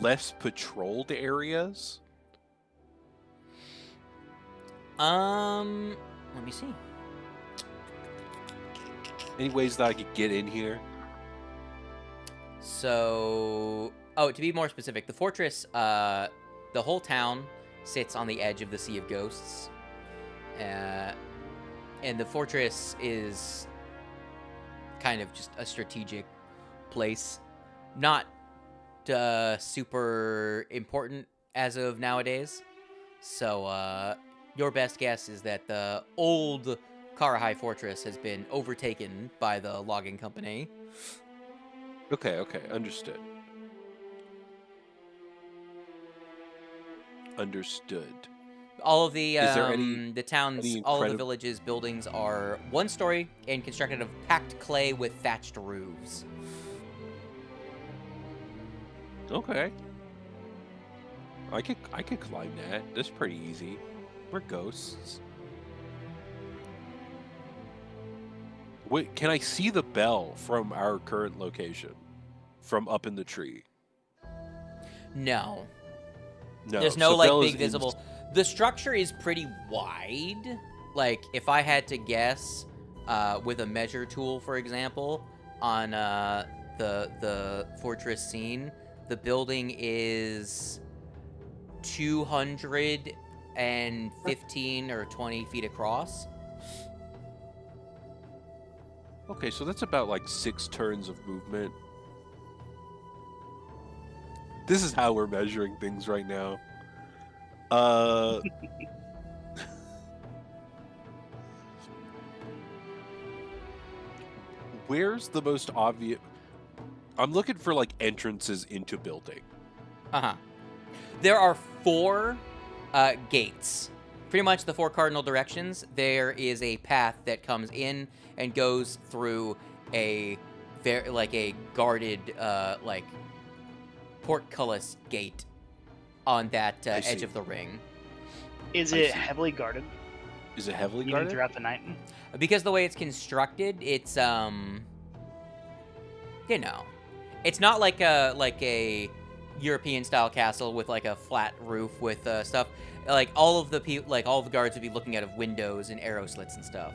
less patrolled areas? Let me see. Any ways that I could get in here? So, oh, to be more specific, the fortress, the whole town sits on the edge of the Sea of Ghosts. And the fortress is kind of just a strategic place. Not super important as of nowadays. So, your best guess is that the old Karahai Fortress has been overtaken by the logging company. Okay, understood. Understood. All of the Is there any towns, any all of the incredi- villages' buildings are 1 story and constructed of packed clay with thatched roofs. Okay. I could climb that. That's pretty easy. We're ghosts. Wait, can I see the bell from our current location? From up in the tree? No, No. there's no so like bell is big visible. The structure is pretty wide. Like if I had to guess, with a measure tool, for example, on the fortress scene, the building is 215 or 20 feet across. Okay, so that's about like 6 turns of movement. This is how we're measuring things right now. Where's the most obvious? I'm looking for like entrances into building. There are 4 gates. Pretty much the 4 cardinal directions. There is a path that comes in and goes through a guarded like portcullis gate on that edge see. of the ring. Is I it see. heavily guarded? Is it heavily Even guarded? throughout the night? Because the way it's constructed, it's you know, it's not like a European style castle with like a flat roof with stuff. Like all of the guards would be looking out of windows and arrow slits and stuff.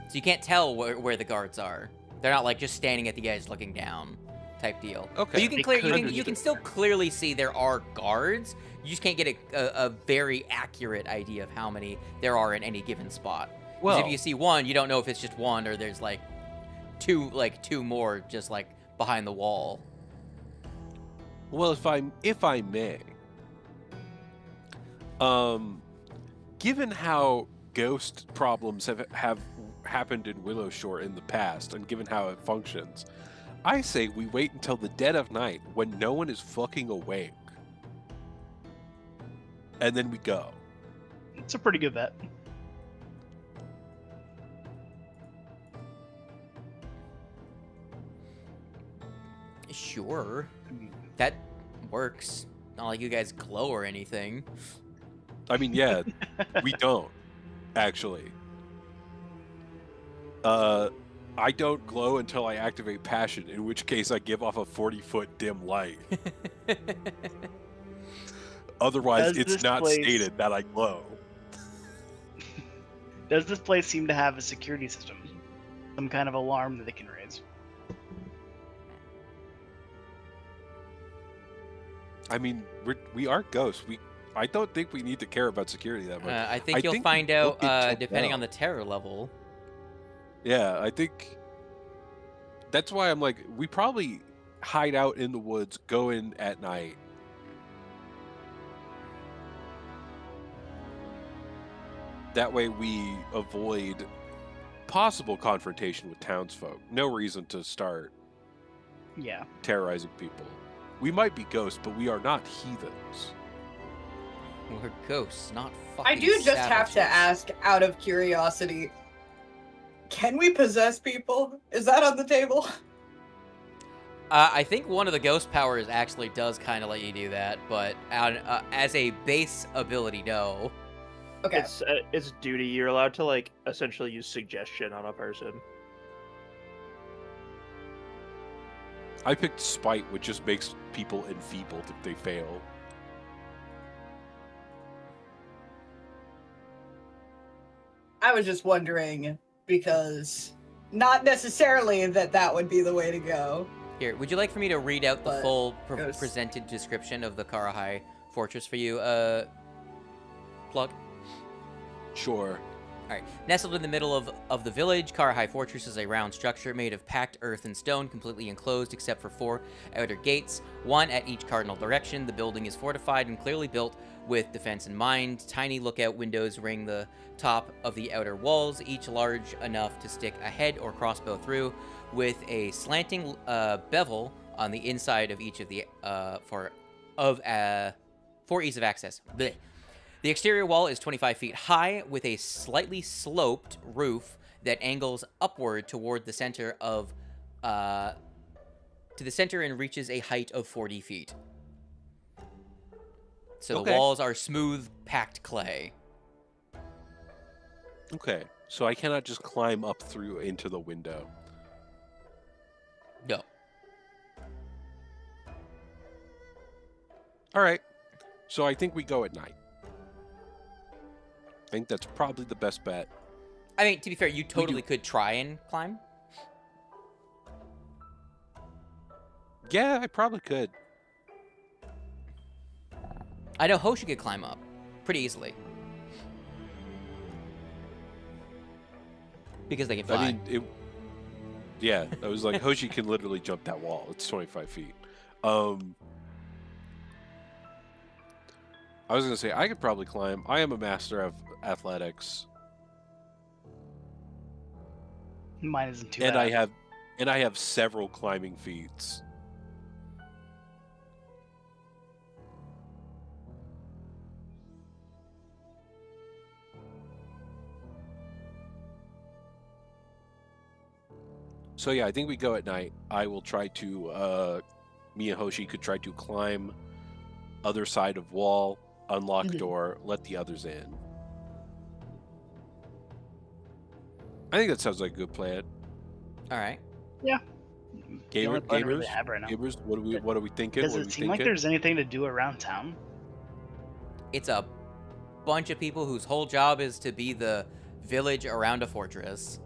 So you can't tell where the guards are. They're not like just standing at the edge looking down, type deal. Okay. But you can They you can still clearly see there are guards. You just can't get a very accurate idea of how many there are in any given spot. 'Cause Well, if you see one, you don't know if it's just one or there's like two more just like behind the wall. well, if I may, given how ghost problems have happened in Willow Shore in the past, and given how it functions, I say we wait until the dead of night when no one is fucking awake, and then we go. It's a pretty good bet. Sure, that works. Not like you guys glow or anything. I mean, yeah, we don't. actually. I don't glow until I activate passion, in which case I give off a 40-foot dim light. Otherwise, Does it's this not place- stated that I glow. Does this place seem to have a security system? Some kind of alarm that it can raise? I mean, we are ghosts. I don't think we need to care about security that much. I think I you'll think find we out both get checked depending out. on the terror level. Yeah, I think that's why I'm like, we probably hide out in the woods, go in at night. That way we avoid possible confrontation with townsfolk. No reason to start Yeah. terrorizing people. We might be ghosts, but we are not heathens. We're ghosts, not fucking I do just have to savages. ask, out of curiosity, can we possess people? Is that on the table? I think one of the ghost powers actually does kind of let you do that, but as a base ability, no. Okay. It's duty. You're allowed to like essentially use suggestion on a person. I picked spite, which just makes people enfeebled if they fail. I was just wondering, because not necessarily that would be the way to go. Here, would you like for me to read out the But full ghosts- presented description of the Karahai fortress for you, Pluck? Sure. Alright. Nestled in the middle of the village, Karahai Fortress is a round structure made of packed earth and stone, completely enclosed except for 4 outer gates, one at each cardinal direction. The building is fortified and clearly built with defense in mind. Tiny lookout windows ring the top of the outer walls, each large enough to stick a head or crossbow through, with a slanting bevel on the inside of each of the for ease of access. Blech. The exterior wall is 25 feet high, with a slightly sloped roof that angles upward toward the center of to the center and reaches a height of 40 feet. So Okay. the walls are smooth, packed clay. Okay. So I cannot just climb up through into the window. No. All right. So I think we go at night. I think that's probably the best bet. I mean, to be fair, you totally could try and climb. Yeah, I probably could. I know Hoshi could climb up pretty easily. Because they can fly. I mean, yeah, I was like, Hoshi can literally jump that wall. It's 25 feet. I was going to say, I could probably climb. I am a master of athletics. Mine isn't too And bad. I have several climbing feats. So yeah, I think we go at night. I will try to me and Hoshi could try to climb other side of wall, unlock door, let the others in. I think that sounds like a good plan. All right. The only plan we really Gamers, have right now. gamers, what are we thinking? Does What are it we seem like thinking? there's anything to do around town? It's a bunch of people whose whole job is to be the village around a fortress.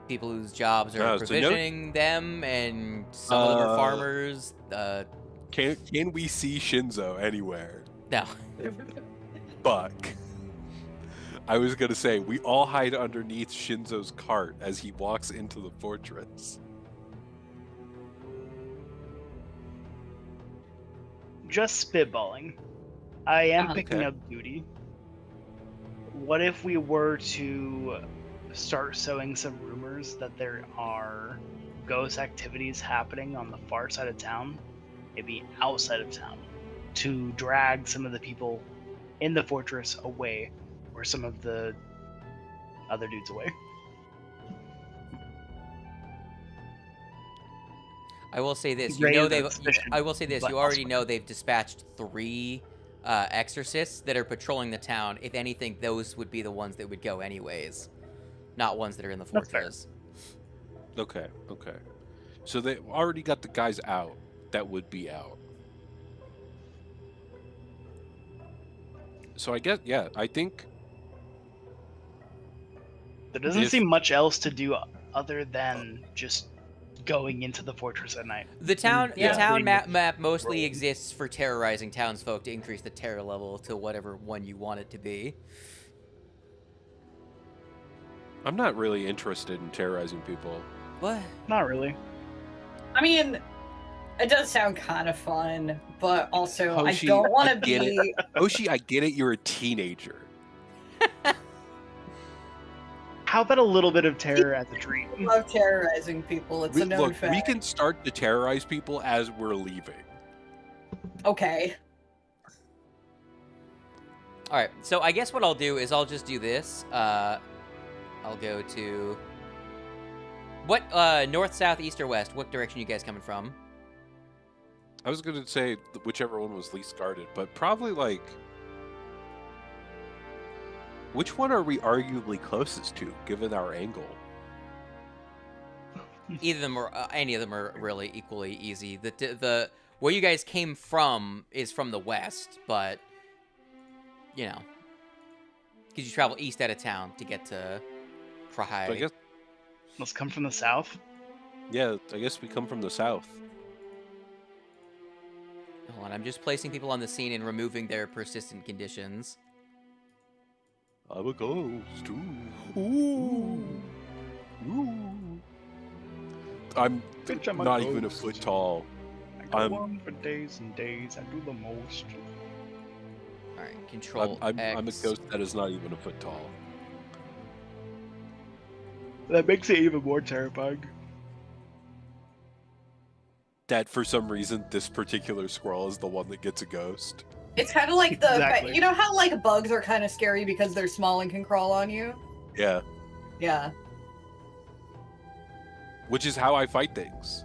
People whose jobs are Oh, so no- provisioning them, and some of them are farmers. Can we see Shinzo anywhere? No. Buck. I was gonna say we all hide underneath Shinzo's cart as he walks into the fortress. Just spitballing. I am Uh-huh. picking Okay. up duty. What if we were to start sowing some rumors that there are ghost activities happening on the far side of town, maybe outside of town, to drag some of the people in the fortress away, or some of the other dudes away? I will say this. You Raise know that they've. suspicion, I will say this. but You already also- know they've dispatched 3 exorcists that are patrolling the town. If anything, those would be the ones that would go anyways, not ones that are in the That's fair. fortress. Okay, okay. So they already got the guys out that would be out. So I guess, yeah, I think There doesn't If- seem much else to do other than just going into the fortress at night. The town, Yeah. the town Pretty much map mostly roll. exists for terrorizing townsfolk to increase the terror level to whatever one you want it to be. I'm not really interested in terrorizing people. What? Not really. I mean, it does sound kind of fun, but also Hoshi, I don't want I to get be. Oshi, I get it. You're a teenager. How about a little bit of terror at the dream? Love terrorizing people. It's a known Look, fact. we can start to terrorize people as we're leaving. Okay. All right. So I guess what I'll do is I'll just do this. I'll go to what north, south, east, or west. What direction you guys coming from? I was going to say whichever one was least guarded, but probably like... Which one are we arguably closest to, given our angle? Either of them or any of them are really equally easy. The where you guys came from is from the west, but you know, because you travel east out of town to get to Prahai. So I guess, Let's come from the south. yeah, I guess we come from the south. Hold on, I'm just placing people on the scene and removing their persistent conditions. I'm a ghost. Ooh. I'm Bitch, I'm a not even a ghost. foot tall. I go I'm- on for days and days. I do the most. All right, control I'm a X. ghost that is not even a foot tall. That makes it even more terrifying. That for some reason this particular squirrel is the one that gets a ghost. It's kind of like the Exactly. you know how like bugs are kind of scary because they're small and can crawl on you. Yeah, Yeah. which is how I fight things.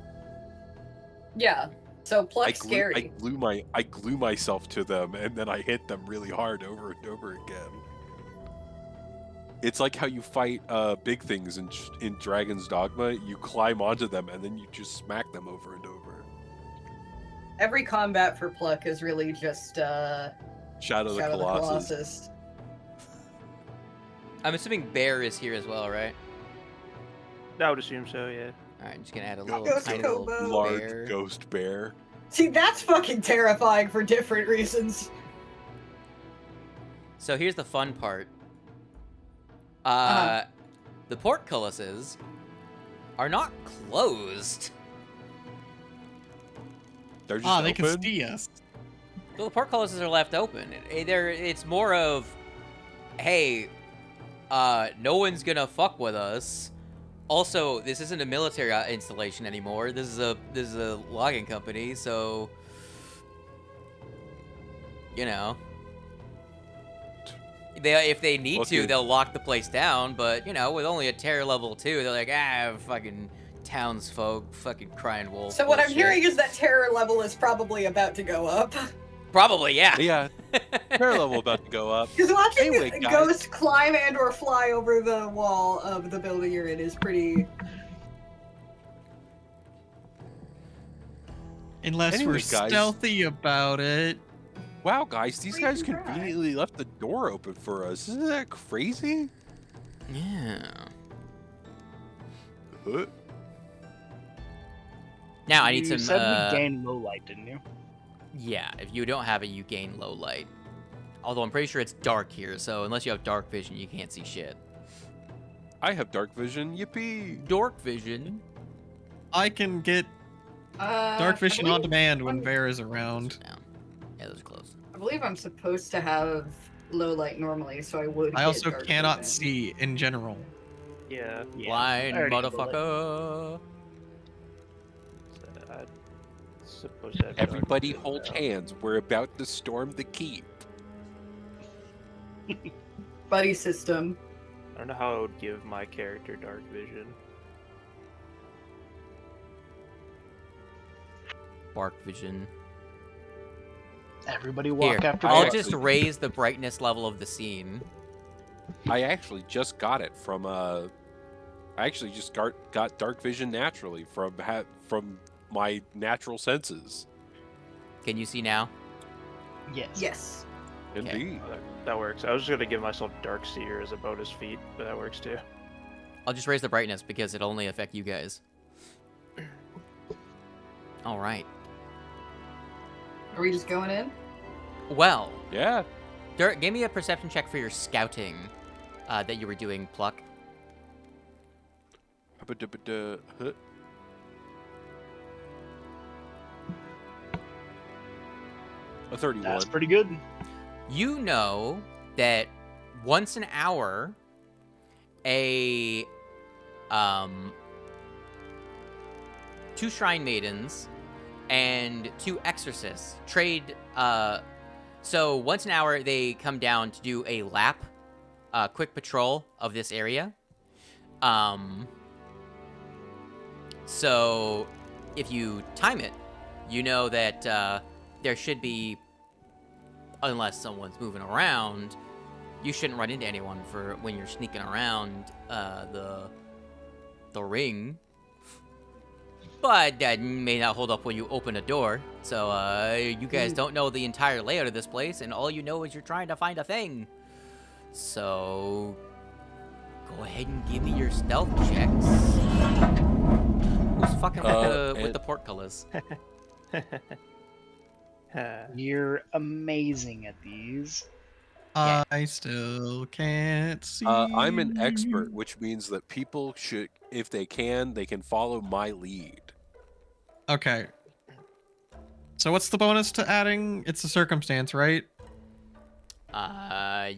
Yeah. So Pluck's scary. I glue myself to them and then I hit them really hard over and over again. It's like how you fight big things in Dragon's Dogma. You climb onto them and then you just smack them over and over. Every combat for Pluck is really just Shadow the Shadow the Colossus. Colossus. I'm assuming Bear is here as well, right? I would assume so, yeah. All right, I'm just gonna add a little Ghost tiny Kobo. little Large bear. ghost bear. See, that's fucking terrifying for different reasons. So here's the fun part. Uh-huh. The portcullises are not closed. They're just They open. can see us. So the portcullises are left open. It's more of, hey, no one's gonna fuck with us. Also, this isn't a military installation anymore. This is a logging company, so you know, if they need Okay. to, they'll lock the place down. But you know, with only a terror level 2, they're like, fucking townsfolk, fucking crying wolf. So what I'm bullshit." hearing is that terror level is probably about to go up. Probably, yeah. Yeah, terror level about to go up. Because watching Anyway, a guys. ghost climb and or fly over the wall of the building you're in is pretty... Unless Anyway, we're guys. stealthy about it. Wow, guys, these We guys can try. conveniently left the door open for us. Isn't that crazy? Yeah. Huh? Now I need You some. said we gain low light, didn't you? Yeah, if you don't have it, you gain low light. Although I'm pretty sure it's dark here, so unless you have dark vision, you can't see shit. I have dark vision. Yippee! Dark vision. I can get dark vision on demand when Bear is around. Down. Yeah, those are close. I believe I'm supposed to have low light normally, so I would I get also dark cannot vision. see in general. Yeah. Blind I already know motherfucker. I suppose that. Everybody hold hands. We're about to storm the keep. Buddy system. I don't know how I would give my character dark vision. Bark vision. Everybody walk Here, after I'll Pluck. just raise the brightness level of the scene. I actually just got it from I actually just got dark vision naturally from my natural senses. Can you see now? Yes. Yes. Indeed. That works. I was just gonna give myself Dark Seer as a bonus feat, but that works too. I'll just raise the brightness because it'll only affect you guys. All right. Are we just going in? Well, Yeah. Dirk, give me a perception check for your scouting that you were doing, Pluck. Huh. A 31. That's pretty good. You know that once an hour, a 2 shrine maidens and 2 exorcists trade. So once an hour, they come down to do a lap, quick patrol of this area. So if you time it, you know that there should be, unless someone's moving around, you shouldn't run into anyone for when you're sneaking around the ring. But that may not hold up when you open a door. So you guys don't know the entire layout of this place, and all you know is you're trying to find a thing. So go ahead and give me your stealth checks. Who's fucking with the portcullis? You're amazing at these. I still can't see. I'm an expert, which means that people should, if they can follow my lead. Okay. So what's the bonus to adding? It's a circumstance, right?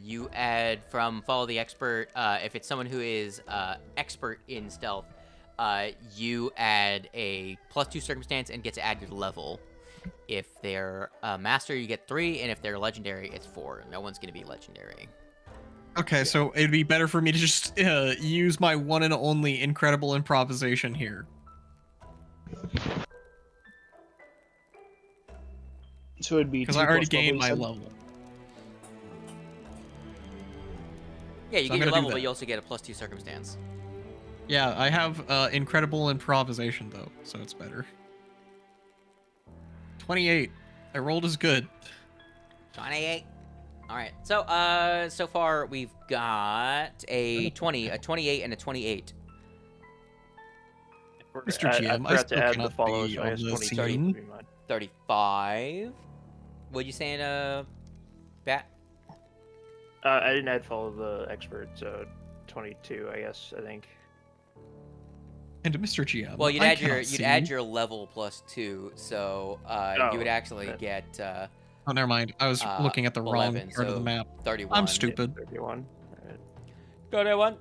You add from follow the expert. If it's someone who is expert in stealth, you add a +2 circumstance and get to add your level. If they're master, you get 3, and if they're legendary, it's 4. No one's gonna be legendary. Okay, so it'd be better for me to just use my one and only incredible improvisation here. So it'd be Because 2 I already plus gained my level, level. Yeah, you So I'm get your gonna do level, that. but you also get a +2 circumstance. Yeah, I have incredible improvisation though, so it's better. 28. I rolled as good. 28. All right. So so far we've got a 20, a 28, and a 28. Mr. GM, I forgot still to add the cannot follow, be so I on guess the 22 scene. would be mine. 35. What you saying, Bat? I didn't add follow the expert, so 22, I guess. I think. And Mr. GM, Well, you'd I add your cannot see. add your level +2, so you would actually okay. get Oh, never mind. I was looking at the wrong 11, part of the so map. 31. I'm stupid. 31. Alright. 31.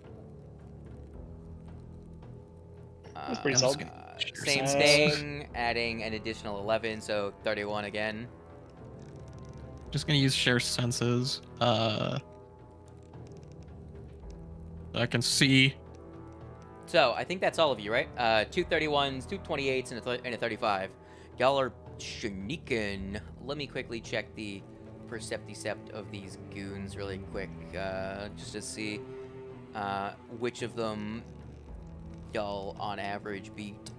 That's pretty I'm solid. just gonna share Same some- thing, adding an additional 11, so 31 again. Just gonna use share senses. So I can see. So I think that's all of you, right? 2 31s, 2 28s, and a 35. Y'all are sneaking. Let me quickly check the percepticept of these goons really quick, just to see which of them y'all on average beat.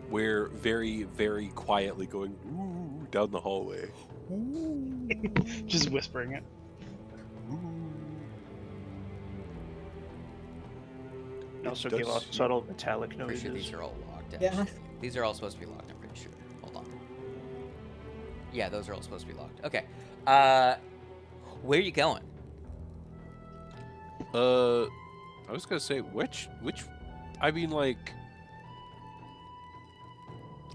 We're very, very quietly going ooh down the hallway. Just whispering it. I also It give does off seem- subtle metallic I'm pretty sure noises. these are all locked. Yeah. Actually. These are all supposed to be locked, I'm pretty sure. Hold on. Yeah, those are all supposed to be locked. Okay. Where are you going? I was gonna say which I mean, like,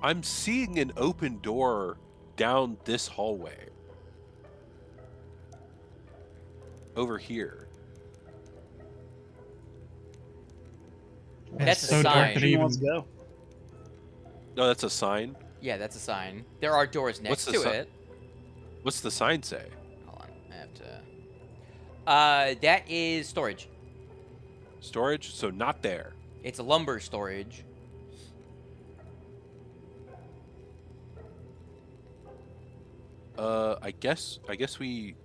I'm seeing an open door down this hallway over here. That's It's a so dark sign. that Who even wants to go? No, that's a sign. Yeah, that's a sign. There are doors next What's the to si- it. What's the sign say? Hold on, I have to. That is storage. Storage? So not there. It's a lumber storage. I guess we.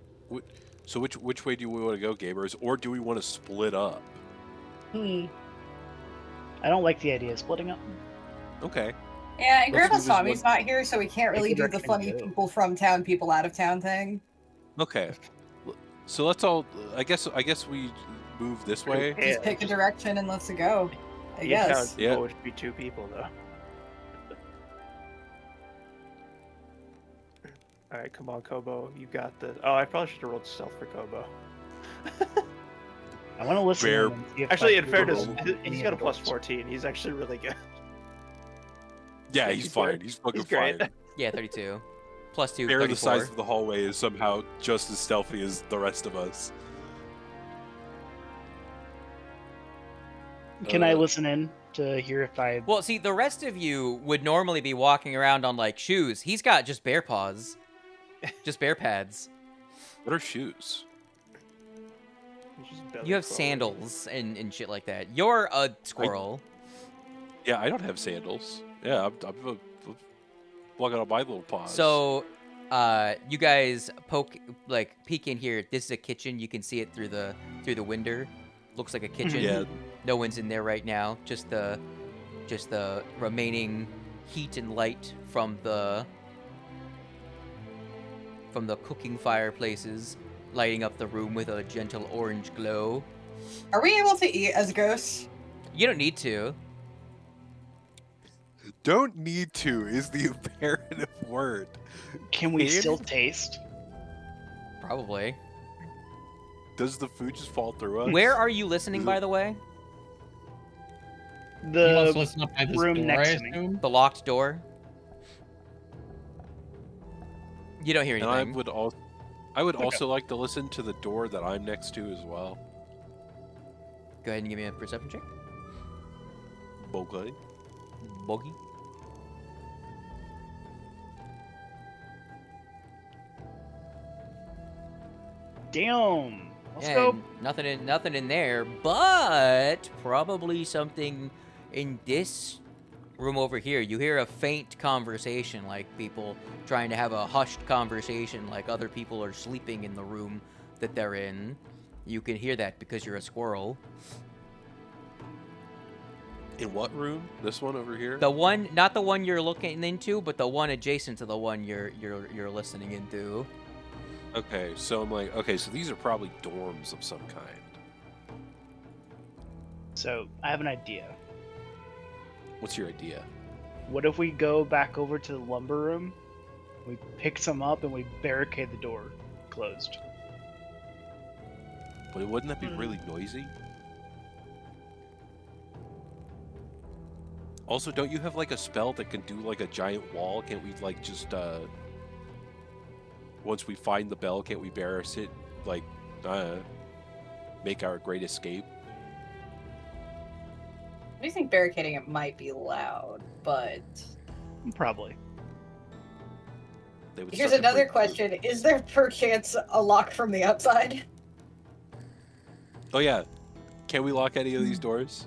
So which way do we want to go, gamers, or do we want to split up? Hmm. I don't like the idea of splitting up. Okay. Yeah, and Let's Grandpa do this Tommy's one- not here, so we can't really do the direction funny go. people from town, people out of town thing. Okay. So let's all. I guess we move this way. Yeah. Just pick a direction and let's go. I The guess. account Yeah. would be 2 people though. All right, come on, Kobo, you got this. Oh, I probably should have rolled stealth for Kobo. I want to listen. Bear- in and see if Actually, I in can fairness, roll he's any got a of plus those. 14. He's actually really good. Yeah, he's He's fine. good. He's fucking He's great. fine. Yeah, 32. Plus 2, Bear the 34. size of the hallway is somehow just as stealthy as the rest of us. Can I listen in to hear if I? Well, see, the rest of you would normally be walking around on, like, shoes. He's got just bear paws. Just bear pads. What are shoes? He's just belly You have crawling. sandals and shit like that. You're a squirrel. Yeah, I don't have sandals. Yeah, I'm walking on my little paws. So, you guys peek in here. This is a kitchen. You can see it through the window. Looks like a kitchen. Yeah. No one's in there right now. Just the remaining heat and light from the cooking fireplaces, lighting up the room with a gentle orange glow. Are we able to eat as ghosts? You don't need to. Don't need to is the imperative word. Can we Can? still taste? Probably. Does the food just fall through us? Where are you listening, by the way? He wants to The listen up by this room door, next I to me. assume. The locked door? You don't hear And anything. I would also like to listen to the door that I'm next to as well. Go ahead and give me a perception check. Okay. Bogey. damn. Let's go. And nothing in there, but probably something in this room over here. You hear a faint conversation, like people trying to have a hushed conversation, like other people are sleeping in the room that they're in. You can hear that because you're a squirrel. In what room? This one over here? The one, not the one you're looking into, but the one adjacent to the one you're listening into. Okay, so I'm like, okay, so these are probably dorms of some kind. So I have an idea. What's your idea? What if we go back over to the lumber room, we pick some up, and we barricade the door closed? But wouldn't that be really noisy? Also, don't you have like a spell that can do like a giant wall? Can't we like just once we find the bell, can't we barricade it, like make our great escape? I do think barricading it might be loud, but Probably. They would here's start to another break- question: is there perchance a lock from the outside? Oh yeah, can we lock any of these doors?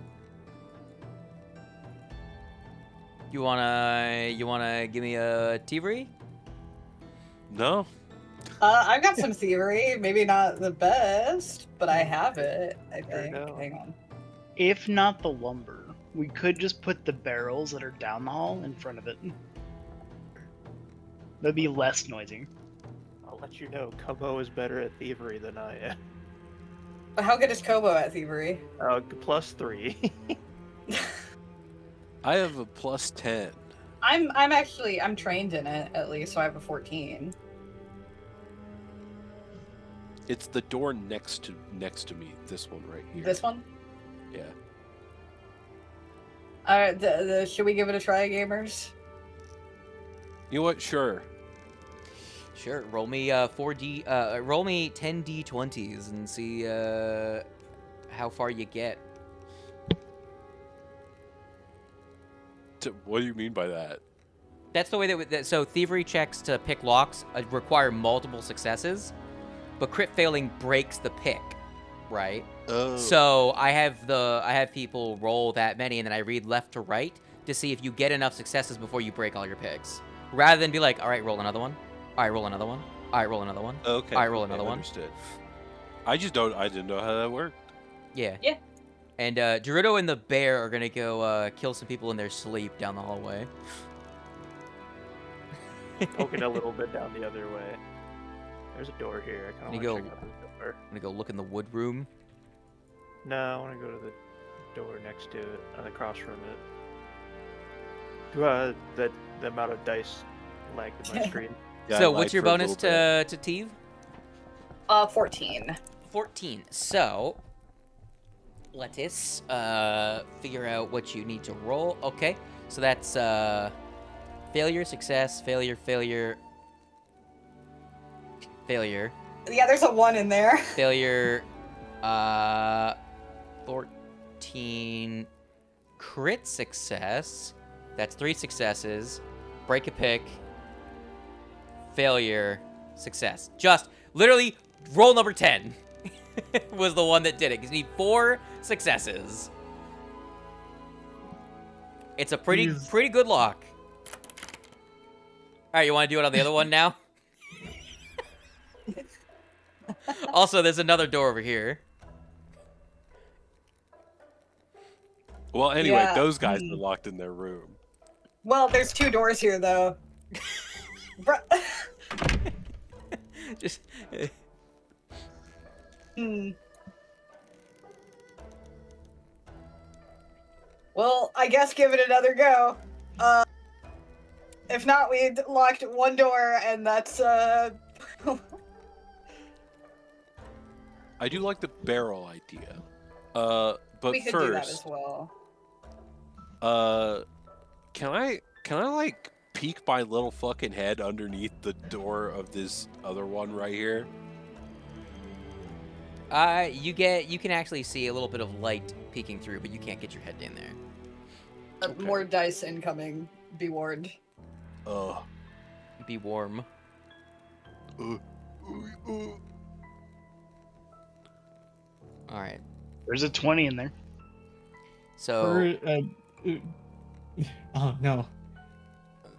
You wanna give me a thievery? No. I've got some thievery. Maybe not the best, but I have it. I think. go. Hang on. If not the lumber, we could just put the barrels that are down the hall in front of it. That'd be less noisy. I'll let you know, Kobo is better at thievery than I am. But how good is Kobo at thievery? +3. I have a +10. I'm trained in it at least, so I have a 14. It's the door next to me. This one right here. This one? Yeah. Should we give it a try, gamers? You know what? Sure. Sure. Roll me 4D. Roll me 10 D20s and see how far you get. What do you mean by that? That's the way that so thievery checks to pick locks require multiple successes, but crit failing breaks the pick, right? Oh. So I have people roll that many, and then I read left to right to see if you get enough successes before you break all your picks, rather than be like, all right, roll another one. All right, roll another one. All right, roll another one. Okay. All right, roll okay, another one. Understood. I didn't know how that worked. Yeah. Yeah. And Dorudo and the bear are gonna go kill some people in their sleep down the hallway. Poking a little bit down the other way. There's a door here. I kind of want to check out the door. I'm gonna go look in the wood room. No, I want to go to the door next to it, across from it. Do the amount of dice lagged in my screen? Yeah, So I what's lied your for a bonus little to Teve? 14. 14. So let's figure out what you need to roll. Okay, so that's failure, success, failure, failure, failure, Yeah, there's a 1 in there. failure. 14 crit success. That's 3 successes. Break a pick. Failure. Success. Just literally roll number 10 was the one that did it. Because you need 4 successes. It's a pretty good lock. All right, you want to do it on the other one now? Also, there's another door over here. Well, anyway, Yeah, those guys are locked in their room. Well, there's 2 doors here, though. Just Well, I guess give it another go. If not, we locked 1 door, and that's I do like the barrel idea. But we could do that first, as well. can I like peek my little fucking head underneath the door of this other one right here? you can actually see a little bit of light peeking through, but you can't get your head in there. Okay. More dice incoming. Be warned. Be warm. All right. There's a 20 in there. So Oh no.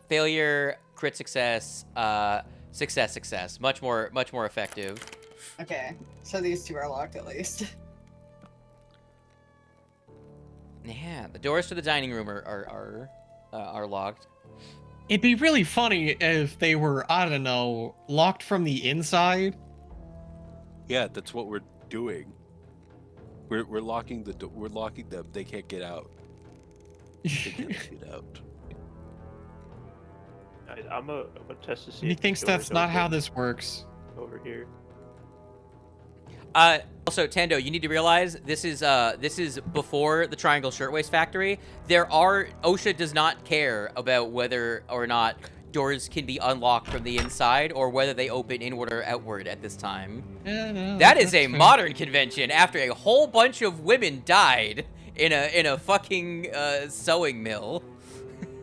failure, crit success, success. Much more effective. Okay, so these 2 are locked at least. Yeah, the doors to the dining room are locked. It'd be really funny if they were, I don't know, locked from the inside. Yeah, that's what we're doing. We're locking we're locking them. They can't get out. They can't get out. I'm a test to see. He if the thinks door that's is not how open this works. over here. Also, Tando, you need to realize this is before the Triangle Shirtwaist Factory. OSHA does not care about whether or not doors can be unlocked from the inside or whether they open inward or outward at this time. Yeah, no, That is that's a fair. modern convention after a whole bunch of women died in a fucking sewing mill.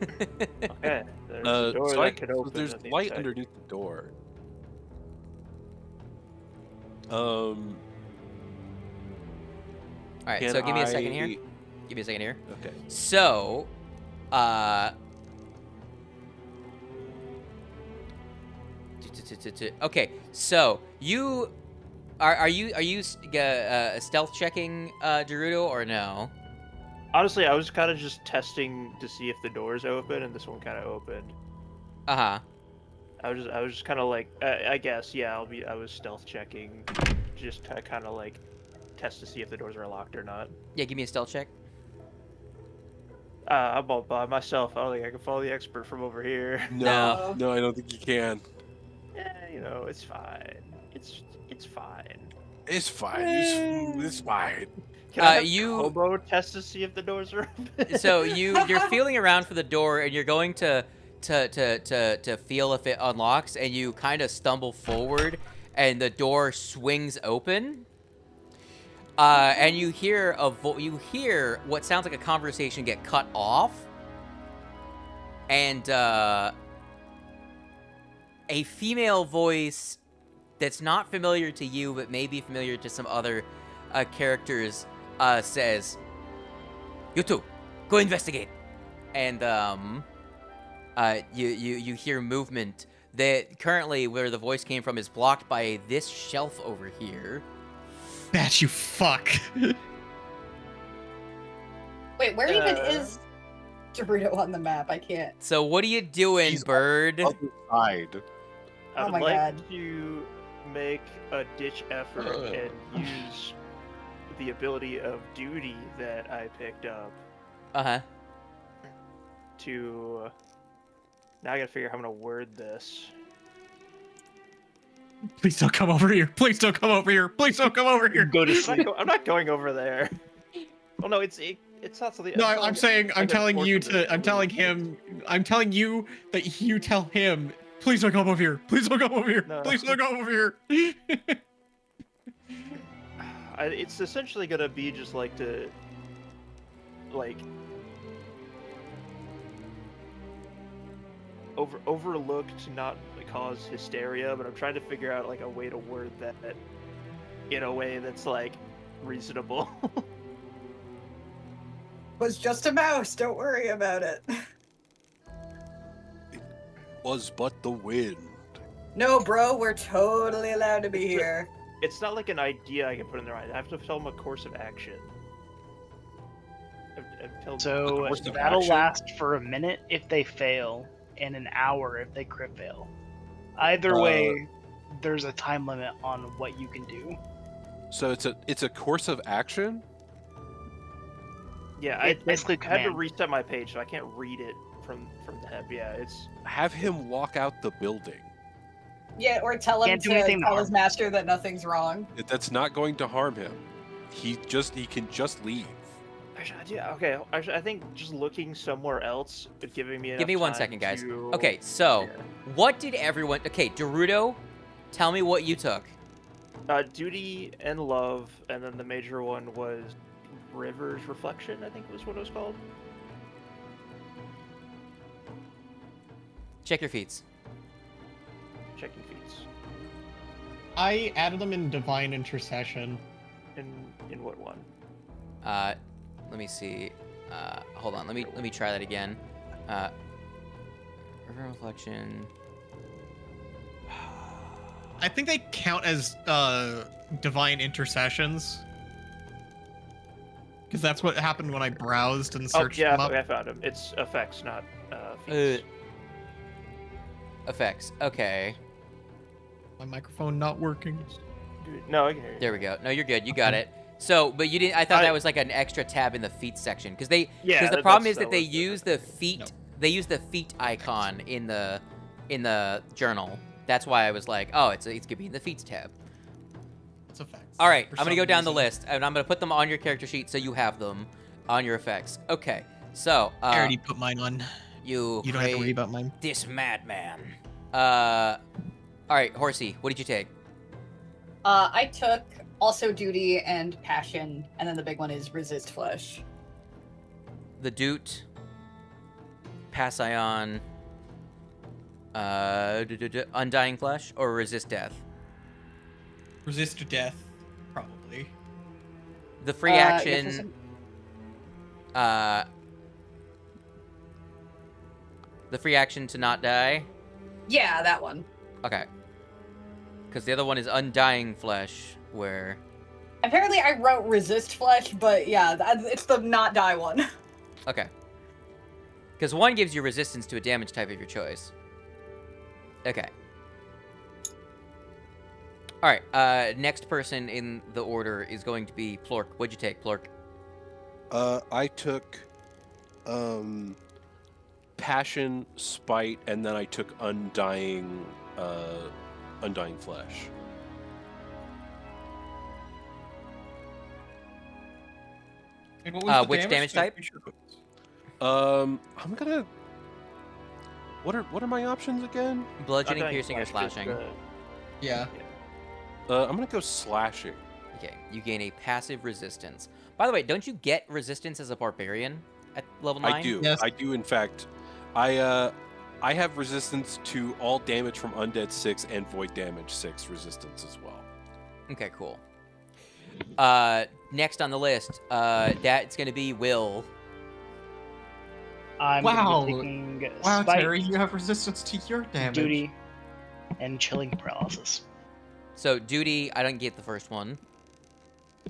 Okay, there's a door that could open. There's on the light inside. underneath the door. All right, so give me a second here. Give me a second here. Okay. So, okay, so you are you stealth checking Dorudo or no? Honestly, I was kind of just testing to see if the door's open, and this one kind of opened. Uh-huh. I was just kind of like, I guess, yeah. I was stealth checking, just to kind of like test to see if the doors are locked or not. Yeah, give me a stealth check. I'm all by myself. I don't think I can follow the expert from over here. No. No, I don't think you can. Yeah, you know, it's fine. It's fine. It's fine. It's fine. Can I have you- hobo test to see if the doors are open? So you're feeling around for the door and you're going to feel if it unlocks, and you kind of stumble forward and the door swings open. And you hear what sounds like a conversation get cut off, and a female voice that's not familiar to you but may be familiar to some other characters says, "You two, go investigate." And you hear movement that currently where the voice came from is blocked by this shelf over here. That you fuck. Wait, where even is Dorudo on the map? I can't. So what are you doing, He's bird? on the side. Oh I'd my like God. to make a ditch effort and use the ability of duty that I picked up Uh-huh. to... Now I gotta figure out how I'm gonna word this. Please don't come over here. Please don't come over here. Please don't come over here. Go to sleep. I'm not going over there. Oh no, it's not something. No, it's not I'm like- saying, I'm like a telling you portion of to, I'm telling him, I'm telling you that you tell him, please don't come over here. Please don't come over here. No. Please don't come over here. It's essentially gonna be just like to, like, overlook to not cause hysteria, but I'm trying to figure out like a way to word that in a way that's like reasonable. Was just a mouse. Don't worry about it. Was but the wind. No, bro, we're totally allowed to be here. It's not like an idea I can put in their mind. I have to tell them a course of action. So course of that'll action? last for a minute if they fail, and an hour if they crit fail. Either way, there's a time limit on what you can do. So it's a course of action? yeah, It's I basically had to command. reset my page, so I can't read it from the head. Yeah, it's Have him walk out the building. Yeah, or tell him Can't do to anything to tell his harm. master that nothing's wrong. That's not going to harm him. He can just leave. actually, yeah, okay. Actually, I think just looking somewhere else, but giving me Give me enough 1 time second, guys. to- Okay, so Yeah. what did everyone? Okay, Dorudo, tell me what you took. Duty and love, and then the major one was River's Reflection, I think was what it was called. Check your feats. Checking feats. I added them in Divine Intercession. In what one? Let me see. Hold on. Let me try that again. River Reflection. I think they count as Divine Intercessions. Because that's what happened when I browsed and Oh searched yeah, them up. I found him. It's effects, not feats. Effects. Okay. My microphone not working. No, I can hear you. There we go. No, you're good. You got it. So, but you didn't. I thought that was like an extra tab in the feet section because they. Yeah, Because the that- problem that's- is that that they was use the feet. Nope. They use the feet icon in the journal. That's why I was like, oh, it's gonna be in the feet tab. It's effects. All right, For I'm gonna some go down the reason. list and I'm gonna put them on your character sheet so you have them on your effects. Okay. So, I already put mine on. you You don't have to worry create about mine. this madman. All right, Horsey, what did you take? I took also duty and passion, and then the big one is resist flesh. The Doot, Pass Ion, Undying Flesh, or Resist Death? Resist to death, probably. The free Yes, action, the free action to not die. yeah, that one. Okay. Because the other one is Undying Flesh, where... Apparently, I wrote resist flesh, but yeah, it's the not die one. Okay. Because one gives you resistance to a damage type of your choice. Okay. Alright, next person in the order is going to be Plork. What'd you take, Plork? I took passion, spite, and then I took undying flesh. And what was the which damage type? I'm gonna. What are my options again? Bludgeoning, Undying piercing, or Flash, just, slashing? Yeah. I'm gonna go slashing. Okay, you gain a passive resistance. By the way, don't you get resistance as a barbarian at level 9? I do. Yes. I do. In fact, I have resistance to all damage from undead 6 and void damage 6 resistance as well. Okay, cool. Next on the list, that's going to be Will. I'm Wow. gonna be taking Wow, spite, Terry, you have resistance to your damage. duty, and chilling paralysis. So duty, I don't get the first one.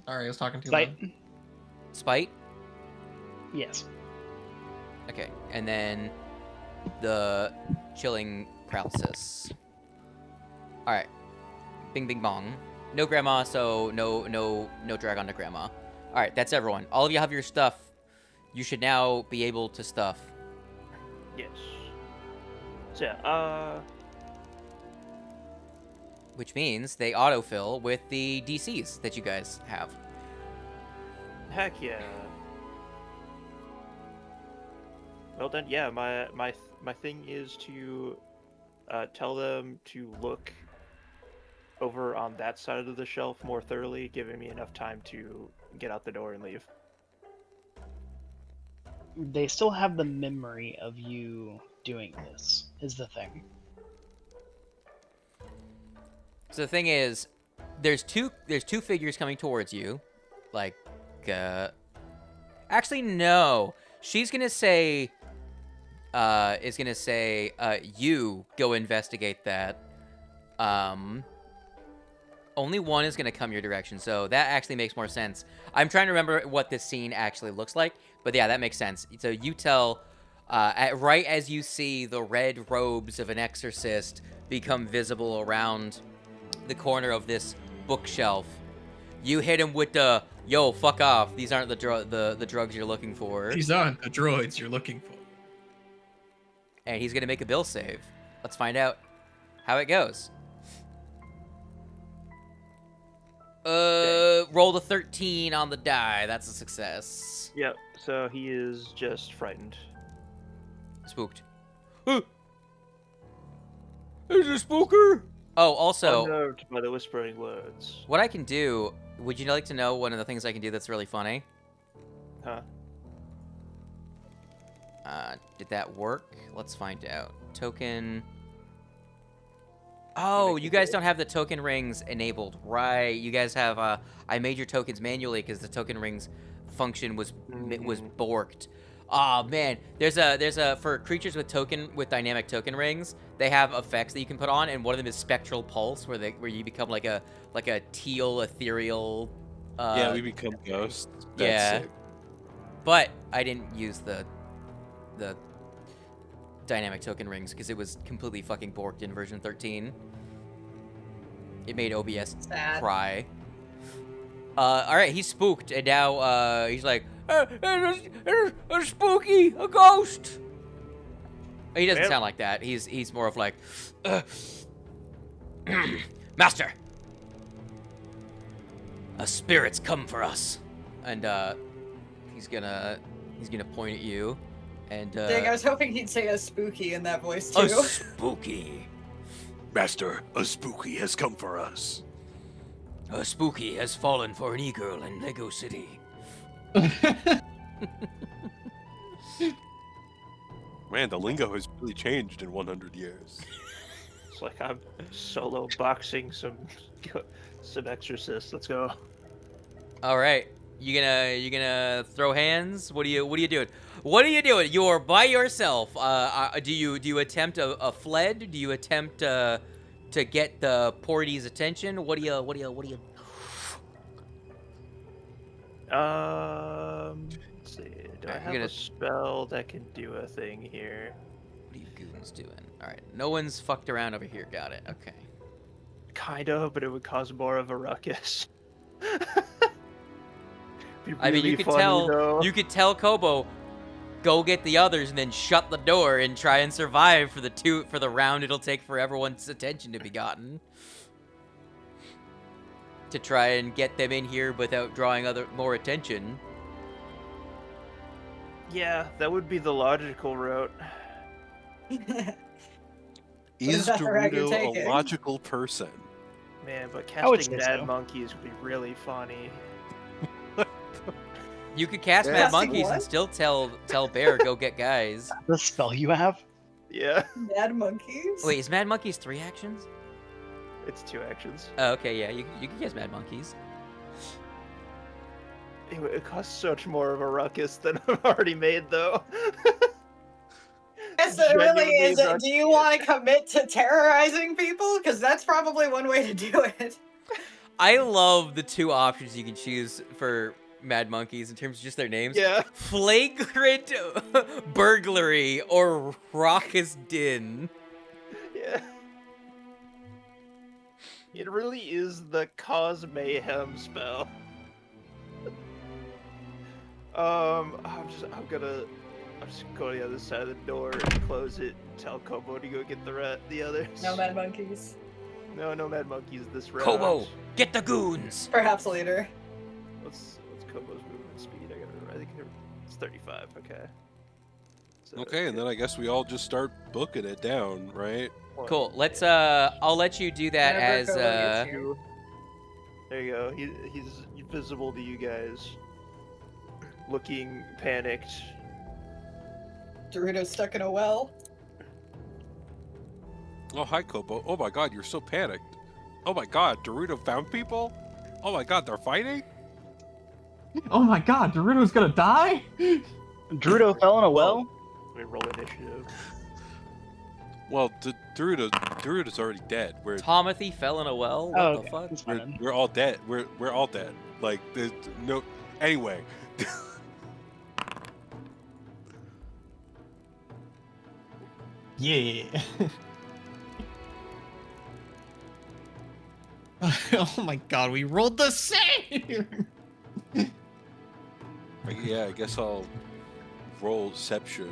Sorry, I was talking too Spite? loud. Spite? Yes. Okay, and then the chilling paralysis. All right, bing bing bong. No grandma, so no drag on to grandma. All right, that's everyone. All of you have your stuff. You should now be able to stuff. Yes. So yeah, Which means they autofill with the DCs that you guys have. heck yeah. Well then, yeah, my thing is to tell them to look over on that side of the shelf more thoroughly, giving me enough time to get out the door and leave. They still have the memory of you doing this, is the thing. So the thing is, there's two figures coming towards you, like, actually no, she's gonna say, you go investigate that. Only one is gonna come your direction, so that actually makes more sense. I'm trying to remember what this scene actually looks like, but yeah, that makes sense. So you tell, right as you see the red robes of an exorcist become visible around the corner of this bookshelf, you hit him with the, yo, fuck off, these aren't the drugs you're looking for. These aren't the droids you're looking for. And he's gonna make a bill save. Let's find out how it goes. Roll the 13 on the die. That's a success. Yep, so he is just frightened. Spooked. Is a spooker? Oh, also, Unnerved by the whispering words. what I can do, would you like to know one of the things I can do that's really funny? Huh? Did that work? Let's find out. Token. Oh, you guys don't have the token rings enabled, right? You guys have, I made your tokens manually because the token rings function was borked. Oh man, there's a for creatures with dynamic token rings, they have effects that you can put on, and one of them is spectral pulse, where you become like a teal ethereal. Yeah, we become ghosts. That's yeah. sick. But I didn't use the dynamic token rings because it was completely fucking borked in version 13. It made OBS cry. All right, he's spooked, and now he's like, "It's a spooky, a ghost." He doesn't sound like that. He's more of like, "Master, a spirit's come for us," and he's gonna point at you. And, Dang, I was hoping he'd say a spooky in that voice a too. spooky. Master, a spooky has come for us. A spooky has fallen for an e-girl in Lego City. Man, the lingo has really changed in 100 years. It's like I'm solo boxing some exorcists. Let's go. All right, you gonna throw hands? What are you doing? What are you doing? You're by yourself. Do you attempt a fled? Do you attempt to get the party's attention? What do you? Let's see. Do I have a spell that can do a thing here? What are you goons doing? All right, no one's fucked around over here. Got it. Okay. Kind of, but it would cause more of a ruckus. I mean, you could tell Kobo, go get the others and then shut the door and try and survive for the round it'll take for everyone's attention to be gotten. To try and get them in here without drawing more attention. Yeah, that would be the logical route. Is that the route you're Dorudo a taking? logical person? Man, but would casting say mad so. monkeys would be really funny. You could cast Yeah. Mad Casting Monkeys what? and still tell Bear go get guys. The spell you have? Yeah, Mad monkeys? Wait, is Mad Monkeys 3 actions? it's 2 actions. Oh, okay, yeah, you can cast Mad Monkeys. It would cause such more of a ruckus than I've already made, though. As question really is, genuinely do you want to commit to terrorizing people? Because that's probably one way to do it. I love the two options you can choose for Mad Monkeys in terms of just their names. Yeah. Flagrant burglary or raucous din. Yeah. It really is the cause mayhem spell. I'm just go to the other side of the door and close it. Tell Kobo to go get the others. No Mad Monkeys. No Mad Monkeys this round. Kobo, get the goons. Perhaps later. What's Kobo's movement speed? I think it's 35. Okay. So, Okay, and then I guess we all just start booking it down, right? Cool. Let's I'll let you do that as Whenever Kobo gets There you go. He's visible to you guys. Looking panicked. Dorudo's stuck in a well. Oh, hi, Kobo. Oh my god, you're so panicked. Oh my god, Dorudo found people? Oh my god, they're fighting? Oh my god, Dorudo's gonna die? Dorudo fell in a well? We roll initiative. Well, Dorudo's already dead. Tomothy fell in a well. What Oh, the okay. fuck? That's fine. We're all dead. We're all dead. Like, there's no. Anyway. Yeah. Oh my god, we rolled the same! Yeah, I guess I'll roll deception.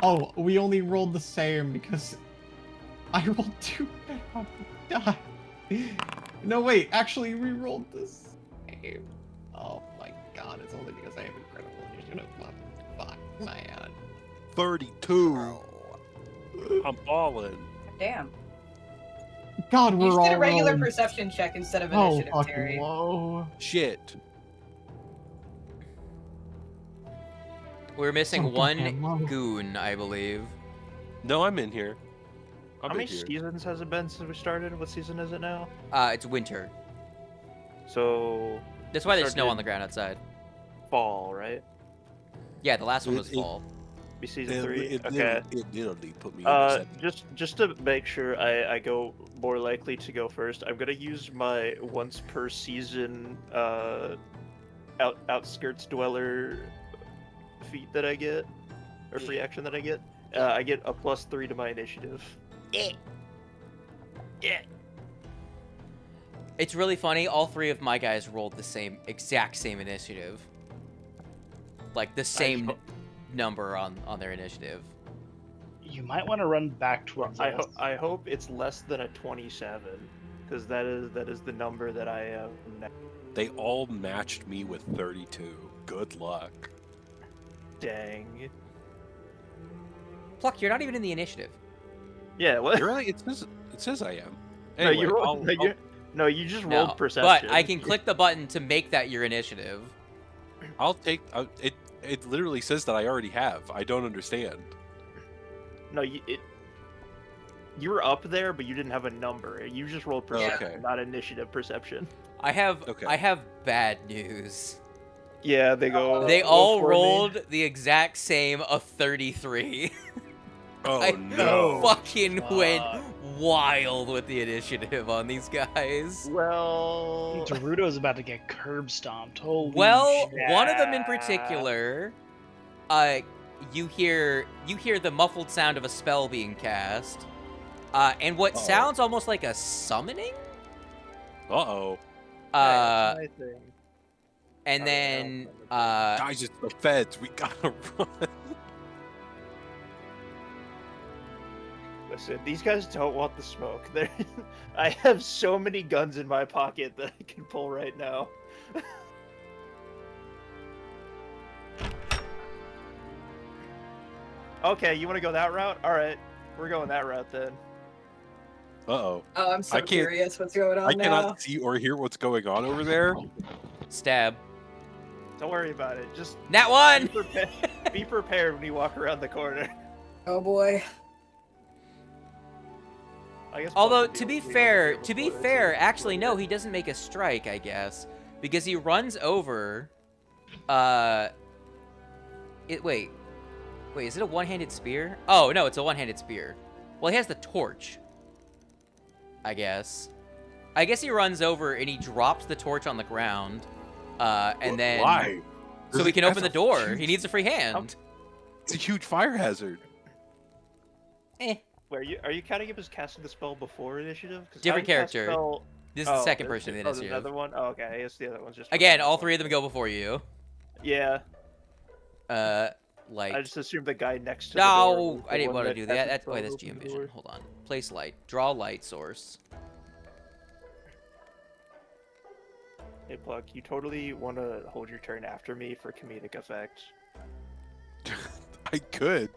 Oh, we only rolled the same because I rolled 2 bad die. No, wait, actually, we rolled the same. Oh my god, it's only because I have incredible initiative. Fuck, man. 32. I'm balling. Damn. God, You we're just all did a regular rolling. perception check instead of Oh, initiative, fucking Terry. whoa. Shit. We're missing Oh, one goddamn low. goon, I believe. No, I'm in here. How many seasons has it been since we started? What season is it now? It's winter. So That's why there's started snow on the ground outside. fall, right? Yeah, the last one was It- fall. Be season 3. It Okay. literally put me in the Just to make sure I go more likely to go first, I'm gonna use my once per season outskirts dweller feat that I get, or free action that I get. I get a +3 to my initiative. Yeah. It's really funny. All 3 of my guys rolled the exact same initiative. Like the same number on their initiative. You might want to run back towards us. I hope it's less than a 27, because that is the number that I am now. They all matched me with 32. Good luck. Dang. Pluck, you're not even in the initiative. Yeah, what? Really? It says I am. No, Anyway, you rolled, you just rolled No, perception. but I can click the button to make that your initiative. I'll take it. It literally says that I already have. I don't understand. No, you were up there, but you didn't have a number. You just rolled perception, Okay. not initiative perception. I have Okay. bad news. Yeah, they go. They roll all for me. rolled the exact same of 33. Oh I no! fucking went wild with the initiative on these guys. Well, Dorudo's about to get curb stomped. Holy Well, shit. one of them in particular, you hear the muffled sound of a spell being cast, and what sounds almost like a summoning. Uh-oh. that's my thing. And Oh, then Guys, it's the feds. We gotta run. Listen, these guys don't want the smoke. I have so many guns in my pocket that I can pull right now. Okay, you want to go that route? All right, we're going that route then. Uh-oh. Oh, I'm so I can't- curious what's going on I now. cannot see or hear what's going on over there. stab. Don't worry about it. Just Nat 1. be prepared when you walk around the corner. Oh boy. I guess. Although Buck to be will fair, before this. actually no, he doesn't make a strike, I guess, because he runs over. Wait. Wait, is it a one-handed spear? Oh, no, it's a one-handed spear. Well, he has the torch. I guess he runs over and he drops the torch on the ground. And then... Why? So we can open the door. Huge, He needs a free hand. it's a huge fire hazard. Eh. Wait, are you counting him as casting the spell before initiative? 'Cause Different how do you cast character. spell- This is the second there's- person in the there's initiative. another one? Oh, okay, I guess the other one's just... Again, all three of them go before you. Yeah, Like... I just assumed the guy next to the door No, was the I didn't one want to do that. has the That's wait, spell that's open GM the vision. door. Hold on. Place light. Draw light source. Hey, Pluck, you totally want to hold your turn after me for comedic effect. I could.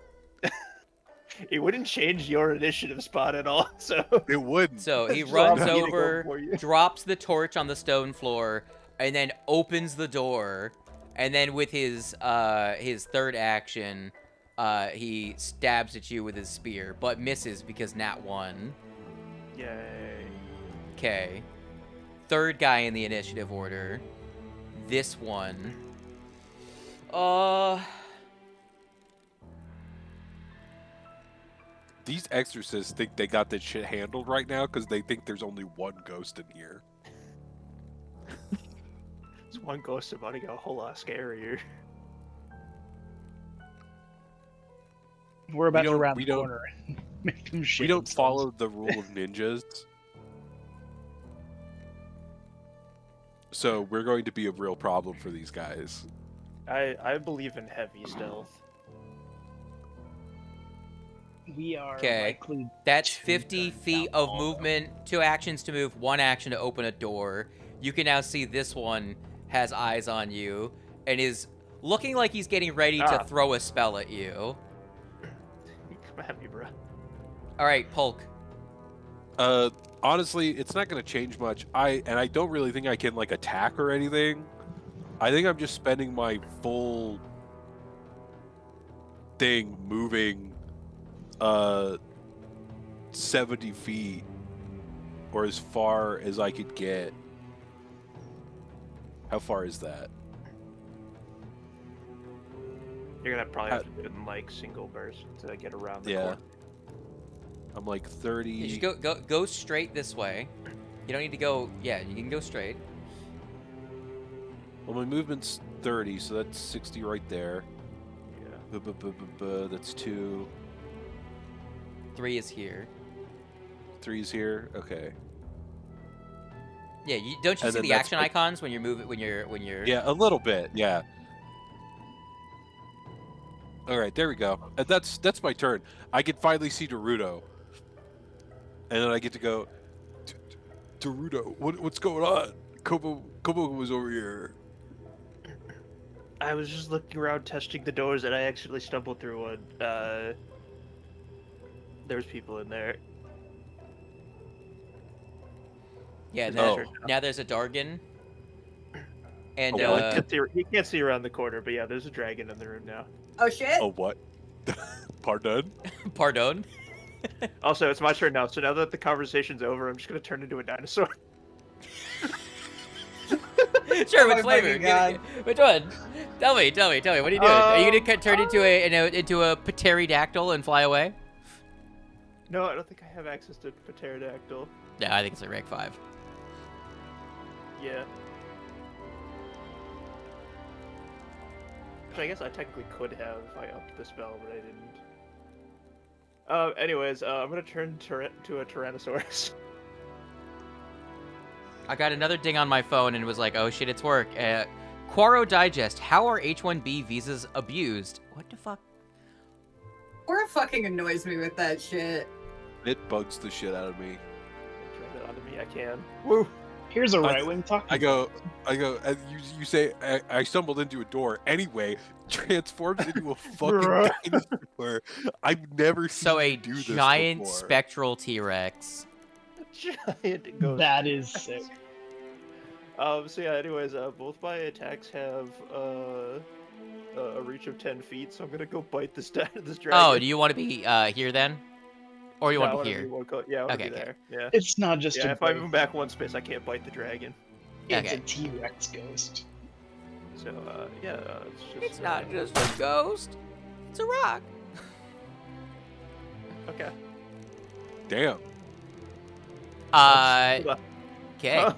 It wouldn't change your initiative spot at all, so... It wouldn't. So he Just runs allow me to go over, before you. drops the torch on the stone floor, and then opens the door. And then with his third action, he stabs at you with his spear, but misses because nat 1. Yay. Okay. Third guy in the initiative order. This one. These exorcists think they got this shit handled right now because they think there's only one ghost in here. This one ghost about to get a whole lot scarier. We're about to don't- round we the don't- corner and make them shit We don't themselves. follow the rule of ninjas. So we're going to be a real problem for these guys. I believe in heavy stealth. We are Okay. likely That's two 50 turns feet down of all movement, 2 actions to move, 1 action to open a door. You can now see this one has eyes on you and is looking like he's getting ready to throw a spell at you. Come at me, bro. All right, Polk. Honestly, it's not going to change much. I don't really think I can like attack or anything. I think I'm just spending my full thing moving 70 feet or as far as I could get. How far is that? You're gonna probably have to do it in like single burst to get around the Yeah. corner. I'm like 30. You just go straight this way. You don't need to go. Yeah, you can go straight. Well, my movement's 30, so that's 60 right there. Yeah. That's 2. 3 is here. 3's here. Okay. Yeah, don't you And see then the that's action like- icons when you're moving when you're Yeah, a little bit. Yeah. All right, there we go. And that's my turn. I can finally see Dorudo, and then I get to go. Dorudo, what's going on? Kobo was over here. I was just looking around testing the doors and I actually stumbled through one. There's people in there. Yeah, Oh. now there's a Dargan. And Yeah, he can't see around the corner, but yeah, there's a dragon in the room now. Oh shit! Oh, what? Pardon? pardon. Also, it's my turn now, so now that the conversation's over, I'm just gonna turn into a dinosaur. Sure, Oh which my flavor? fucking God. Which one? Tell me. What are you doing? Are you gonna turn into a pterodactyl and fly away? No, I don't think I have access to a pterodactyl. Yeah, I think it's a rank 5. Yeah. Which I guess I technically could have if I upped the spell, but I didn't. Anyways, I'm gonna turn to a Tyrannosaurus. I got another ding on my phone and was like, oh shit, it's work. Quaro Digest, how are H-1B visas abused? What the fuck? Cora fucking annoys me with that shit. It bugs the shit out of me. Turn it onto me, I can. Woo! Here's a right wing talking. I go, and you say, I stumbled into a door. Anyway, transforms into a fucking dinosaur. I've never seen So a you do this giant before. spectral T-Rex. Giant ghost. That is sick. So yeah, anyways, both my attacks have a reach of 10 feet, so I'm gonna go bite this dragon. Oh, do you want to be here then? Or you Yeah, I want to wanna be here? be yeah, I wanna Okay, be okay. there. Yeah. It's not just Yeah, a if I ghost, move back one space, I can't bite the dragon. it's Okay. a T-Rex ghost. So, yeah, it's just... It's not just a ghost. It's a rock. Okay. Damn. Okay. Huh.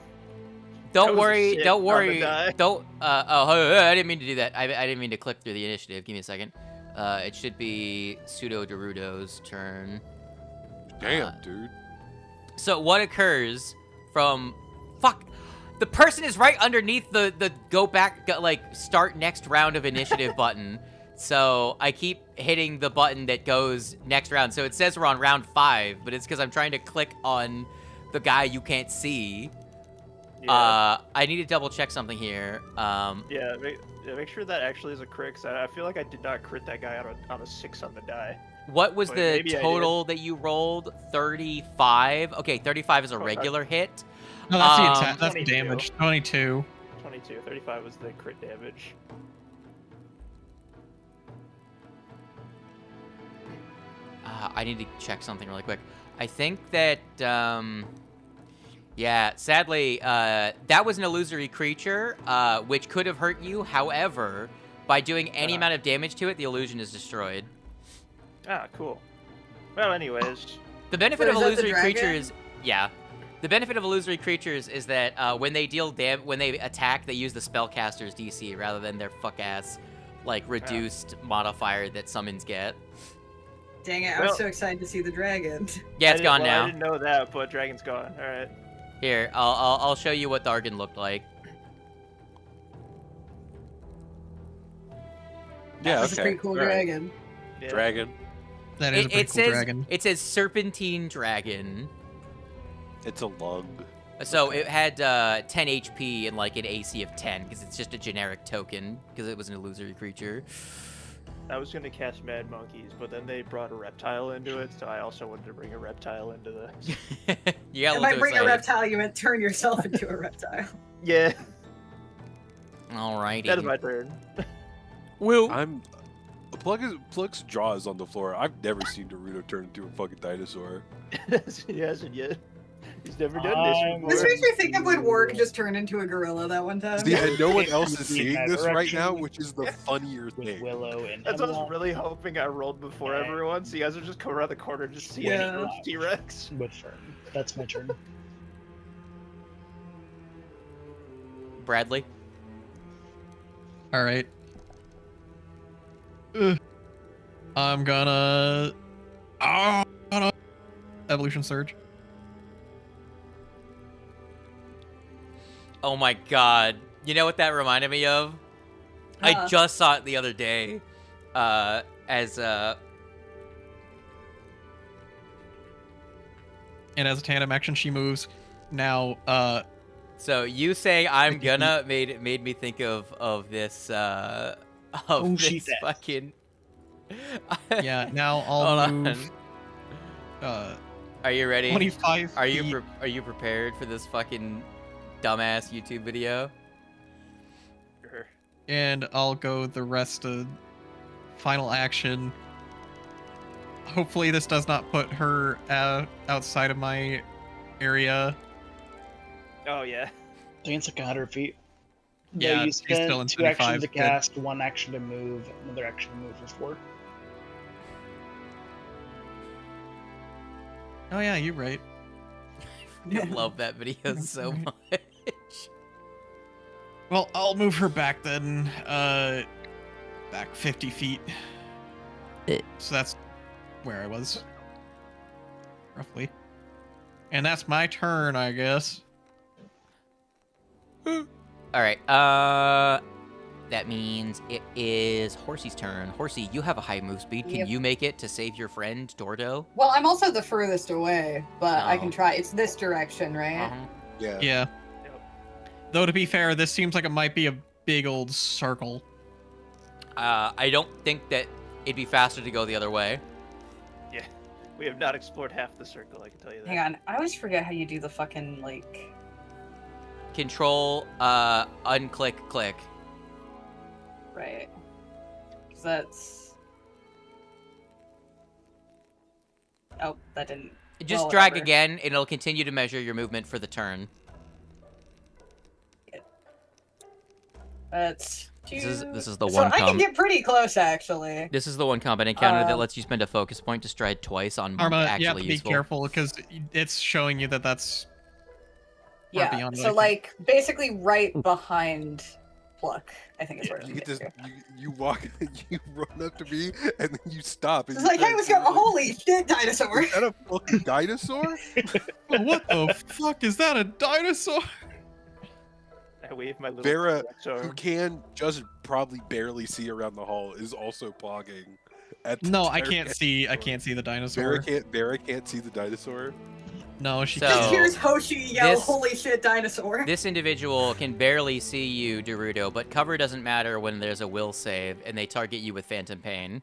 Don't was a worry. sick Don't time to worry. die. Don't. I didn't mean to do that. I didn't mean to click through the initiative. Give me a second. It should be pseudo Dorudo's turn. Damn, dude. So what occurs from? Fuck. The person is right underneath the start next round of initiative button. So I keep hitting the button that goes next round. So it says we're on round 5, but it's because I'm trying to click on the guy you can't see. Yeah. I need to double check something here. Yeah, make sure that actually is a crit, 'cause I feel like I did not crit that guy on a 6 on the die. What was But the maybe I total that you rolled? 35. Okay, 35 is a regular hit. No, that's the Um, attack. That's 22. damage. 22. 22. 35 was the crit damage. I need to check something really quick. I think that, yeah, sadly, that was an illusory creature, which could have hurt you. However, by doing any amount of damage to it, the illusion is destroyed. Ah, cool. Well, anyways. The benefit Wait, of is that the illusory dragon? creatures, yeah. The benefit of illusory creatures is that when they when they attack, they use the spellcaster's DC rather than their fuck-ass, like, reduced modifier that summons get. Dang it, I was Well- so excited to see the dragon. Yeah, it's gone I now. didn't know that, but dragon's gone. All right. Here, I'll show you what Dargan looked like. Yeah, That's a okay. pretty cool All right. dragon. Yeah. Dragon. That is a pretty cool dragon. It says Serpentine Dragon. It's a lung. So it had 10 HP and like an AC of 10 because it's just a generic token because it was an illusory creature. I was gonna cast Mad Monkeys, but then they brought a reptile into it, so I also wanted to bring a reptile into this. You got a If little I too bring a excited. reptile, you meant turn yourself into a reptile. Yeah, Alrighty. that is my turn. Will. I'm. Pluck's jaw is on the floor. I've never seen Dorudo turn into a fucking dinosaur. He hasn't yet. He's never done this before. This makes me think of when Work just turned into a gorilla that one time. See, and no one else is See seeing that this right direction now, which is the funnier with thing. Willow and That's what I was Hemlock. really hoping I rolled before Yeah. everyone, so you guys would just come around the corner and just see Yeah. a T-Rex. With Fern. That's my turn. Bradley. All right. I'm gonna. Evolution Surge. Oh my god. You know what that reminded me of? I Huh. just saw it the other day. And as a tandem action, she moves. Now, So you saying I'm gonna made me think of this Oh, this she's dead. fucking yeah. Now Hold I'll on. move. Are you ready? 25. Are you feet. are you prepared for this fucking dumbass YouTube video? Sure. And I'll go the rest of final action. Hopefully this does not put her outside of my area. Oh yeah. I think it's like 100 feet. Yeah, you he's still in spend 2 actions 25, to good. cast, 1 action to move, another action to move for 4. Oh yeah, you're right. I love that video so much. Well, I'll move her back then. Back 50 feet. So that's where I was. Roughly. And that's my turn, I guess. All right. That means it is Horsey's turn. Horsey, you have a high move speed. Can Yep. you make it to save your friend Dorudo? Well, I'm also the furthest away, but I Oh. can try. It's this direction, right? Uh-huh. Yeah. Yeah. Yep. Though to be fair, this seems like it might be a big old circle. I don't think that it'd be faster to go the other way. Yeah. We have not explored half the circle, I can tell you that. Hang on, I always forget how you do the fucking like. Control, unclick, click. Right. 'Cause that's. Oh, that didn't. Just Well, drag whatever. again, and it'll continue to measure your movement for the turn. That's This is the So one. I can get pretty close, actually. This is the one combat encounter that lets you spend a focus point to stride twice on Arma, actually you have to be useful. careful because it's showing you that that's far Yeah, beyond what so I can- like basically right behind Pluck, I think is where You get this. to. You walk. You run up to me, and then you stop. And It's you like, hey, start let's go! doing, like, Holy shit, dinosaur! Is that a fucking dinosaur? Oh, what the fuck is that? A dinosaur? I wave my little Vera, T-Rex who arm. can just probably barely see around the hall, is also pogging. At the No, I tire- can't see. I can't see the dinosaur. Vera can't see the dinosaur. No, she So- can't. Just hears Hoshi yell, this- holy shit, dinosaur! This individual can barely see you, Dorudo, but cover doesn't matter when there's a will save and they target you with Phantom Pain.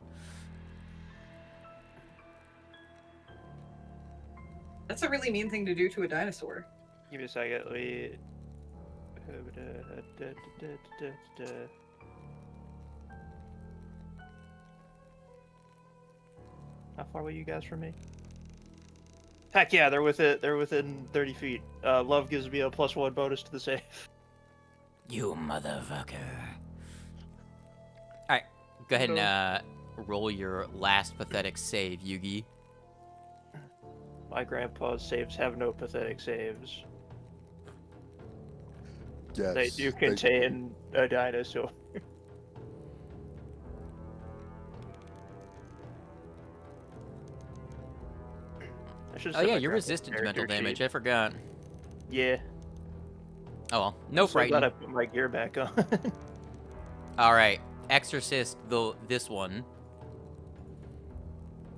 That's a really mean thing to do to a dinosaur. Give me a second. Let me... How far away are you guys from me? Heck yeah, they're within 30 feet. Love gives me a +1 bonus to the save. You motherfucker. Alright, go ahead and roll your last pathetic save, Yugi. My grandpa's saves have no pathetic saves. Yes. They do contain a dinosaur. I should Oh set yeah, my you're grandpa's resistant to mental character damage, sheet. I forgot. Yeah. Oh well, no So glad I frightened. put my gear back on. Alright, Exorcist, this one.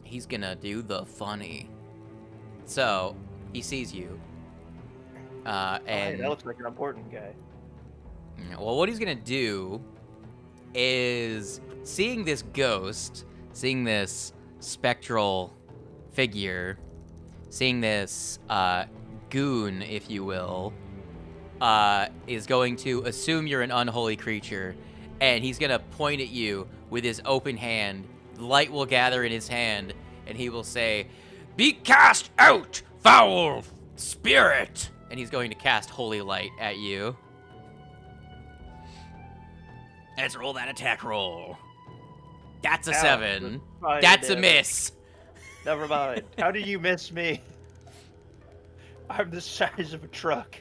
He's gonna do the funny. So, he sees you. Hey, And that looks like an important guy. well, what he's gonna do is seeing this ghost, seeing this spectral figure, seeing this goon, if you will, is going to assume you're an unholy creature, and he's gonna point at you with his open hand. Light will gather in his hand, and he will say, "Be cast out, foul spirit!" And he's going to cast Holy Light at you. Let's roll that attack roll. That's a Ow, 7. fine, That's a damn it. miss. Never mind. How did you miss me? I'm the size of a truck.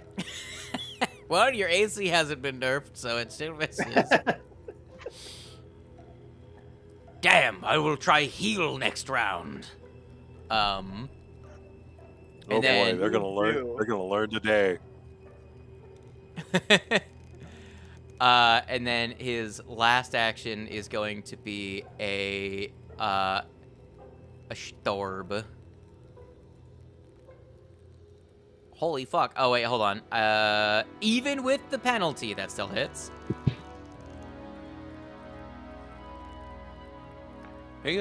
Well, your AC hasn't been nerfed, so it still misses. Damn, I will try heal next round. And Oh then, boy, they're gonna learn. Ew. They're gonna learn today. and then his last action is going to be a storb. Holy fuck. Oh wait, hold on. Even with the penalty, that still hits. Hey,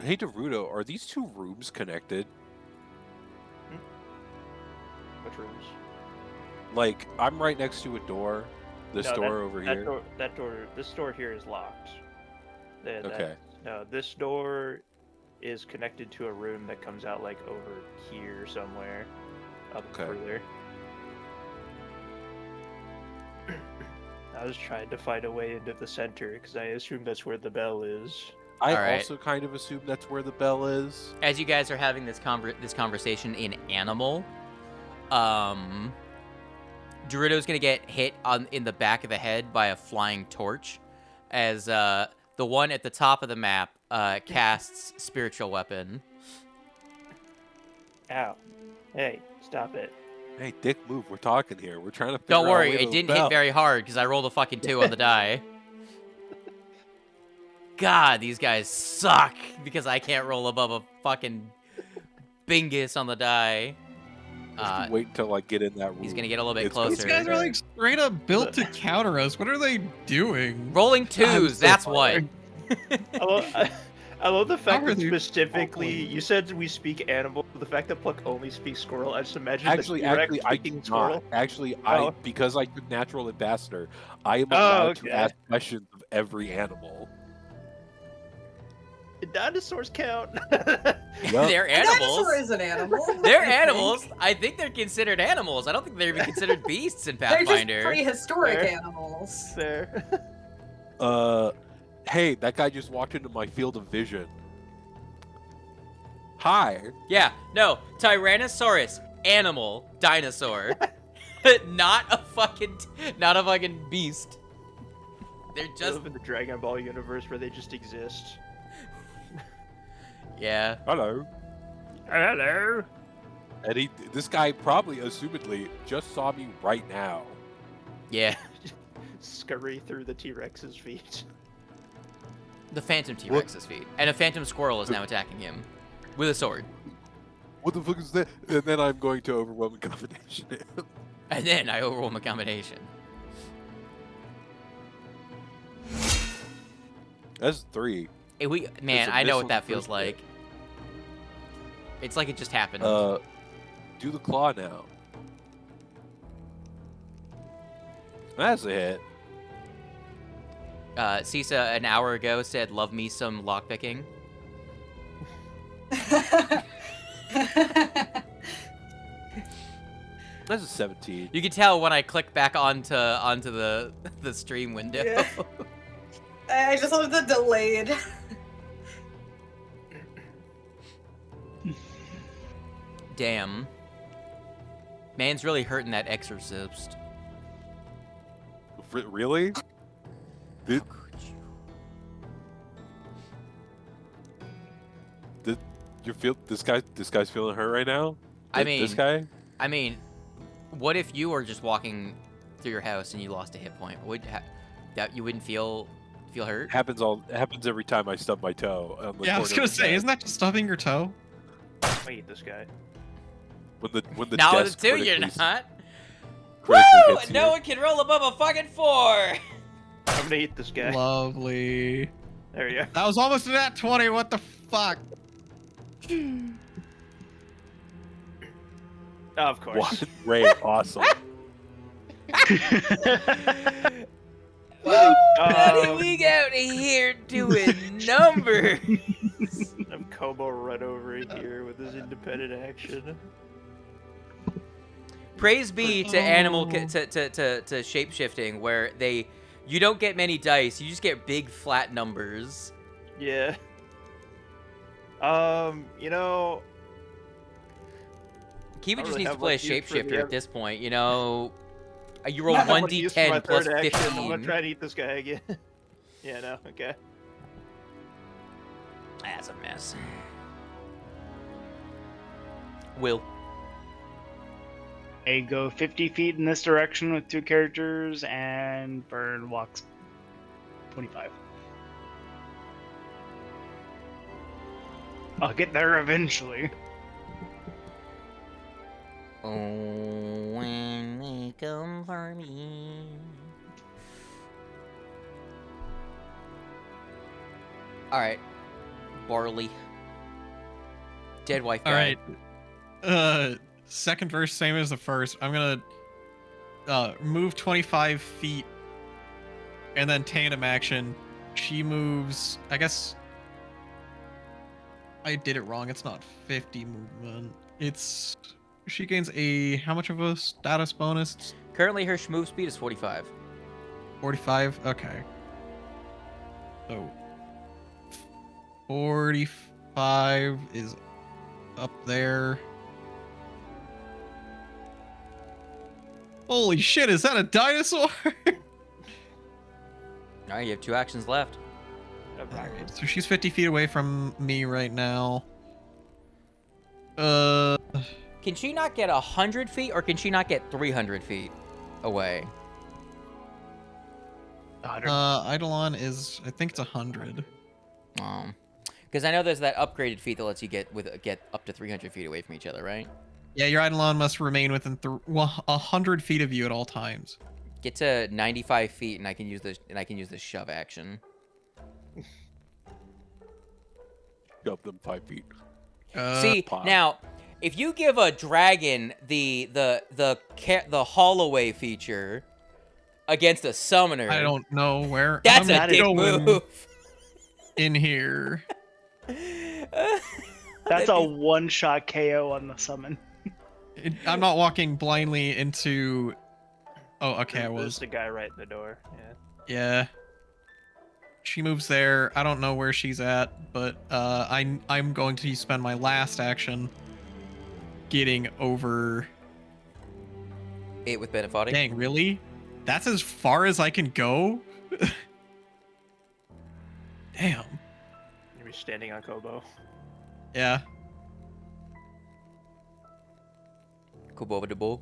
hey, Dorudo, are these two rooms connected? Which rooms? Like, I'm right next to a door. This No, door over here. This door here is locked. Okay. No, this door is connected to a room that comes out like over here somewhere, up Okay. further. I was trying to find a way into the center because I assume that's where the bell is. I Alright. also kind of assume that's where the bell is. As you guys are having this conversation in animal, Dorudo's gonna get hit in the back of the head by a flying torch, as the one at the top of the map casts spiritual weapon. Ow! Hey, stop it! Hey, Dick, move. We're talking here. We're trying to figure Don't out worry, a way to it the didn't bell. hit very hard because I rolled a fucking 2 on the die. God, these guys suck because I can't roll above a fucking bingus on the die. Just wait until I get in that room. He's gonna get a little bit It's gonna These closer. guys are like straight up built to counter us. What are they doing? Rolling I'm 2s, so that's what. sorry. I love the fact How are that they specifically awful? you said we speak animal. The fact that Pluck only speaks squirrel, I just imagine Actually, the T-Rex I speaking do squirrel. not. Actually, Oh. because I took natural ambassador, I am Oh, allowed okay. to ask questions of every animal. Did dinosaurs count? Well, They're A animals. dinosaur is an animal. They're I think. animals. I think they're considered animals. I don't think they're even considered beasts in They're just Pathfinder. prehistoric Fair. animals. else. There. Hey, that guy just walked into my field of vision. Hi. Yeah, no, Tyrannosaurus, animal, dinosaur. not a fucking beast. They're I just live in the Dragon Ball universe where they just exist. yeah. Hello. Hello. And this guy probably, assumedly, just saw me right now. Yeah. Scurry through the T-Rex's feet. The Phantom T-Rex's feet. And a Phantom Squirrel is now attacking him. With a sword. What the fuck is that? And then I'm going to overwhelming combination. And then I overwhelm a combination. That's 3. Hey, man, I know what that feels like. It's like it just happened. Do the claw now. That's a hit. Sisa, an hour ago, said, love me some lockpicking. That's a 17. You can tell when I click back onto the stream window. Yeah. I just love the delayed. Damn. Man's really hurting that exorcist. Really? Did you feel this guy's feeling hurt right now? This guy? I mean, what if you were just walking through your house and you lost a hit point? That you wouldn't feel hurt? It happens every time I stub my toe. On the Yeah, I was corner gonna of the say, bed. isn't that just stubbing your toe? I hate this guy. When the Now desk the 2 you're critically- not. critically Woo! hits No you. one can roll above a fucking 4. I'm gonna eat this guy. Lovely. There you go. That was almost a nat 20. What the fuck? Oh, of course. What? Great, awesome. Buddy, we out here doing numbers. I'm Kobo run over here with his independent action. Praise be to to shape shifting, where you don't get many dice, you just get big flat numbers. Yeah. You know, Kiva I just really needs to have play a much use for the shapeshifter at ev- this point, you know. You roll I have much use for my 1d10 plus third action. 15. I'm gonna try and eat this guy again. Yeah, no, okay. That's a mess. Will. I go 50 feet in this direction with 2 characters, and Burn walks 25. I'll get there eventually. Oh, when they come for me. Alright. Barley. Dead wife guy. Alright. Second verse, same as the first. I'm gonna move 25 feet and then tandem action. She moves, I guess I did it wrong. It's not 50 movement. She gains how much of a status bonus? Currently her move speed is 45. 45? Okay. So 45 is up there. Holy shit, is that a dinosaur? Alright, you have 2 actions left. Alright, so she's 50 feet away from me right now. Can she not get 100 feet, or can she not get 300 feet away? 100. Eidolon is, I think it's 100. Because I know there's that upgraded feat that lets you get up to 300 feet away from each other, right? Yeah, your Eidolon must remain within 100 feet of you at all times. Get to 95 feet, and I can use this shove action. Up them 5 feet. See, pop. now, if you give a dragon the Holloway feature against a summoner, I don't know where. That's I'm a dick move. In here. That's a one-shot KO on the summon. I'm not walking blindly into Oh, okay, I There's was. the guy right in the door. Yeah. Yeah. She moves there. I don't know where she's at, but I'm going to spend my last action getting over. 8 with Benefighting. Dang, really? That's as far as I can go? Damn. You're standing on Kobo. Yeah. Kubobadaboo.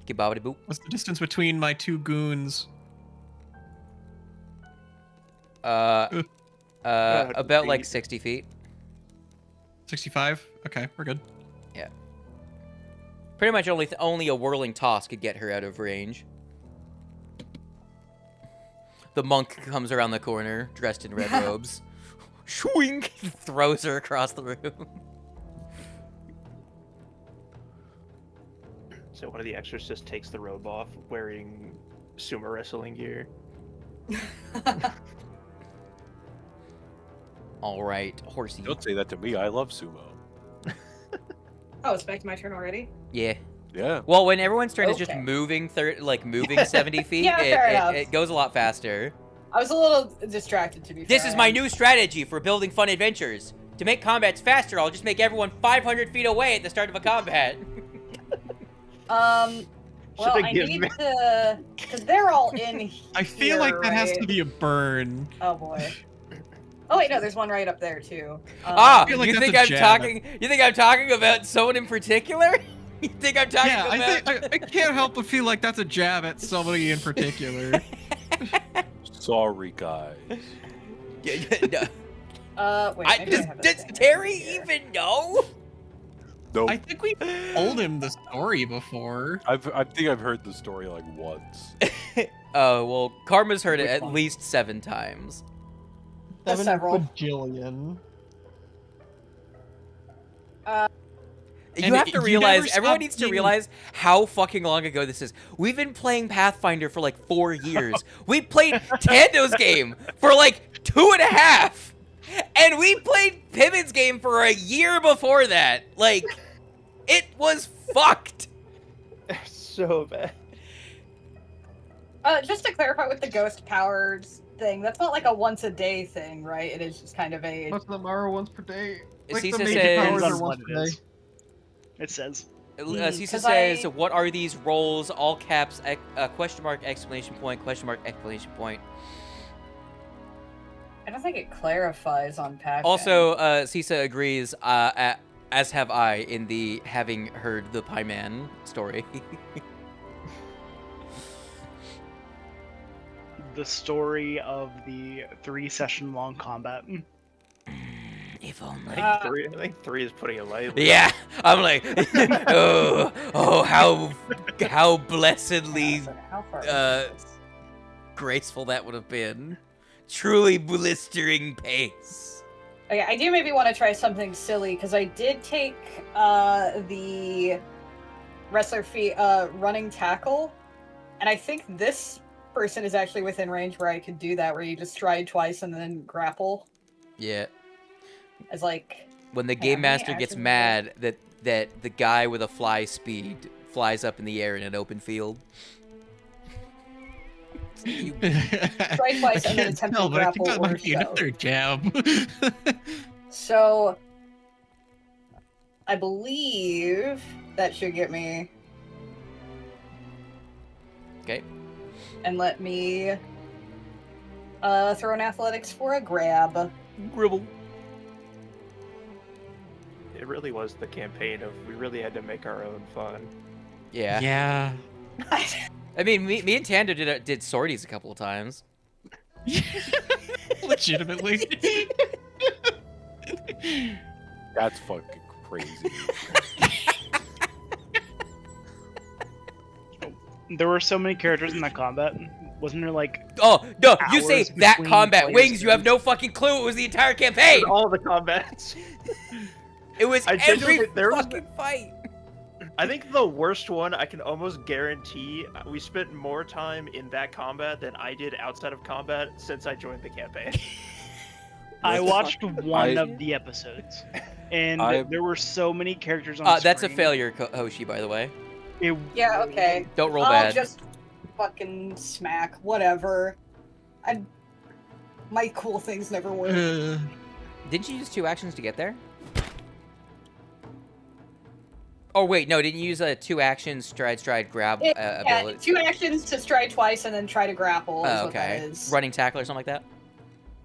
Kibabadaboo. What's the distance between my two goons? About like 60 feet. 65? Okay, we're good. Yeah. Pretty much only a whirling toss could get her out of range. The monk comes around the corner, dressed in red robes. Shwink! Throws her across the room. So one of the exorcists takes the robe off, wearing sumo wrestling gear. All right, horsey. Don't say that to me. I love sumo. Oh, it's back to my turn already? Yeah. Yeah. Well, when everyone's turn is just Okay. moving, moving 70 feet, Yeah, fair enough. it goes a lot faster. I was a little distracted, to be fair. This is my new strategy for building fun adventures. To make combats faster, I'll just make everyone 500 feet away at the start of a combat. Well, I give need me- to... Because they're all in here, I feel like that has to right? be a burn. Oh, boy. Oh, wait, no, there's one right up there, too. feel like You that's think a I'm jab. talking? You think I'm talking about someone in particular? You think I'm talking Yeah, about? I can't help but feel like that's a jab at somebody in particular. Sorry, guys. Yeah, no. Wait, maybe I Does have a thing Terry here. even know? Nope. I think we told him the story before. I think I've heard the story like once. Oh well, Karma's heard it Which at one? least 7 times. There's several. bajillion. You And have to you realize, never everyone stop needs to being- realize how fucking long ago this is. We've been playing Pathfinder for like 4 years. We played Tando's game for like 2.5. And we played Piven's game for a year before that. Like, it was fucked. So bad. Just to clarify with the ghost powers thing, that's not like a once a day thing, right? It is just kind of a... Most of them are once per day. Like Cisa the major says- powers Depends are on once what per it day. is. It says. Cisa 'cause says, I- what are these roles? All caps, question mark, exclamation point, question mark, exclamation point. I don't think it clarifies on Passion. Also, Cisa agrees, as have I, in the having heard the Pie Man story. The story of the 3-session long combat. If only. I think three is putting it lightly. Yeah, I'm like, oh, how blessedly How far uh, is this? graceful that would have been. Truly blistering pace. Okay, I do maybe want to try something silly, because I did take the wrestler feat running tackle, and I think this person is actually within range where I could do that, where you just stride twice and then grapple. Yeah. As like... When the how game many master gets actions mad that the guy with a fly speed flies up in the air in an open field. You- Try twice and then attempt to but I think grapple that or might be shove. another jab. So, I believe that should get me... Okay. And let me throw an athletics for a grab. Gribble. It really was the campaign of we really had to make our own fun. Yeah. Yeah. I mean, me and Tando did sorties a couple of times. Legitimately. That's fucking crazy. There were so many characters in that combat. Wasn't there like Oh, no, you say Hours that between combat. players' Wings, you have turns. no fucking clue. It was the entire campaign. All the combats. It was I every genuinely- there was- fucking fight. I think the worst one, I can almost guarantee, we spent more time in that combat than I did outside of combat since I joined the campaign. I watched one I- of the episodes, and I- there were so many characters on That's a screen. failure, Hoshi, by the way. It, Yeah, okay. Don't roll I'll bad. just fucking smack, whatever. My cool things never work. Didn't you use 2 actions to get there? Oh wait, no, didn't you use a 2 actions stride, grab Yeah, ability? 2 actions to stride twice and then try to grapple is Oh, what that okay. is. Running tackle or something like that?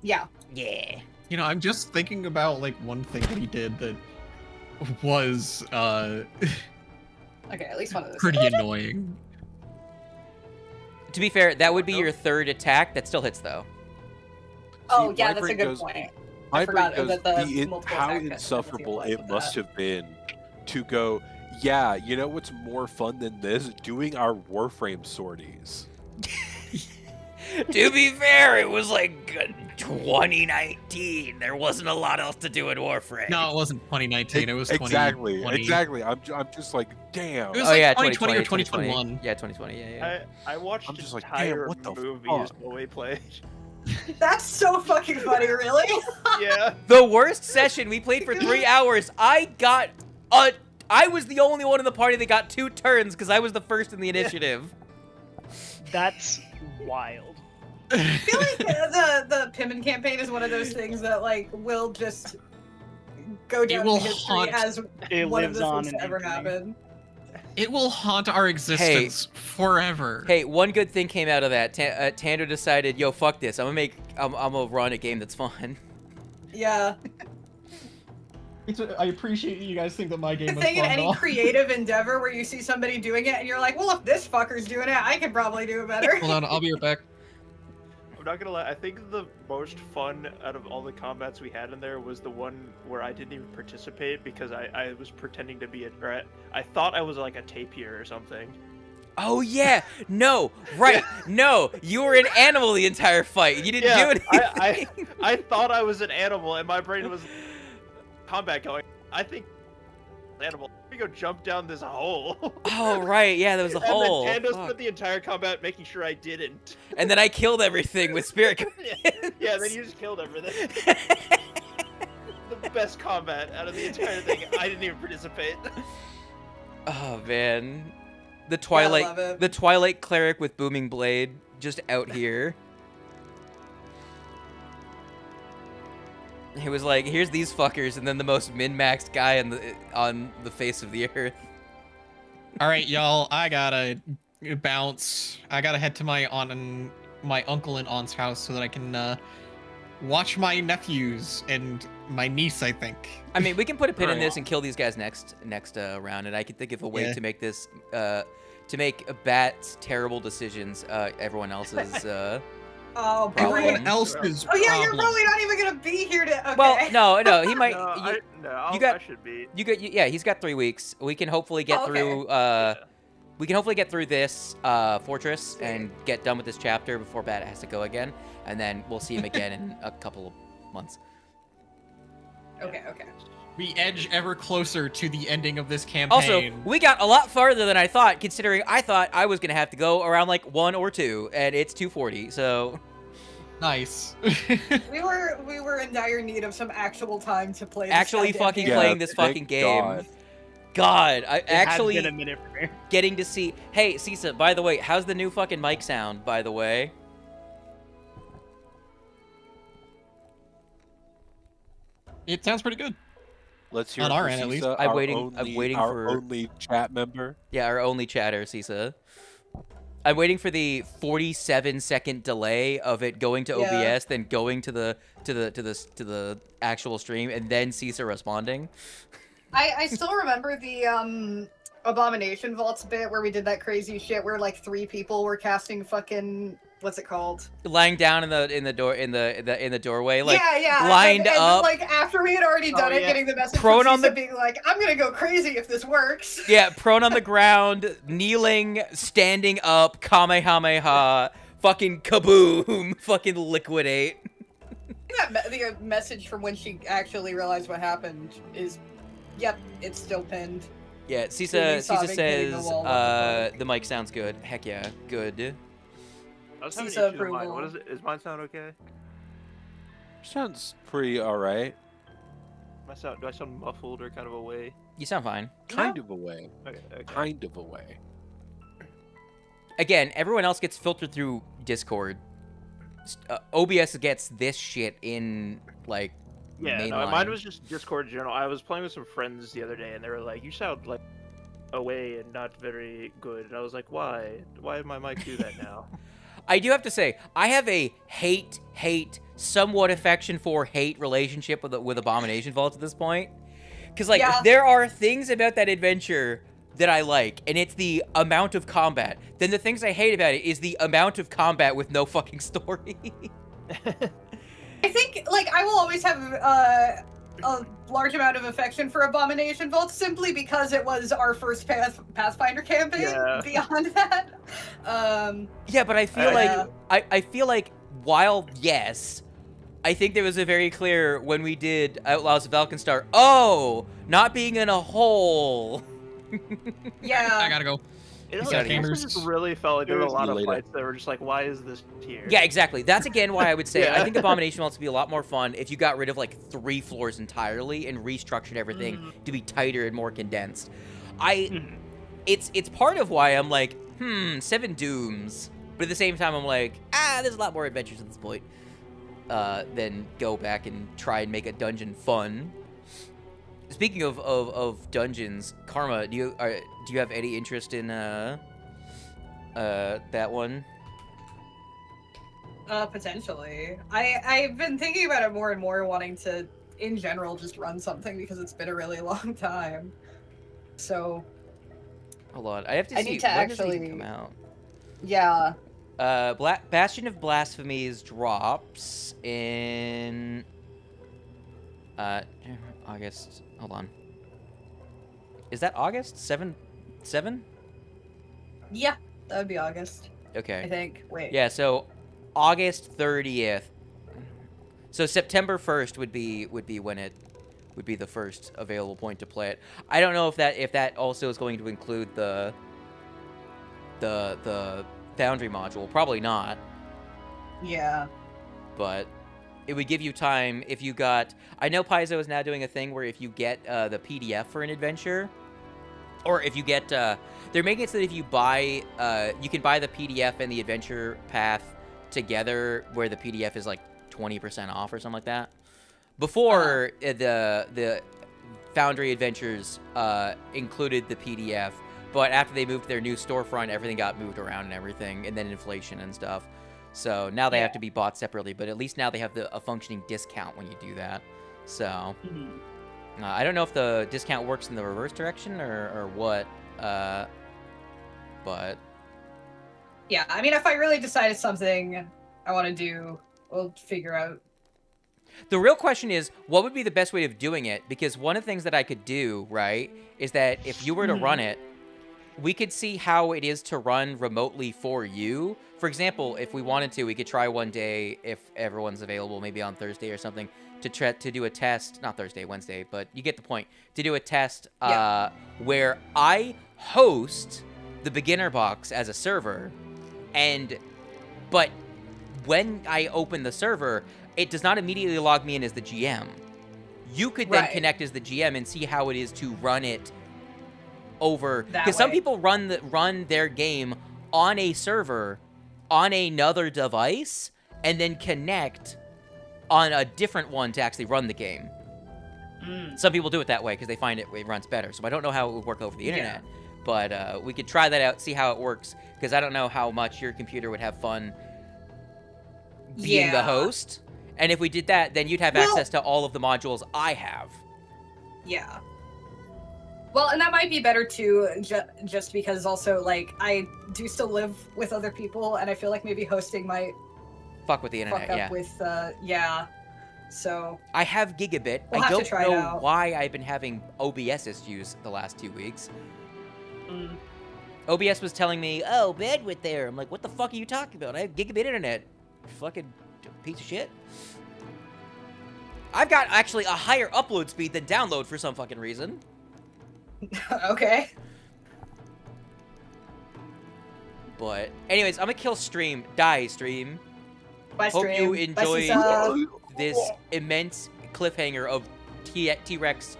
Yeah. Yeah. You know, I'm just thinking about like one thing that he did that was Okay, at least one of those. pretty annoying. To be fair, that would be your 3rd attack. That still hits though. Oh, See, yeah, my that's a brain good goes- point. My I forgot brain that goes, the multiple how attack penalty insufferable applies it with must that. have been to go, yeah, you know what's more fun than this? Doing our Warframe sorties. To be fair, it was like 2019. There wasn't a lot else to do in Warframe. No, it wasn't 2019. It was Exactly, 2020. exactly. I'm just like, damn. It was Oh like yeah, 2020 or 2020. 2021. Yeah, 2020. Yeah. I watched I'm just like, entire damn, what the movies fuck? while we played. That's so fucking funny, really? Yeah. The worst session we played for 3 hours. I was the only one in the party that got 2 turns because I was the first in the initiative. That's wild. I feel like the Pimmon campaign is one of those things that like will just go down will in history haunt- as It one of lives the on things in to ever infamy. happen. It will haunt our existence forever. Hey, one good thing came out of that. Tando decided, yo, fuck this. I'm gonna run a game that's fun. Yeah. I appreciate you guys think that my game The is thing in fun. any creative endeavor where you see somebody doing it and you're like, well, if this fucker's doing it, I can probably do it better. Hold on, I'll be right back. I'm not gonna lie, I think the most fun out of all the combats we had in there was the one where I didn't even participate because I was pretending to be I thought I was like a tapir or something. Oh yeah, no, right, no, you were an animal the entire fight. You didn't do anything. I thought I was an animal and my brain was combat going. I think animal. We go jump down this hole. Oh right, yeah, there was a hole. And then Tando Fuck. spent the entire combat making sure I didn't. And then I killed everything with spirit. Yeah, then you just killed everything. The best combat out of the entire thing. I didn't even participate. Oh man, the love it. the Twilight cleric with booming blade just out here. He was like, "Here's these fuckers," and then the most min-maxed guy on the face of the earth. All right, y'all. I gotta bounce. I gotta head to my uncle and aunt's house so that I can watch my nephews and my niece. I think. I mean, we can put a pin in Right. this and kill these guys next round, and I can think of a way Yeah. to make this to make Bat's terrible decisions everyone else's. Oh, boy. Problem. Everyone else's. Oh yeah, you're problem. probably not even gonna be here to. Okay. Well, no, he might. I should be. Yeah, he's got 3 weeks. We can hopefully get Oh, okay. through. We can hopefully get through this fortress and get done with this chapter before Bat has to go again, and then we'll see him again in a couple of months. Okay. We edge ever closer to the ending of this campaign. Also, we got a lot farther than I thought, considering I thought I was gonna have to go around like 1 or 2, and it's 2:40. So nice. We were in dire need of some actual time to play. This actually goddamn fucking game. Yeah, playing this thank fucking game. God. God, I It has actually been a minute for me. getting to see. Hey, Cisa, by the way, how's the new fucking mic sound? By the way. It sounds pretty good. Let's hear On it our for end, at least. Sisa, I'm our waiting- I'm only- waiting our for- only chat member. Yeah, our only chatter, Cisa. I'm waiting for the 47-second delay of it going to Yeah. OBS, then going to the actual stream, and then Cisa responding. I still remember the Abomination Vaults bit where we did that crazy shit where like 3 people were casting fucking what's it called? Lying down in the doorway, like yeah, lined and up. like after we had already done it, yeah. getting the message Prone from on the- Cisa being like, I'm gonna go crazy if this works. Yeah, prone on the ground, kneeling, standing up, Kamehameha, fucking kaboom, fucking liquidate. The message from when she actually realized what happened is, yep, it's still pinned. Yeah, Screaming, Cisa sobbing, hitting the says wall, what the fuck. the mic sounds good. Heck yeah, good. I was having Cisa issues with mine. approval. What is it? Is mine sound okay? Sounds pretty alright. Do I sound muffled or kind of away? You sound fine. Kind of a way. Okay. Kind of a way. again, everyone else gets filtered through Discord. OBS gets this shit in, like, Yeah, no, mainline. mine was just Discord general. I was playing with some friends the other day, and they were like, "You sound like away and not very good." And I was like, "Why? Why did my mic do that now?" I do have to say, I have a hate, somewhat affection for hate relationship with Abomination Vault at this point. Because, like, there are things about that adventure that I like, and it's the amount of combat. Then the things I hate about it is the amount of combat with no fucking story. I think, like, I will always have a large amount of affection for Abomination Vault simply because it was our first Pathfinder campaign. Yeah. Beyond that, yeah, but I feel like I feel like while yes, I think there was a very clear when we did Outlaws of Valkenstar. Oh, not being in a hole. Yeah. I gotta go. It Yeah, just really felt like there were a lot of Later. fights that were just like, "Why is this here?" Yeah, exactly. That's again why I would say I Yeah. think Abomination wants to be a lot more fun if you got rid of like 3 floors entirely and restructured everything to be tighter and more condensed. It's part of why I'm like, 7 dooms. But at the same time I'm like, there's a lot more adventures at this point. Then go back and try and make a dungeon fun. Speaking of dungeons, Karma, do you have any interest in that one? Potentially. I've been thinking about it more and more, wanting to, in general, just run something because it's been a really long time. So. Hold on, I have to I see need to when does it actually even come out. Yeah. Bastion of Blasphemies drops in August. Hold on. Is that August? 7? Yeah, that would be August. Okay. I think. Wait. Yeah, so August 30th. So September 1st would be when it would be the first available point to play it. I don't know if that also is going to include the Foundry module. Probably not. Yeah. But it would give you time if you got... I know Paizo is now doing a thing where if you get the PDF for an adventure, or if you get... they're making it so that if you buy... you can buy the PDF and the adventure path together, where the PDF is like 20% off or something like that. Before, the Foundry Adventures included the PDF, but after they moved to their new storefront, everything got moved around and everything, and then inflation and stuff. So now they have to be bought separately, but at least now they have a functioning discount when you do that. So I don't know if the discount works in the reverse direction or what, but Yeah, I mean, if I really decided something I want to do, we'll figure out. the real question is, what would be the best way of doing it? Because one of the things that I could do, right, is that if you were to run it, we could see how it is to run remotely for you. For example, if we wanted to, we could try one day, if everyone's available, maybe on Thursday or something, to do a test, not Thursday, Wednesday, but you get the point, to do a test where I host the beginner box as a server, but when I open the server, it does not immediately log me in as the GM. You could then connect as the GM and see how it is to run it over, because some people run their game on a server on another device and then connect on a different one to actually run the game. Some people do it that way because they find it runs better. So I don't know how it would work over the internet, but we could try that out, see how it works, because I don't know how much your computer would have fun being the host. And if we did that, then you'd have access to all of the modules I have. Yeah. Well, and that might be better too, just because also, like, I do still live with other people, and I feel like maybe hosting might fuck with the internet, fuck up with, so... I have gigabit. We'll I have to don't try it know out. why I've been having OBS issues the last 2 weeks. OBS was telling me, oh, bandwidth there. I'm like, what the fuck are you talking about? I have gigabit internet. Fucking piece of shit. I've got actually a higher upload speed than download for some fucking reason. Okay. But anyways, I'm gonna kill stream. Die stream. Bye, Hope stream. you Bye, enjoyed Sisa. this immense cliffhanger of T-Rex